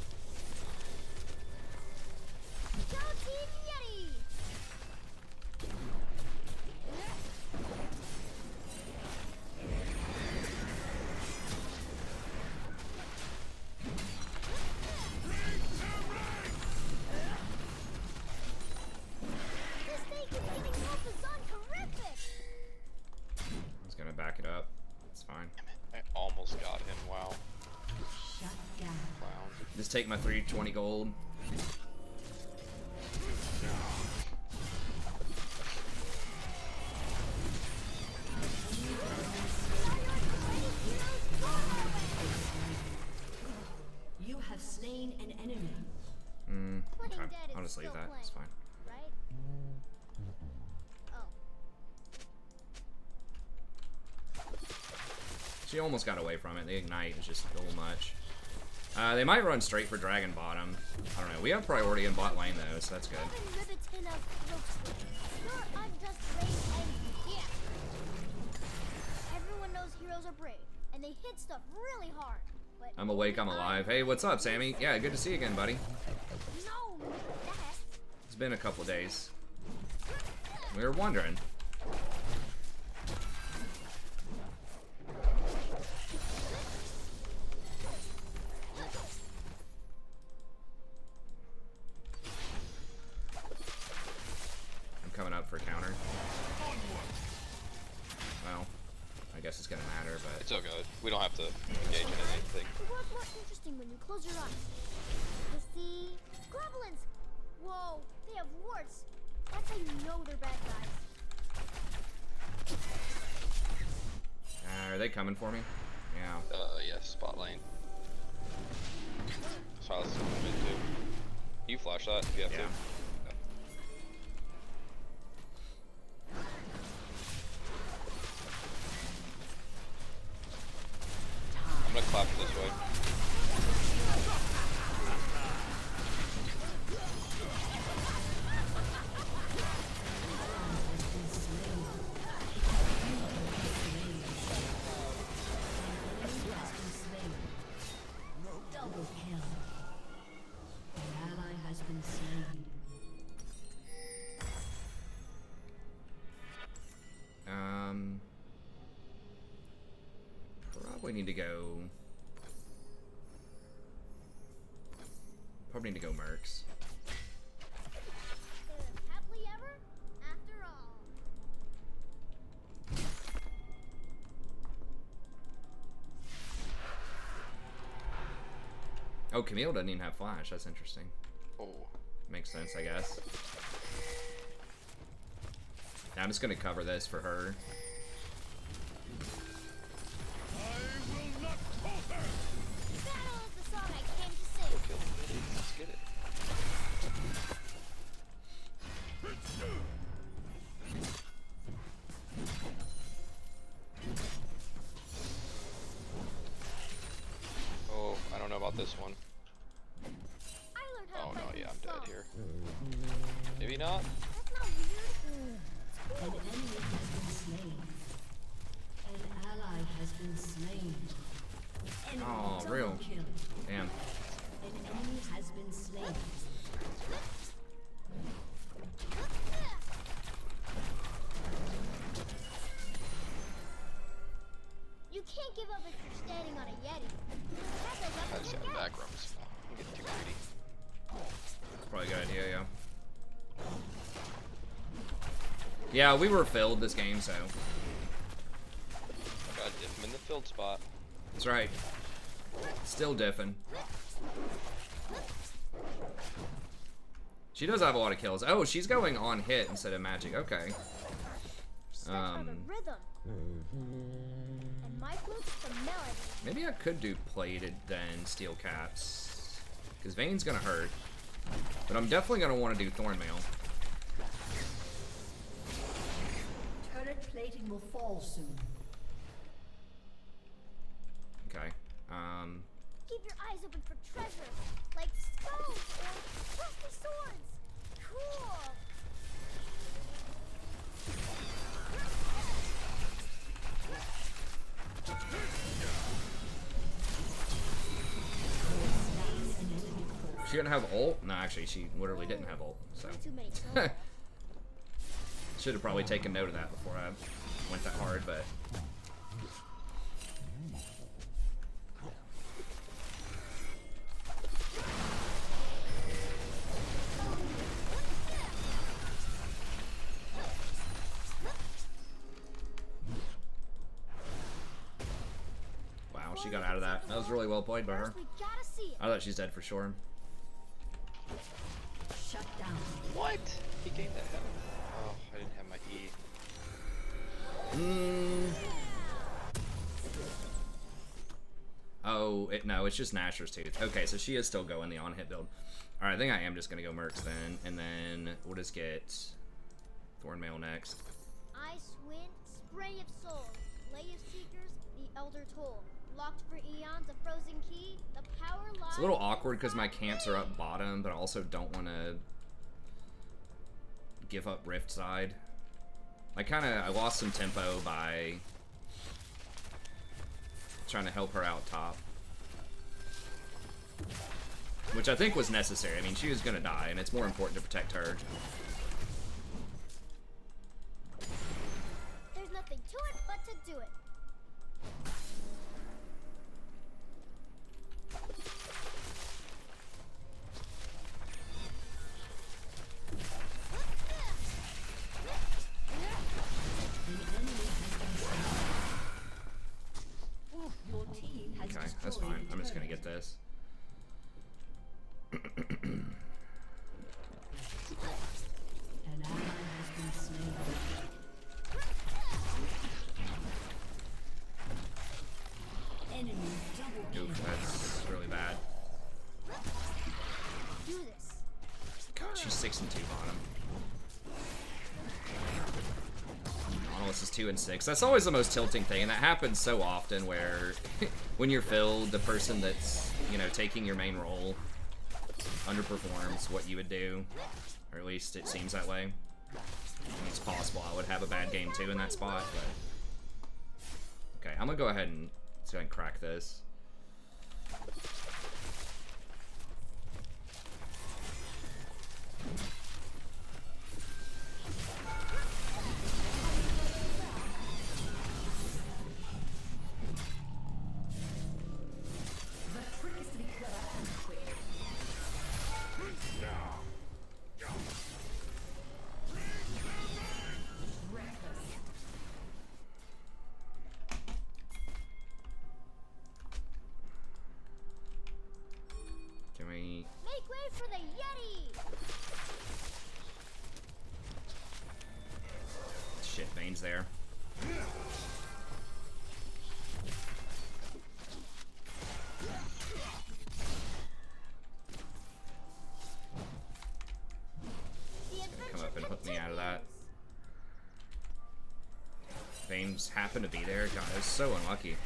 Back it up. It's fine. I almost got him. Wow. Clown. Just take my 320 gold. You have slain an enemy. Okay. I'll just leave that. It's fine. She almost got away from it. The ignite is just a little much. They might run straight for dragon bottom. I don't know. We have priority in bot lane though, so that's good. Everyone knows heroes are brave, and they hit stuff really hard. But I'm awake, I'm alive. Hey, what's up, Sammy? Yeah, good to see you again, buddy. No, It's been a couple days. We were wondering. Coming up for counter. Well, I guess it's gonna matter, but it's all good. We don't have to engage in anything. The world's more interesting when you close your eyes. You see goblins. Whoa, they have warts. That's how you know they're bad guys. are they coming for me? Yeah. Yeah, spot lane. Silas is coming in too. You flash that if you have to. Probably need to go. Probably need to go Mercs. Happily ever after all. Oh, Camille doesn't even have flash. That's interesting. Oh. Makes sense, I guess. Now I'm just gonna cover this for her. Battle is the song I came to sing. Kill him. Let's get it. Oh, I don't know about this one. I learned how Oh to no, play yeah, this I'm dead song. here. Maybe not. That's not weird. An enemy has been slain. An ally has been slain. Enemy Oh, double real. kill. Damn. An enemy has been slain. You can't give up if you're standing on a Yeti. That's a I weapon just to got get. back rooms. I'm getting too greedy. Probably a good idea, yeah. Yeah, we were filled this game, so. Gotta dip him in the field spot. That's right. Still diffing. She does have a lot of kills. Oh, she's going on hit instead of magic. Okay. Set for the rhythm. And my flute's the melody. Maybe I could do plated then steel caps. Because Vayne's gonna hurt. But I'm definitely gonna want to do Thornmail. Turret plating will fall soon. Okay. Keep your eyes open for treasure, like stones or rusty swords. Cool. She didn't have ult? No, actually, she literally didn't have ult. So. Not too many tones. Should have probably taken note of that before I went that hard, but. Wow, she got out of that. That was really well played by her. First, we gotta see it. I thought she's dead for sure. Shut down. What? He gained that heaven. Oh, I didn't have my E. Oh, no, it's just Nasher's Tooth. Okay, so she is still going the on-hit build. Alright, I think I am just going to go Mercs then. And then we'll just get Thornmail next. Ice, wind, spray of souls, lay of seekers, the elder toll. Locked for eons, a frozen key, the power lies. It's a little awkward because my camps are up bottom, but I also don't want to give up Rift side. I lost some tempo by trying to help her out top. Which I think was necessary. I mean, she was going to die, and it's more important to protect her. There's nothing to it but to do it. Your team has Okay, that's destroyed fine. a I'm just going to turret. get this. An ally has been slain. Enemy double kill. Oof, that's really bad. Do this. God, she's 6 and 2 bottom. Nautilus is 2 and 6. That's always the most tilting thing, and that happens so often where when you're filled, the person that's, you know, taking your main role underperforms what you would do. Or at least it seems that way. It's possible I would have a bad game too in that spot, but... Okay, I'm gonna go ahead and crack this. Vayne's there. Come up and hook me out of that. Vayne's happened to be there. God, it was so unlucky.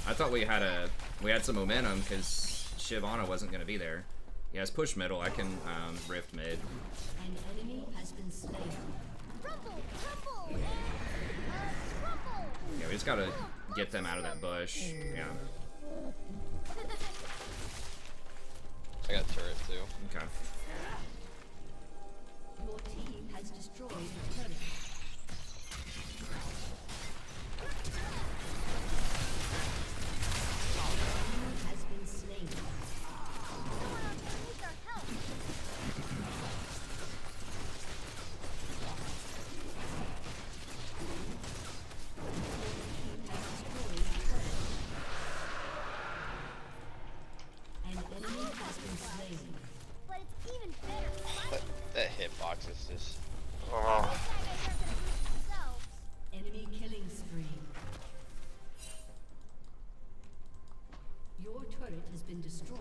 I thought we had some momentum because Shyvana wasn't going to be there. He has push middle. I can rift mid. An enemy has been slain. Yeah, we just gotta get them out of that bush. Yeah. I got turret too. Okay. Your team has destroyed a turret. Enemy has been slain. An enemy has been slain. But it's even better. That hitbox is just. Enemy killing spree. Your turret has been destroyed.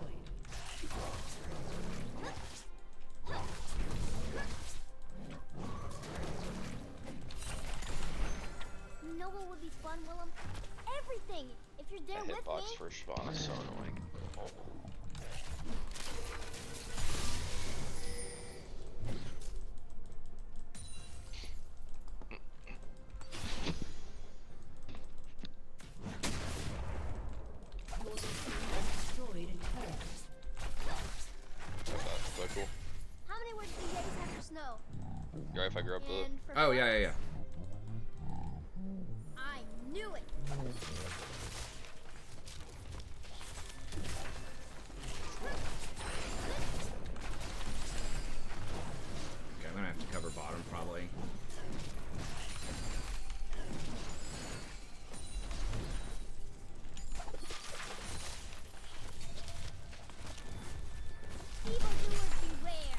You know what would be fun, Willem? Everything! If you're there That with hitbox me. for Shyvana is so annoying. Your team has destroyed a turret. That's so cool. How many words do Yetis have for snow? You alright if I grab Lulu? And for Oh, fun? yeah. I knew it! Okay, I'm gonna have to cover bottom probably. Evildoers beware!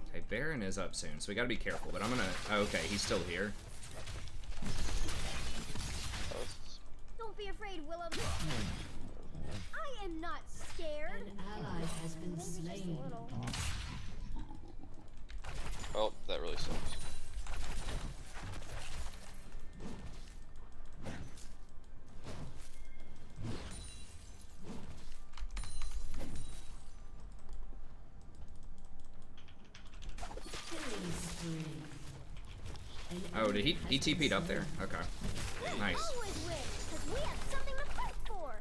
Okay, Baron is up soon, so we gotta be careful, but I'm gonna... Oh, okay, he's still here. Don't be afraid, Willem. I am not scared. An ally has been Maybe just a slain. little. Well, that really sucks. Killing spree. An Oh, did he enemy has been TP'd up there? slain. Okay. We Nice. always win, because we have something to fight for.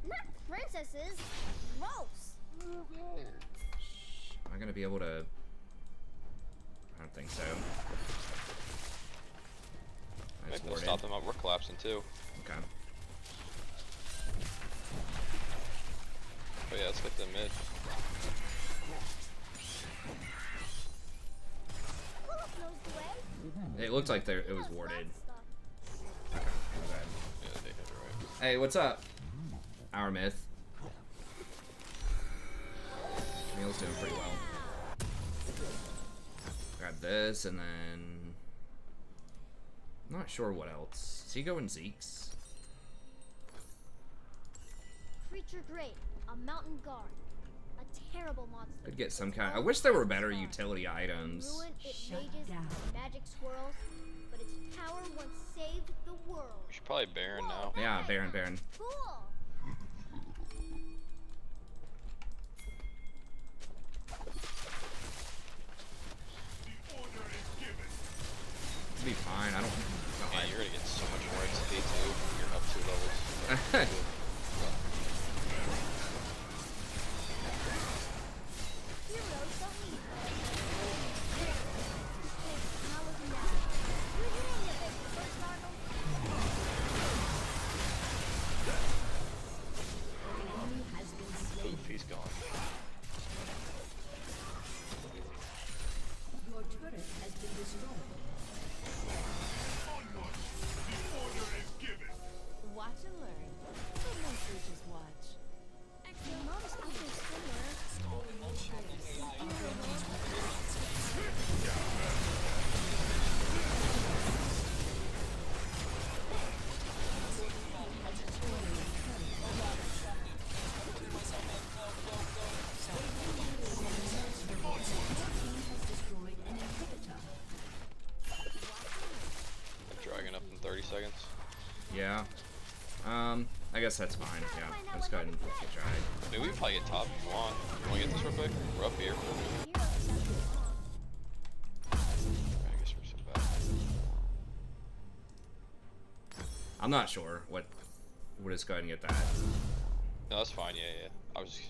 Not princesses. Gross. Am I gonna be able to... I don't think so. Maybe That's we'll warded. stop them up. We're collapsing too. Okay. But yeah, let's get them mid. Philip knows the way. It looked like there it was warded. Okay, my bad. Yeah, they hit it right. Hey, what's up? Our myth. Camille's doing pretty well. Grab this and then... Not sure what else. Is he going Zeke's? Creature great. A mountain guard. A terrible monster. Could get some kind... I wish there were better utility items. Ruin its Shut mages down. and magic swirls, but its power once saved the world. We should probably Baron now. Yeah, Baron. Cool. It'll be fine. I don't... Yeah, you're gonna get so much more XP too. You're up 2 levels. Heroes don't need How was it now? You're doing it, baby. First Arnold. An enemy has been slain. Oof, he's gone. Your turret has been destroyed. Watch and learn. I guess that's fine. Yeah, let's go ahead and get drag. I mean, we can probably get top if you want. You want to get this real quick? We're up here. I guess we're so bad. I'm not sure what. We'll just go ahead and get that. No, that's fine. Yeah. I was.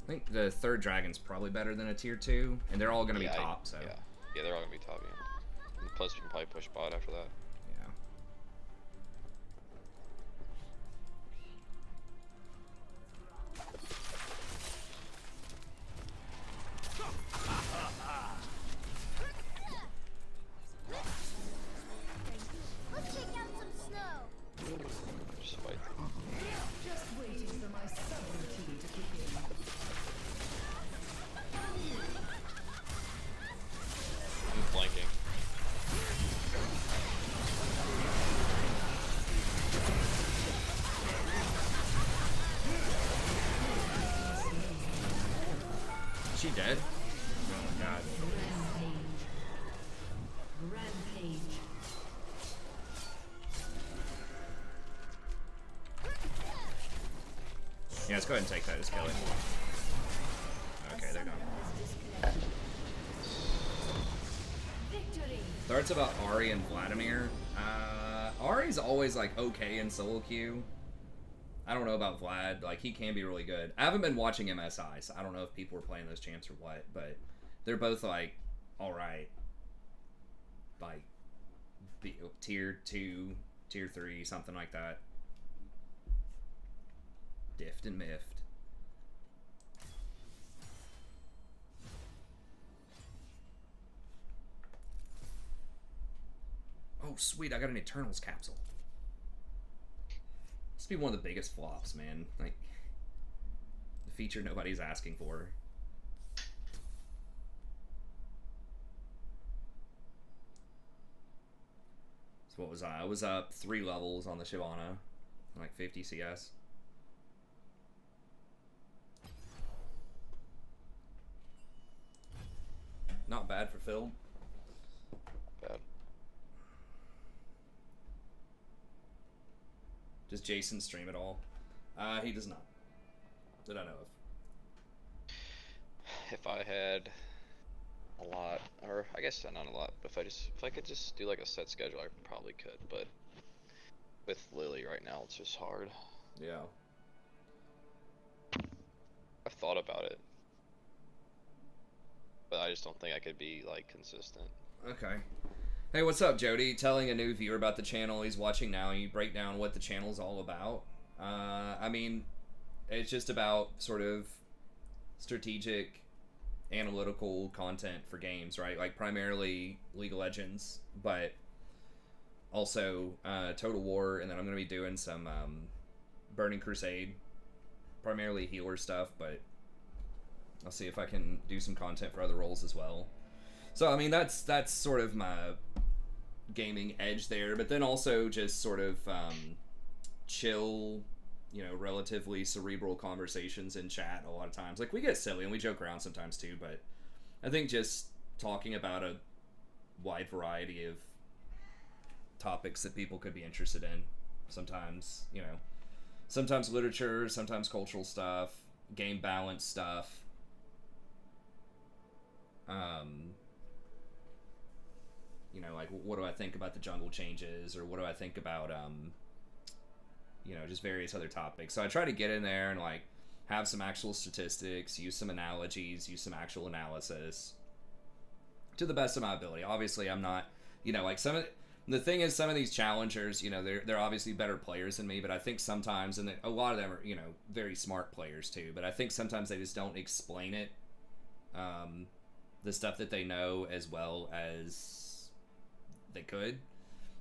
I think the third dragon's probably better than a tier 2, and they're all gonna be top. So Yeah, they're all gonna be top. Yeah. And plus, you can probably push bot after that. yeah. Let's check out some snow. Just fight them. Just waiting for my sovereignty to kick in. I'm flanking. Is she dead? Oh my god. Rampage. Yeah, let's go ahead and take that. Just kill it. Okay, they're gone. Victory. Starts about Ari and Vladimir. Ari's always like okay in solo queue. I don't know about Vlad. Like he can be really good. I haven't been watching MSI, so I don't know if people were playing those champs or what. But they're both like all right. Like tier 2, tier 3, something like that. Diffed and miffed. Oh, sweet, I got an Eternals capsule. This would be one of the biggest flops, man. Like, the feature nobody's asking for. So what was I? I was up 3 levels on the Shyvana. Like 50 CS. Not bad for Phil. Bad. Does Jason stream at all? He does not. That I know of. If I had a lot, or I guess not a lot, but if I could just do like a set schedule, I probably could. But with Lily right now, it's just hard. Yeah. I've thought about it, but I just don't think I could be like consistent. Okay. Hey, what's up, Jody? Telling a new viewer about the channel he's watching now. You break down what the channel's all about. I mean, it's just about sort of strategic, analytical content for games, right? Like primarily League of Legends, but also Total War, and then I'm going to be doing some Burning Crusade, primarily healer stuff, but I'll see if I can do some content for other roles as well. So I mean that's sort of my gaming edge there, but then also just sort of chill, you know, relatively cerebral conversations in chat a lot of times. Like we get silly and we joke around sometimes too, but I think just talking about a wide variety of topics that people could be interested in. Sometimes, you know, sometimes literature, sometimes cultural stuff, game balance stuff. You know, like what do I think about the jungle changes, or what do I think about you know, just various other topics. So I try to get in there and like have some actual statistics, use some analogies, use some actual analysis to the best of my ability. Obviously I'm not, you know, like the thing is, some of these challengers, you know, they're obviously better players than me, but I think sometimes, and a lot of them are, you know, very smart players too, but I think sometimes they just don't explain it, the stuff that they know as well as they could,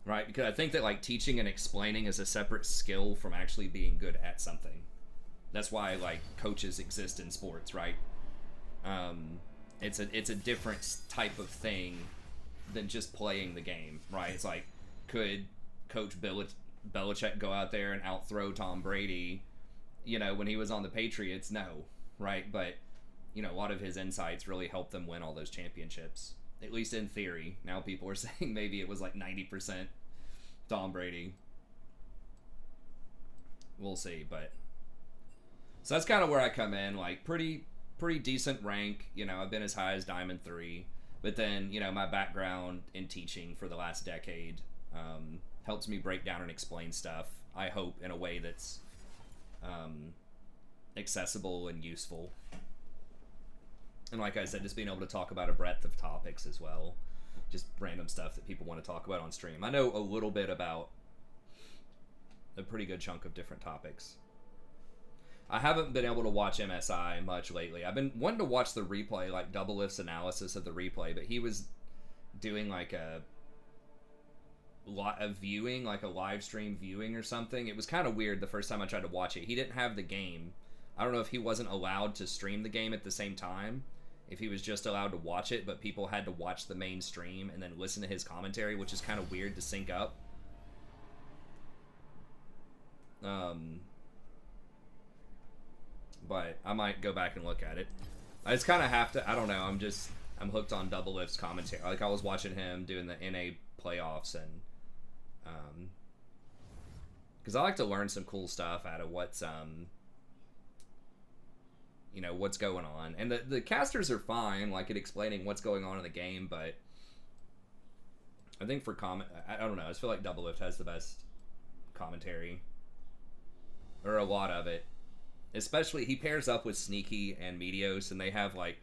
right? Because I think that like teaching and explaining is a separate skill from actually being good at something. That's why like coaches exist in sports, right? It's a different type of thing than just playing the game, right? It's like, could Coach Belichick go out there and outthrow Tom Brady, you know, when he was on the Patriots? No, right? But, you know, a lot of his insights really helped them win all those championships, at least in theory. Now people are saying maybe it was like 90% Tom Brady. we'll see. But so that's kind of where I come in, like pretty decent rank. You know, I've been as high as Diamond 3, but then, you know, my background in teaching for the last decade helps me break down and explain stuff, I hope, in a way that's accessible and useful. And like I said, just being able to talk about a breadth of topics as well. Just random stuff that people want to talk about on stream. I know a little bit about a pretty good chunk of different topics. I haven't been able to watch MSI much lately. I've been wanting to watch the replay, like Double Lift's analysis of the replay, but he was doing like a viewing, like a live stream viewing or something. It was kind of weird the first time I tried to watch it. He didn't have the game. I don't know if he wasn't allowed to stream the game at the same time, if he was just allowed to watch it, but people had to watch the main stream and then listen to his commentary, which is kind of weird to sync up. But I might go back and look at it. I just kind of have to, I don't know, I'm hooked on Double Lift's commentary. Like, I was watching him doing the NA playoffs, and because I like to learn some cool stuff out of what's you know, what's going on. And the casters are fine, like, at explaining what's going on in the game, but I think for I don't know, I just feel like Double Lift has the best commentary, or a lot of it. Especially, he pairs up with Sneaky and Meteos, and they have, like,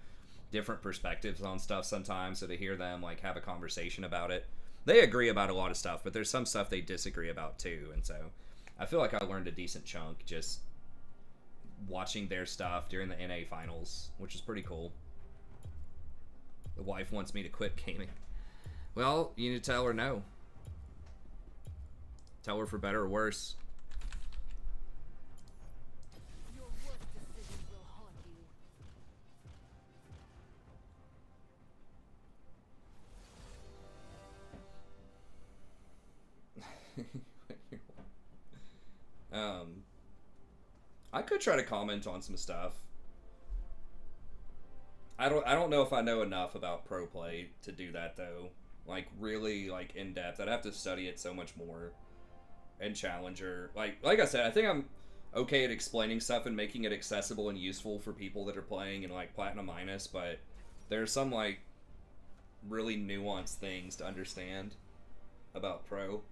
different perspectives on stuff sometimes, so to hear them, like, have a conversation about it. They agree about a lot of stuff, but there's some stuff they disagree about, too, and so I feel like I learned a decent chunk just watching their stuff during the NA finals, which is pretty cool. The wife wants me to quit gaming. Well, you need to tell her no. Tell her for better or worse. Your worst decisions will haunt you. I could try to comment on some stuff. I don't know if I know enough about pro play to do that, though. Like, really, like, in depth. I'd have to study it so much more. And Challenger, like I said, I think I'm okay at explaining stuff and making it accessible and useful for people that are playing in, like, Platinum Minus, but there's some, like, really nuanced things to understand about pro.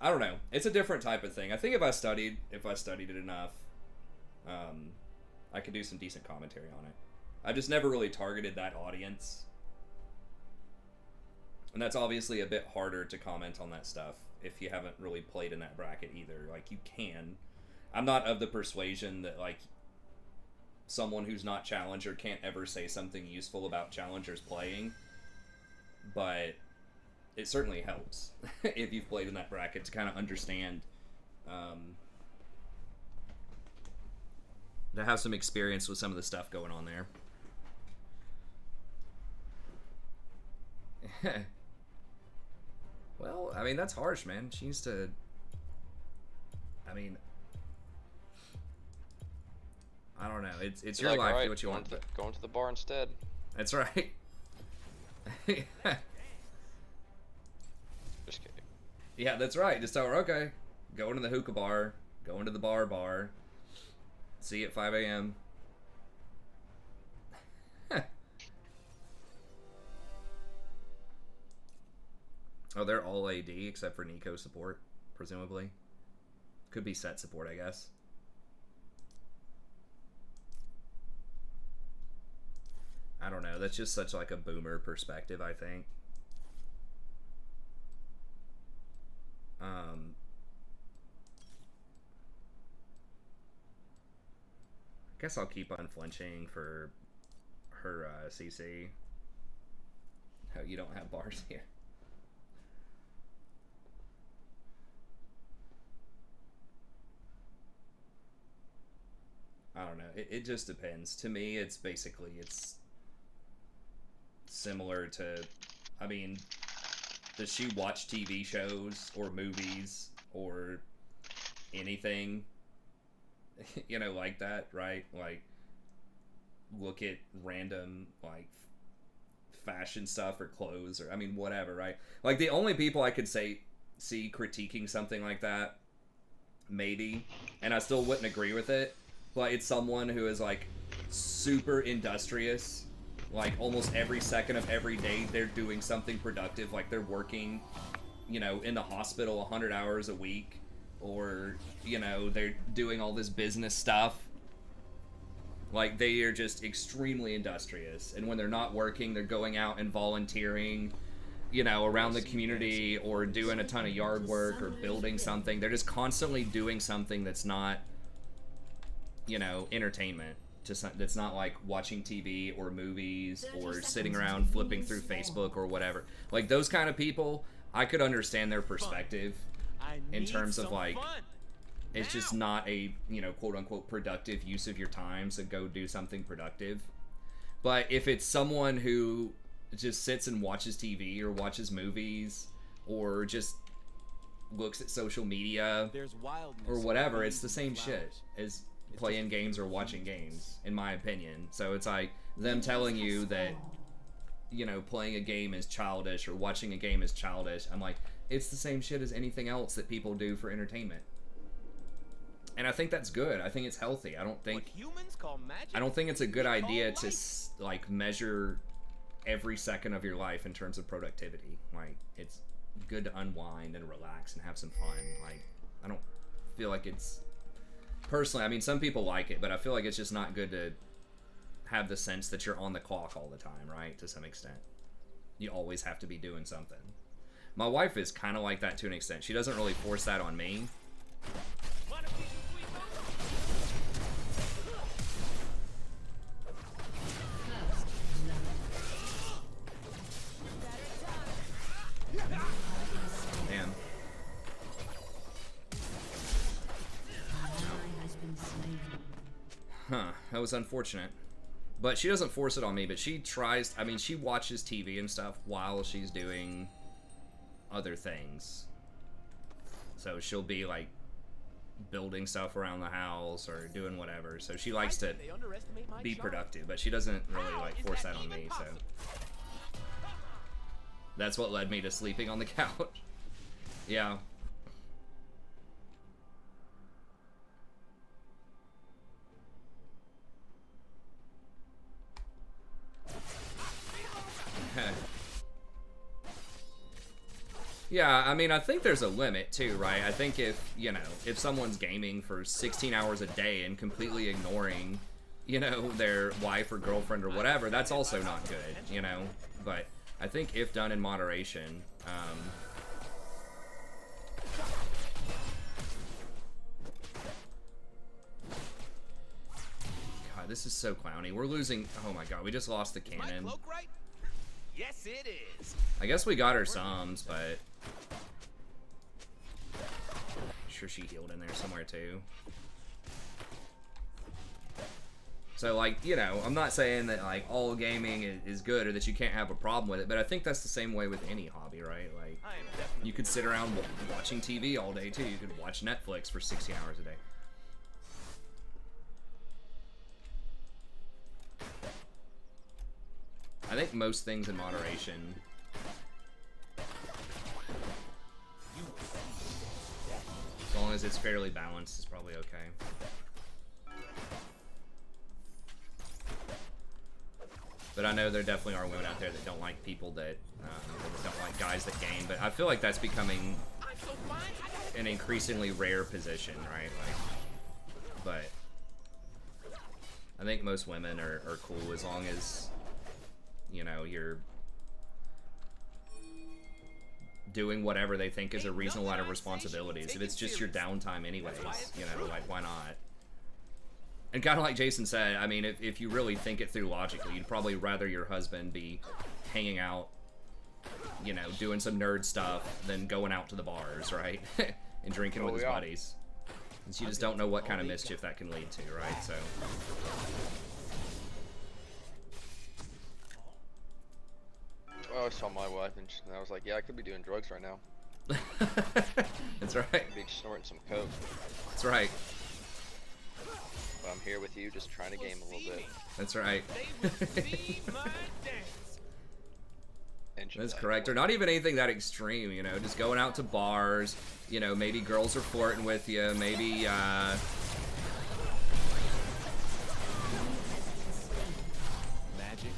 I don't know. It's a different type of thing. I think if I studied it enough, I could do some decent commentary on it. I just never really targeted that audience. And that's obviously a bit harder to comment on that stuff if you haven't really played in that bracket either. Like, you can. I'm not of the persuasion that, like, someone who's not Challenger can't ever say something useful about Challengers playing. But it certainly helps if you've played in that bracket to kind of understand, to have some experience with some of the stuff going on there. Well, I mean, that's harsh, man. She needs to, I mean, I don't know. It's your like, life. right, Do what you want. Going to the bar instead. That's right. Just kidding. Yeah, that's right. Just tell her, okay, go into the hookah bar, go into the bar. See you at 5 a.m. Oh, they're all AD except for Nico support, presumably. Could be set support, I guess. I don't know. That's just such like a boomer perspective, I think. I guess I'll keep unflinching for her CC. Oh, you don't have bars here. I don't know. It just depends. To me, it's similar to, I mean, does she watch TV shows or movies or anything, you know, like that, right? Like, look at random, like, fashion stuff or clothes or, I mean, whatever, right? Like, the only people I could see critiquing something like that maybe, and I still wouldn't agree with it, but it's someone who is like super industrious, like almost every second of every day they're doing something productive, like they're working, you know, in the hospital 100 hours a week, or, you know, they're doing all this business stuff. Like, they are just extremely industrious, and when they're not working, they're going out and volunteering, you know, around the community, or doing a ton of yard work, or building something. They're just constantly doing something that's not, you know, entertainment. That's not like watching TV or movies or sitting around flipping through Facebook or whatever. Like, those kind of people, I could understand their perspective in terms of like, it's just not a, you know, quote unquote productive use of your time, so go do something productive. But if it's someone who just sits and watches TV or watches movies or just looks at social media or whatever, it's the same shit as playing games or watching games, in my opinion. So it's like them telling you that, you know, playing a game is childish or watching a game is childish. I'm like, it's the same shit as anything else that people do for entertainment. And I think that's good. I think it's healthy. I don't think it's a good idea to like measure every second of your life in terms of productivity. Like, it's good to unwind and relax and have some fun. Like, I don't feel like it's, personally, I mean, some people like it, but I feel like it's just not good to have the sense that you're on the clock all the time, right? To some extent. You always have to be doing something. My wife is kind of like that to an extent. She doesn't really force that on me. Damn. Huh, that was unfortunate. But she doesn't force it on me, but she tries, I mean, she watches TV and stuff while she's doing other things. So she'll be like building stuff around the house or doing whatever. So she likes to be productive, but she doesn't really like force that on me, so. That's what led me to sleeping on the couch. Yeah. Yeah, I mean, I think there's a limit too, right? I think if, you know, if someone's gaming for 16 hours a day and completely ignoring, you know, their wife or girlfriend or whatever, that's also not good, you know? But I think if done in moderation, God, this is so clowny. We're losing, oh my God, we just lost the cannon. Yes, it is. I guess we got her sums, but I'm sure she healed in there somewhere too. So, like, you know, I'm not saying that, like, all gaming is good or that you can't have a problem with it, but I think that's the same way with any hobby, right? Like, you could sit around watching TV all day, too. You could watch Netflix for 60 hours a day. I think most things in moderation. As long as it's fairly balanced, it's probably okay. But I know there definitely are women out there that don't like people that don't like guys that game. But I feel like that's becoming an increasingly rare position, right? Like, but I think most women are cool as long as, you know, you're doing whatever they think is a reasonable amount of responsibilities. If it's just your downtime anyways, you know, like, why not? And kind of like Jason said, I mean, if you really think it through logically, you'd probably rather your husband be hanging out, you know, doing some nerd stuff than going out to the bars, right? And drinking with his buddies. Since you just don't know what kind of mischief that can lead to, right? So. Oh, I saw my wife and I was like, yeah, I could be doing drugs right now. That's right. I'd be snorting some coke. That's right. But I'm here with you, just trying to game a little bit. That's right. And range. of That's that. correct. Or not even anything that extreme, you know, just going out to bars, you know, maybe girls are flirting with you, maybe, Magic.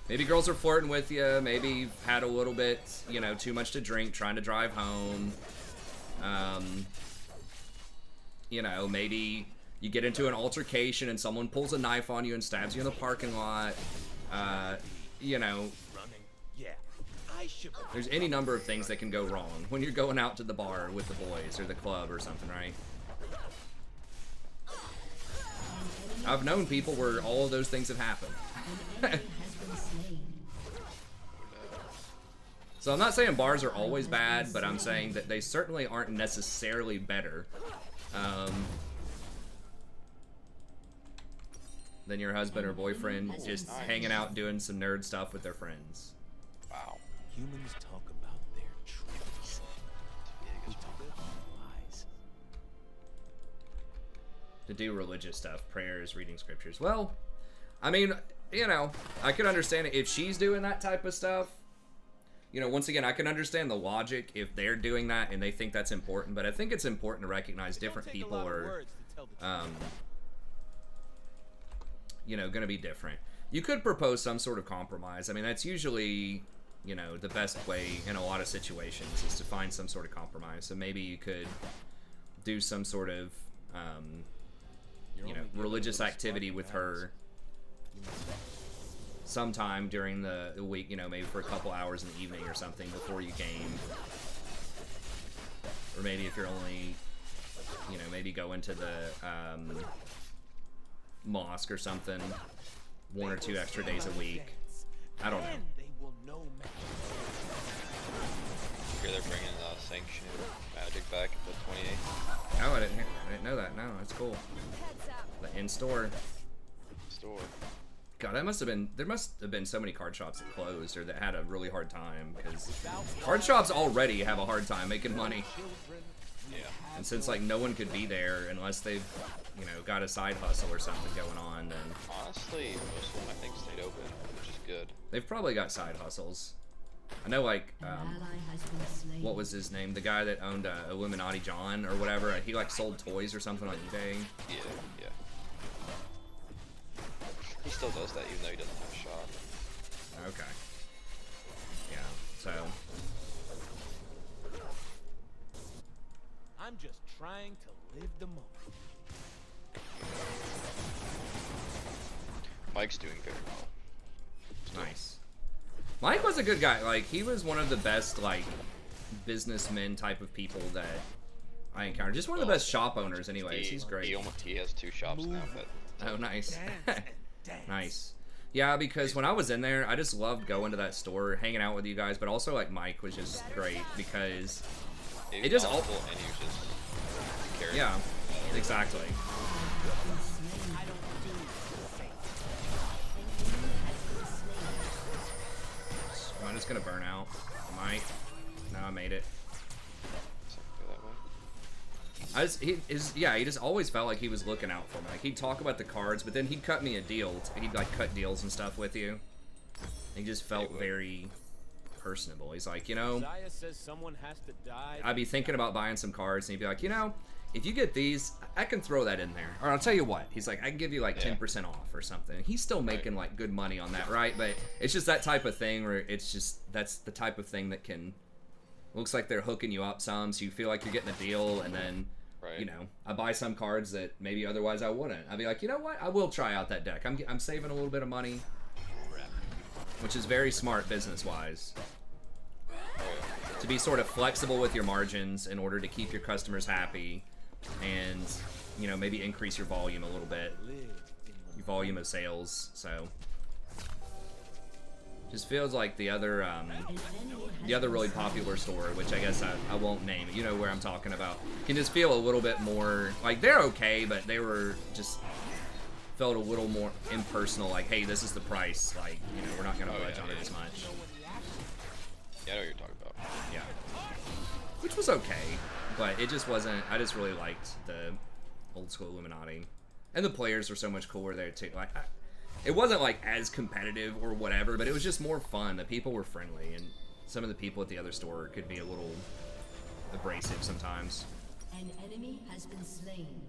maybe girls are flirting with you, maybe you've had a little bit, you know, too much to drink, trying to drive home. You know, maybe you get into an altercation and someone pulls a knife on you and stabs you in the parking lot. You know, Running. Yeah. I should. there's any number of things that can go wrong when you're going out to the bar with the boys or the club or something, right? I've known people where all of those things have happened. An enemy has been slain. So I'm not saying bars are always bad, but I'm saying that they certainly aren't necessarily better than your husband or boyfriend just hanging out doing some nerd stuff with their friends. Wow. Humans talk about their truths. We talk about lies. To do religious stuff, prayers, reading scriptures. Well, I mean, you know, I could understand it if she's doing that type of stuff. You know, once again, I can understand the logic if they're doing that and they think that's important, but I think it's important to recognize different people are, you know, going to be different. You could propose some sort of compromise. I mean, that's usually, you know, the best way in a lot of situations is to find some sort of compromise. So maybe you could do some sort of, you know, religious activity with her sometime during the week, you know, maybe for a couple hours in the evening or something before you game. Or maybe if you're only, you know, maybe go into the mosque or something 1 or 2 extra days a week. I don't know. They will know magic. Here they're bringing sanctioned magic back at the 28th Oh, I didn't know that. No, that's cool. The in-store. store. God, there must have been so many card shops that closed or that had a really hard time, because card shops already have a hard time making money. Yeah. And since like no one could be there unless they've, you know, got a side hustle or something going on, then Honestly, most of them I think stayed open, which is good. they've probably got side hustles. I know, like, An ally has been slain. what was his name? The guy that owned Illuminati John or whatever. He like sold toys or something on eBay. Yeah, yeah. He still does that even though he doesn't have a shop. Okay. Yeah. So I'm just trying to live the moment. Mike's doing very well. nice. Mike was a good guy. Like, he was one of the best, like, businessmen type of people that I encountered. Just one of the best shop owners, anyways. He's great. He has 2 shops now, but Oh, nice. Dance and dance. Nice. Yeah, because when I was in there, I just loved going to that store, hanging out with you guys, but also, like, Mike was just great because he it was just all... knowledgeable and he was just carrying. Yeah, exactly. Am I just gonna burn out? Am I? No, I made it. Go that way. He just always felt like he was looking out for me. Like, he'd talk about the cards, but then he'd cut me a deal. He'd like cut deals and stuff with you. He just felt very personable. He's like, you know, Isaiah says someone has to die. I'd be thinking about buying some cards, and he'd be like, you know, if you get these, I can throw that in there. Or I'll tell you what, he's like, I can give you like 10% off or something. He's still making like good money on that, right? But it's just that type of thing where it's just, that's the type of thing that can, looks like they're hooking you up some, so you feel like you're getting a deal, and then, you know, I buy some cards that maybe otherwise I wouldn't. I'd be like, you know what, I will try out that deck. I'm saving a little bit of money, which is very smart business-wise. To be sort of flexible with your margins in order to keep your customers happy, and, you know, maybe increase your volume a little bit, your volume of sales. So just feels like the other really popular store, which I guess I won't name, you know where I'm talking about, can just feel a little bit more like they're okay, but they were just felt a little more impersonal, like, hey, this is the price, like, you know, we're not gonna budge on it as much. Yeah, I know what you're talking about. Yeah. Which was okay, but it just wasn't, I just really liked the old school Illuminati. And the players were so much cooler there too. Like, it wasn't like as competitive or whatever, but it was just more fun. The people were friendly, and some of the people at the other store could be a little abrasive sometimes. An enemy has been slain.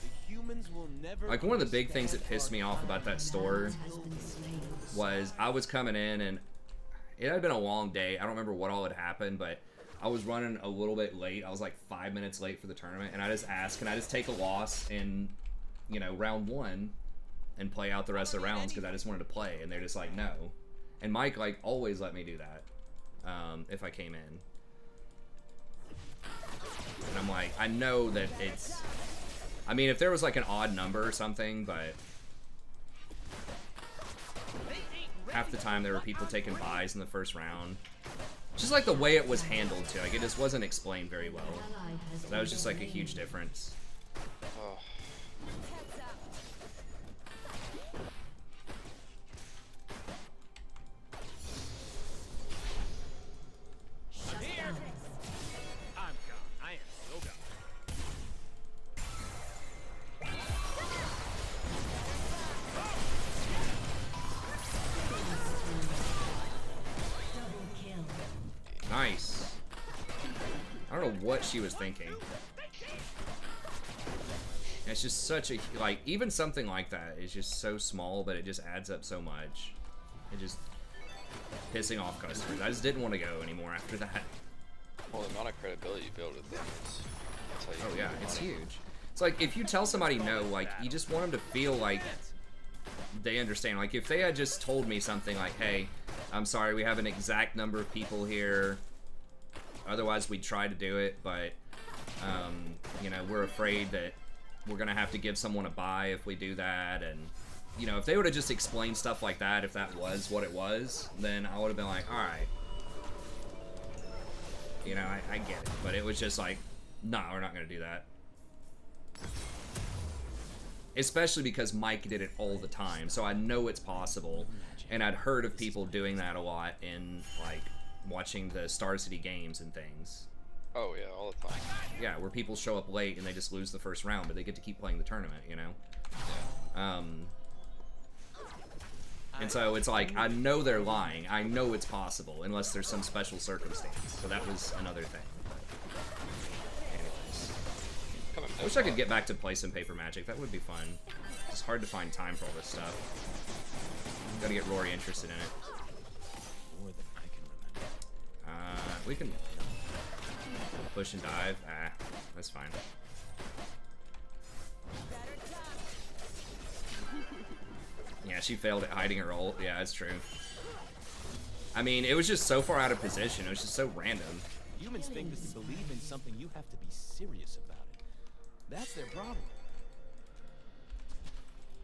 The humans will never Like, one of the big things that pissed me off about that store Has been slain. was I was coming in, and it had been a long day. I don't remember what all had happened, but I was running a little bit late. I was like 5 minutes late for the tournament, and I just asked, can I just take a loss in, you know, round 1 and play out the rest of the rounds, because I just wanted to play, and they're just like, no. And Mike, like, always let me do that if I came in. And I'm like, I know that it's... I mean, if there was like an odd number or something, but half the time there were people taking buys in the first round. Just like the way it was handled too, like it just wasn't explained very well. So that was just like a huge difference. Oh. Here. I'm gone. I am so gone. Double kill. Nice. I don't know what she was thinking. It's just such a, like, even something like that is just so small, but it just adds up so much. It just pissing off customers. I just didn't want to go anymore after that. Well, the amount of credibility you build with them is, that's how you Oh yeah, make it's money. huge. It's like if you tell somebody no, like you just want them to feel like they understand. Like if they had just told me something like, hey, I'm sorry, we have an exact number of people here. Otherwise we'd try to do it, but you know, we're afraid that we're gonna have to give someone a buy if we do that. And you know, if they would have just explained stuff like that, if that was what it was, then I would have been like, all right. You know, I get it, but it was just like, nah, we're not gonna do that. Especially because Mike did it all the time, so I know it's possible, and I'd heard of people doing that a lot in like watching the Star City games and things. Oh yeah, all the time. Yeah, where people show up late and they just lose the first round, but they get to keep playing the tournament, you know. And so it's like, I know they're lying. I know it's possible, unless there's some special circumstance. So that was another thing. Anyways. I wish I could get back to play some Paper Magic. That would be fun. It's hard to find time for all this stuff. Gotta get Rory interested in it. More than I can remember. We can push and dive. Ah, that's fine. Yeah, she failed at hiding her ult. Yeah, that's true. I mean, it was just so far out of position. It was just so random. Humans think that to believe in something, you have to be serious about it. That's their problem.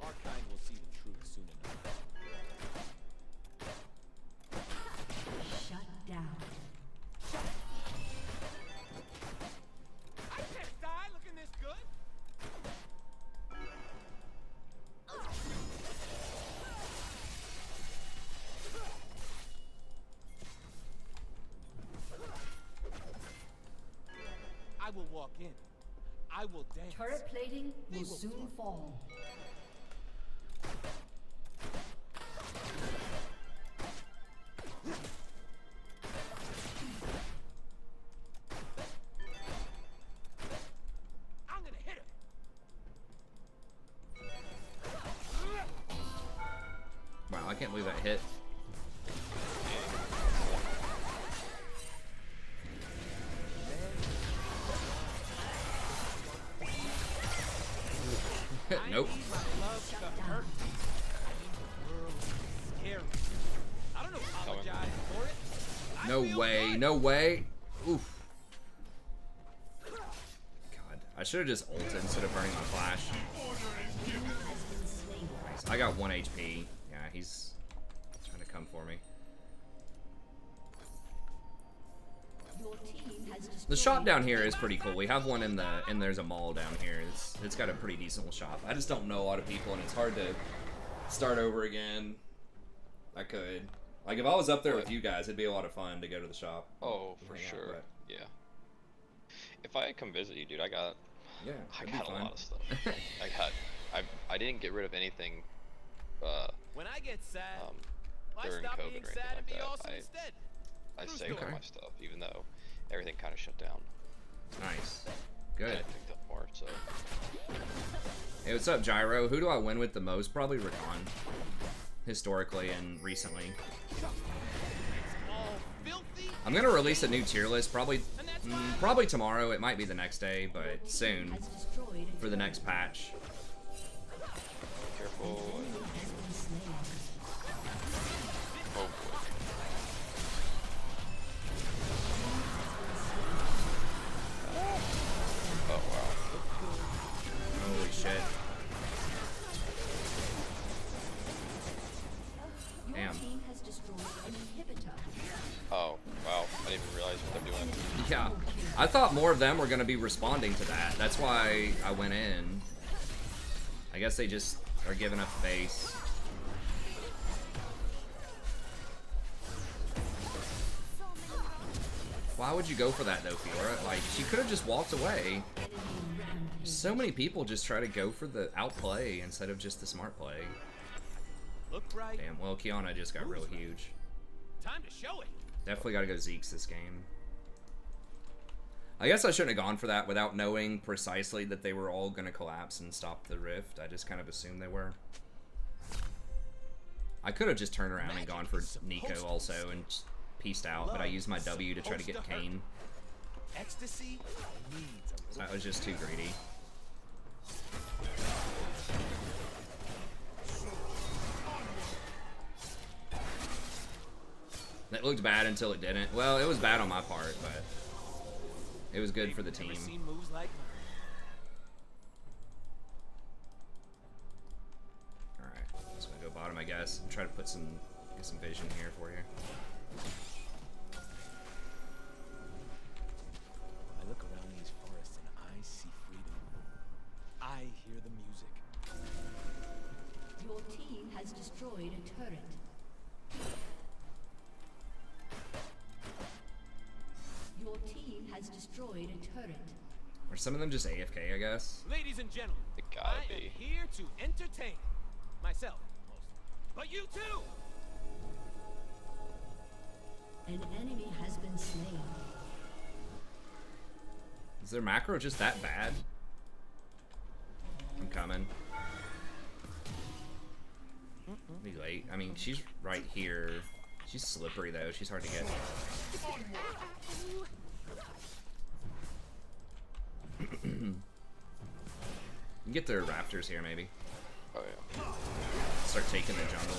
Our kind will see the truth soon enough. Shut down. I can't die looking this good. I will walk in. I will dance. Turret plating will soon fall. I'm gonna hit him. Wow, I can't believe that hit. Nope. Love to hurt. The world is scary. I don't apologize for it. I No feel way, good. no way. Oof. God, I should have just ulted instead of burning my flash. Nice. I got 1 HP. Yeah, he's trying to come for me. Your team has destroyed The shop down here is pretty cool. We have one in the, and there's a mall down here. It's got a pretty decent shop. I just don't know a lot of people, and it's hard to start over again. I could. Like, if I was up there with you guys, it'd be a lot of fun to go to the shop. Oh, for hang out, sure. but- Yeah. If I come visit you, dude, I got Yeah, I it'd be got a fun. lot of stuff. I didn't get rid of anything When I get sad, I during stop COVID being or anything sad and like be that, awesome instead. I True saved all story. my stuff, even though everything kind of shut down. Nice. And Good. I picked up more, so. Hey, what's up, Gyro? Who do I win with the most? Probably Rakan. Historically and recently. All filthy, I'm gonna release a new tier list probably probably tomorrow. It might be the next day, but soon Has destroyed a for the next patch. Careful. enemy has been slain. Oh boy. Oh wow. Holy shit. Your Damn. team has destroyed an inhibitor. Oh wow. I didn't even realize what they're doing. Yeah. I thought more of them were gonna be responding to that. That's why I went in. I guess they just are giving up base. Why would you go for that though, Fiora? Like, she could have just walked away. So many people just try to go for the outplay instead of just the smart play. look right. Damn, well, Kiana just got real huge. Time to show it. Definitely gotta go Zeke's this game. I guess I shouldn't have gone for that without knowing precisely that they were all gonna collapse and stop the rift. I just kind of assumed they were. I could have just turned around and gone for Nico also and just pieced out, but I used my W to try to get Kane. Ecstasy needs a So little that was just too greedy. That looked bad until it didn't. Well, it was bad on my part, but it was good for the team. Never seen moves like mine. Alright, just gonna go bottom, I guess. I'm trying to get some vision here for you. I look around these forests and I see freedom. I hear the music. Your team has destroyed a turret. Your team has destroyed a turret. Are some of them just AFK, I guess? Ladies and gentlemen, It gotta I be. am here to entertain myself, mostly, but you too. An enemy has been slain. Is their macro just that bad? I'm coming. Be late. I mean, she's right here. She's slippery though. She's hard to get. You can get their raptors here, maybe. Oh yeah. Start taking the jungle.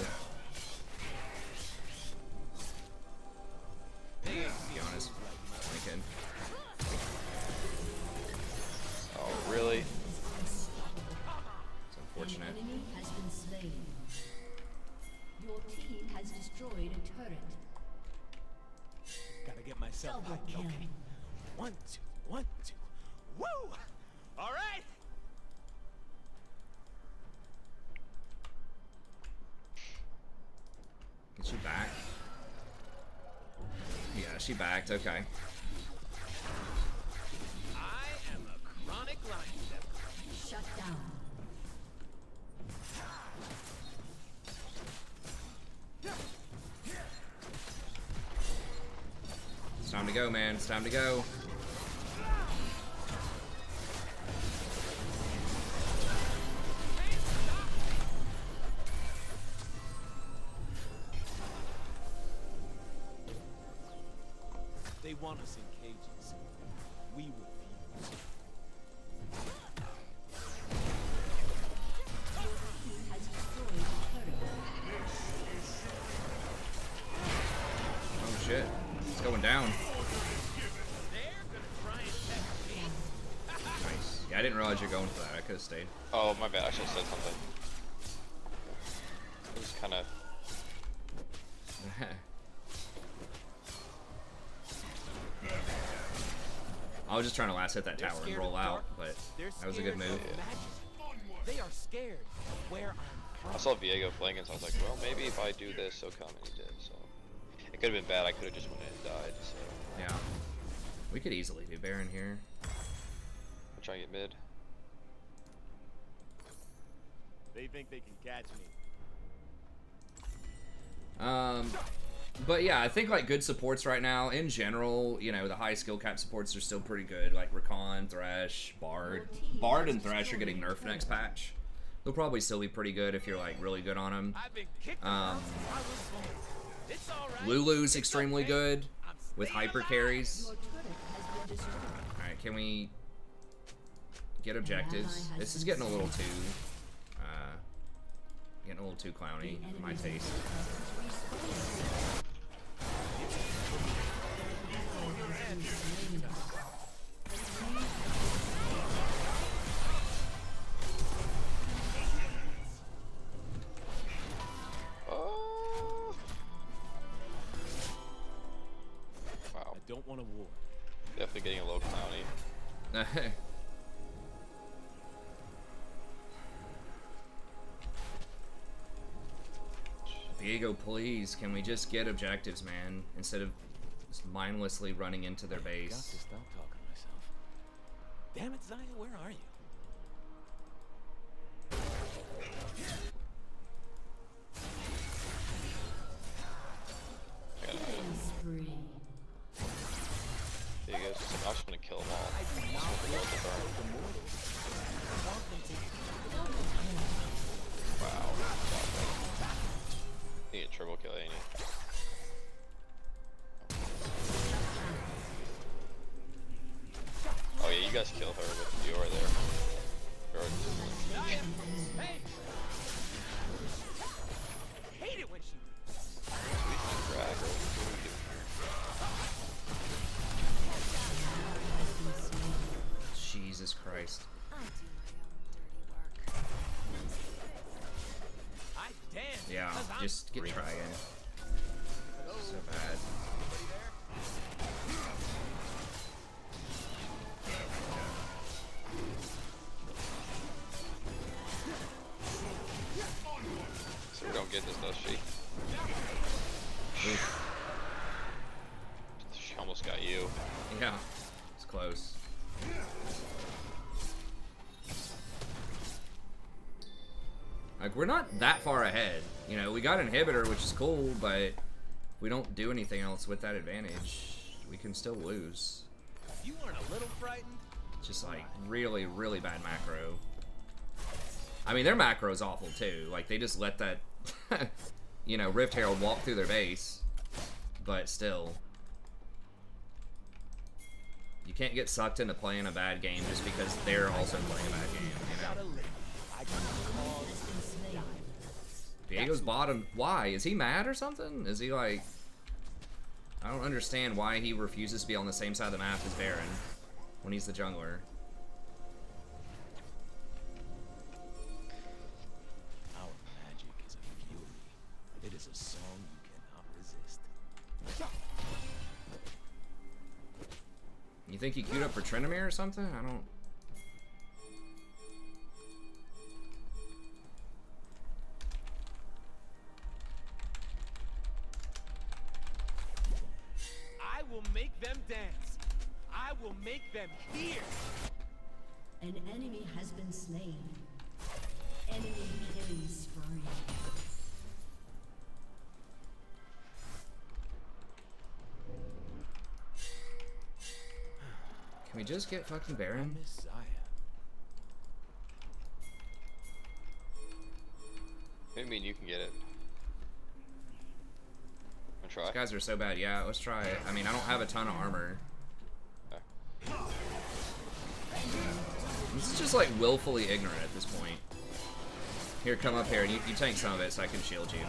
To be honest, Lincoln. Oh really? It's An unfortunate. enemy has been slain. Your team has destroyed a turret. Gotta get myself Double hot. kill. Okay. 1, 2, 1, 2. Woo! All right. Is she back? Yeah, she backed. Okay. I am a chronic lion devil. Shut down. It's time to go, man. It's time to go. They want us in cages. We refuse. Your team has destroyed a turret. Oh shit. It's going down. They're gonna try and test me. Nice. Yeah, I didn't realize you're going for that. I could have stayed. Oh my bad. I should have said something. It was kind of. I was just trying to last hit that They're tower and scared roll of out, darkness. but They're that was a good scared move. of magic. They are scared of where I'm I from. saw Viego playing it, so I was like, well, maybe if I do this, he'll come, and he did. So it could have been bad. I could have just went in and died. So Yeah. We could easily do Baron here. I'm trying to get mid. They think they can catch me. But yeah, I think like good supports right now in general, you know, the high skill cap supports are still pretty good. Like Rakan, Thresh, Bard. Bard and Thresh are getting nerfed next patch. They'll probably still be pretty good if you're like really good on them. I've been kicked around since I was born. It's all right. Lulu's It's extremely okay. good I'm with staying hyper alive. carries. Your turret has been destroyed. Alright, can we get objectives? This is getting a little too clowny for my taste. Oh. Wow. I don't want a war. Definitely getting a little clowny. Diego, please, can we just get objectives, man? Instead of just mindlessly running into their Got to base. stop talking to myself. Damn it, Zaya, where are you? I got an item. Spree. There you go. So I'm just gonna kill them all. Just with the local burn. Wow. Need a triple kill, ain't he? Oh yeah, you guys kill her with Fiora there. Hey! Hate it when she leaves. Drag her. Jesus Christ. I'll do my own dirty work. I dance Yeah, because I'm just get free. trying. So bad. So we don't get this, does she? Oof. She almost got you. Yeah, it's close. Like, we're not that far ahead. You know, we got inhibitor, which is cool, but if we don't do anything else with that advantage, we can still lose. You weren't a little frightened? It's just like really, really bad macro. I mean, their macro is awful too. Like, they just let that, you know, Rift Herald walk through their base. But still. You can't get sucked into playing a bad game just because they're also playing a bad game, you know? Gotta live. I got cause. Diego's bottom. Why? Is he mad or something? Is he like... I don't understand why he refuses to be on the same side of the map as Baron when he's the jungler. Our magic is a fury. It is a song you cannot resist. You think he queued up for Tryndamere or something? I don't... I will make them dance. I will make them hear. An enemy has been slain. Enemy killing spree. Can we just get fucking Baron? Messiah. Maybe you can get it. Wanna try? These guys are so bad. Yeah, let's try it. I mean, I don't have a ton of armor. Okay. This is just like willfully ignorant at this point. Here, come up here, and you tank some of it so I can shield you.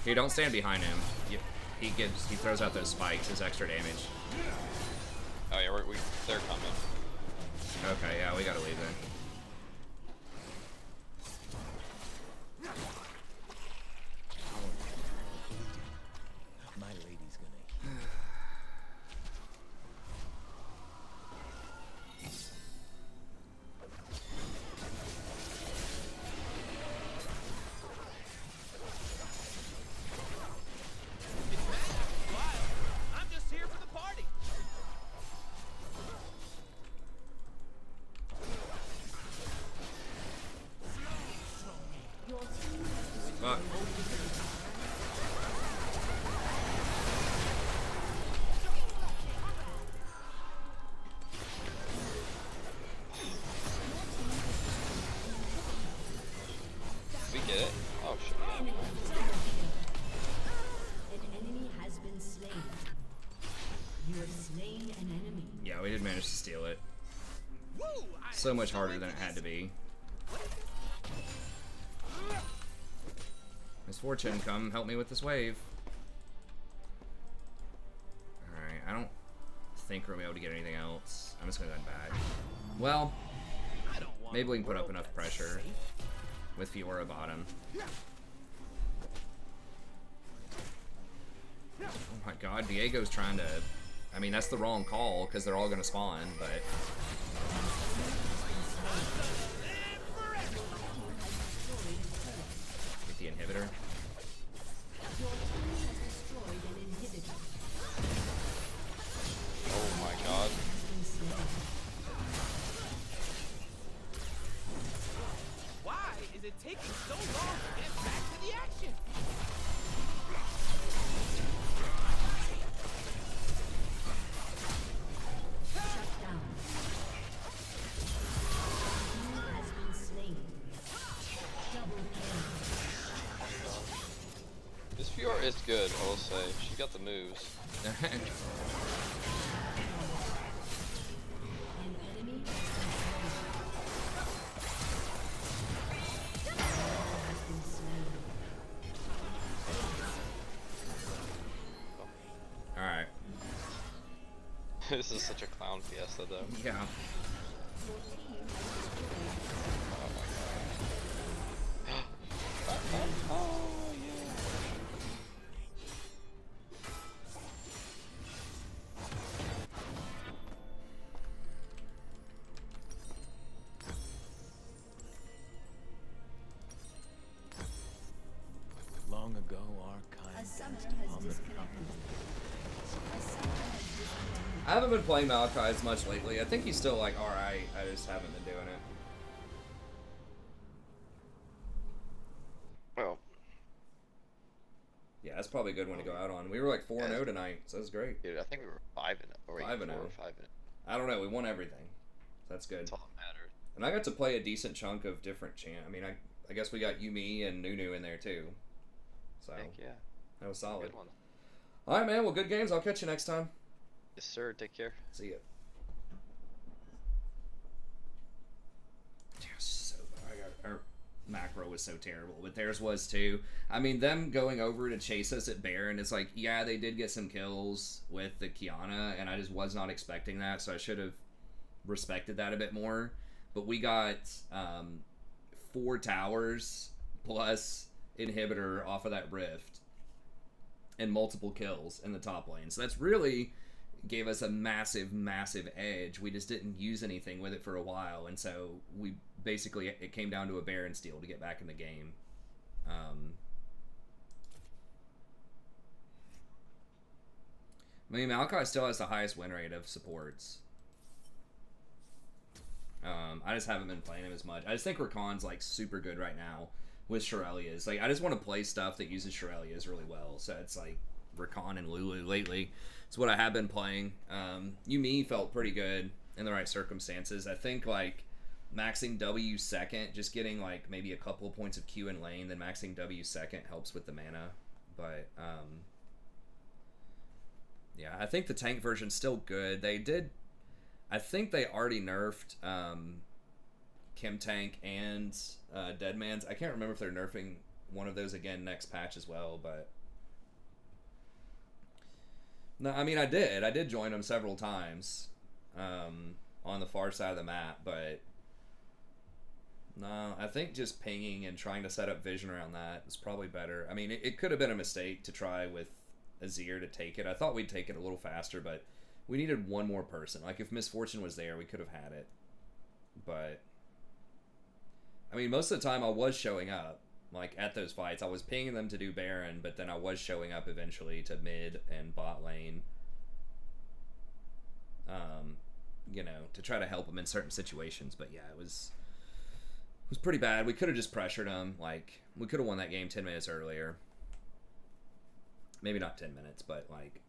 Here, don't stand behind him. He throws out those spikes as extra damage. Oh yeah, they're coming. Okay, yeah, we gotta leave then. My lady's gonna hear. get it? Oh shit. An enemy has been slain. You have slain an enemy. Yeah, we did manage to steal it. Woo! I So am much harder into than it had to this. be. Misfortune, come help me with this wave. Alright, I don't think we're gonna be able to get anything else. I'm just gonna go back. Well, I don't want maybe we a can put up world enough that's pressure safe. with Fiora bottom. Oh my god, Diego's trying to... I mean, that's the wrong call, because they're all gonna spawn, but... Get the inhibitor. Your team has destroyed an inhibitor. Oh my god. Has been slain. Why is it taking so long to get back to the action? Shut down. Team has been slain. Double kill. This Fiora is good, I will say. She got the moves. An enemy has been slain. Alright. This is such a clown fiesta though. Yeah. Your team has destroyed. Oh yeah. Long ago, our A kind summoner danced has upon the disconnected. A summoner has disconnected. I haven't been playing Malachi as much lately. I think he's still like alright. I just haven't been doing it. Well, Yeah, that's probably a good one to go out on. We were like 4-0 tonight, so that's great. dude, I think we were 5-0. Or wait, 5-0. 4 or 5-0. I don't know. We won everything. That's good. That's all that matters. And I got to play a decent chunk of different I mean, I guess we got Yumi and Nunu in there too. So Heck yeah. that was solid. Good one. All right, man. Well, good games. I'll catch you next time. Yes, sir. Take care. See ya. Dude, so our macro was so terrible, but theirs was too. I mean, them going over to chase us at Baron, it's like, yeah, they did get some kills with the Kiana, and I just was not expecting that, so I should have respected that a bit more. But we got 4 towers plus inhibitor off of that rift and multiple kills in the top lane. So that's really gave us a massive edge. We just didn't use anything with it for a while, and so we basically, it came down to a Baron steal to get back in the game. I mean, Malachi still has the highest win rate of supports. I just haven't been playing him as much. I just think Rakan's like super good right now with Shirelias. Like, I just want to play stuff that uses Shirelias really well. So it's like Rakan and Lulu lately. It's what I have been playing. Yumi felt pretty good in the right circumstances. I think like maxing W second, just getting like maybe a couple of points of Q in lane, then maxing W second helps with the mana. But yeah, I think the tank version's still good. I think they already nerfed Kim Tank and Deadman's. I can't remember if they're nerfing one of those again next patch as well, but no, I mean, I did join them several times on the far side of the map, but no, I think just pinging and trying to set up vision around that is probably better. I mean, it could have been a mistake to try with Azir to take it. I thought we'd take it a little faster, but we needed one more person. Like, if Misfortune was there, we could have had it. But I mean, most of the time I was showing up, like, at those fights. I was pinging them to do Baron, but then I was showing up eventually to mid and bot lane, you know, to try to help them in certain situations. But yeah, it was pretty bad. We could have just pressured them. Like, we could have won that game 10 minutes earlier. Maybe not 10 minutes, but like,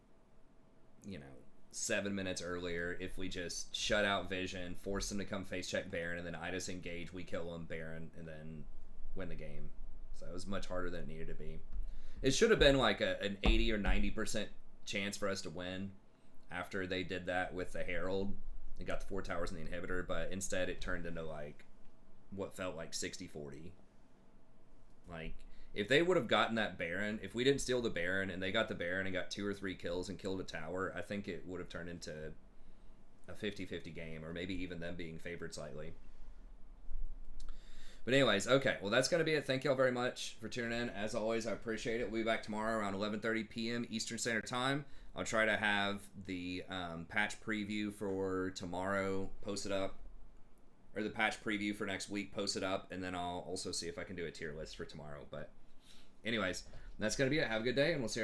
you know, 7 minutes earlier if we just shut out vision, force them to come face check Baron, and then I just engage, we kill them, Baron, and then win the game. So it was much harder than it needed to be. It should have been like an 80 or 90% chance for us to win after they did that with the Herald. They got the 4 towers and the inhibitor, but instead it turned into like what felt like 60-40. Like, if they would have gotten that Baron, if we didn't steal the Baron and they got the Baron and got 2 or 3 kills and killed a tower, I think it would have turned into a 50-50 game, or maybe even them being favored slightly. But anyways, okay, well, that's going to be it. Thank y'all very much for tuning in. As always, I appreciate it. We'll be back tomorrow around 11:30 p.m. Eastern Standard Time. I'll try to have the patch preview for tomorrow posted up, or the patch preview for next week posted up, and then I'll also see if I can do a tier list for tomorrow. But anyways, that's going to be it. Have a good day, and we'll see you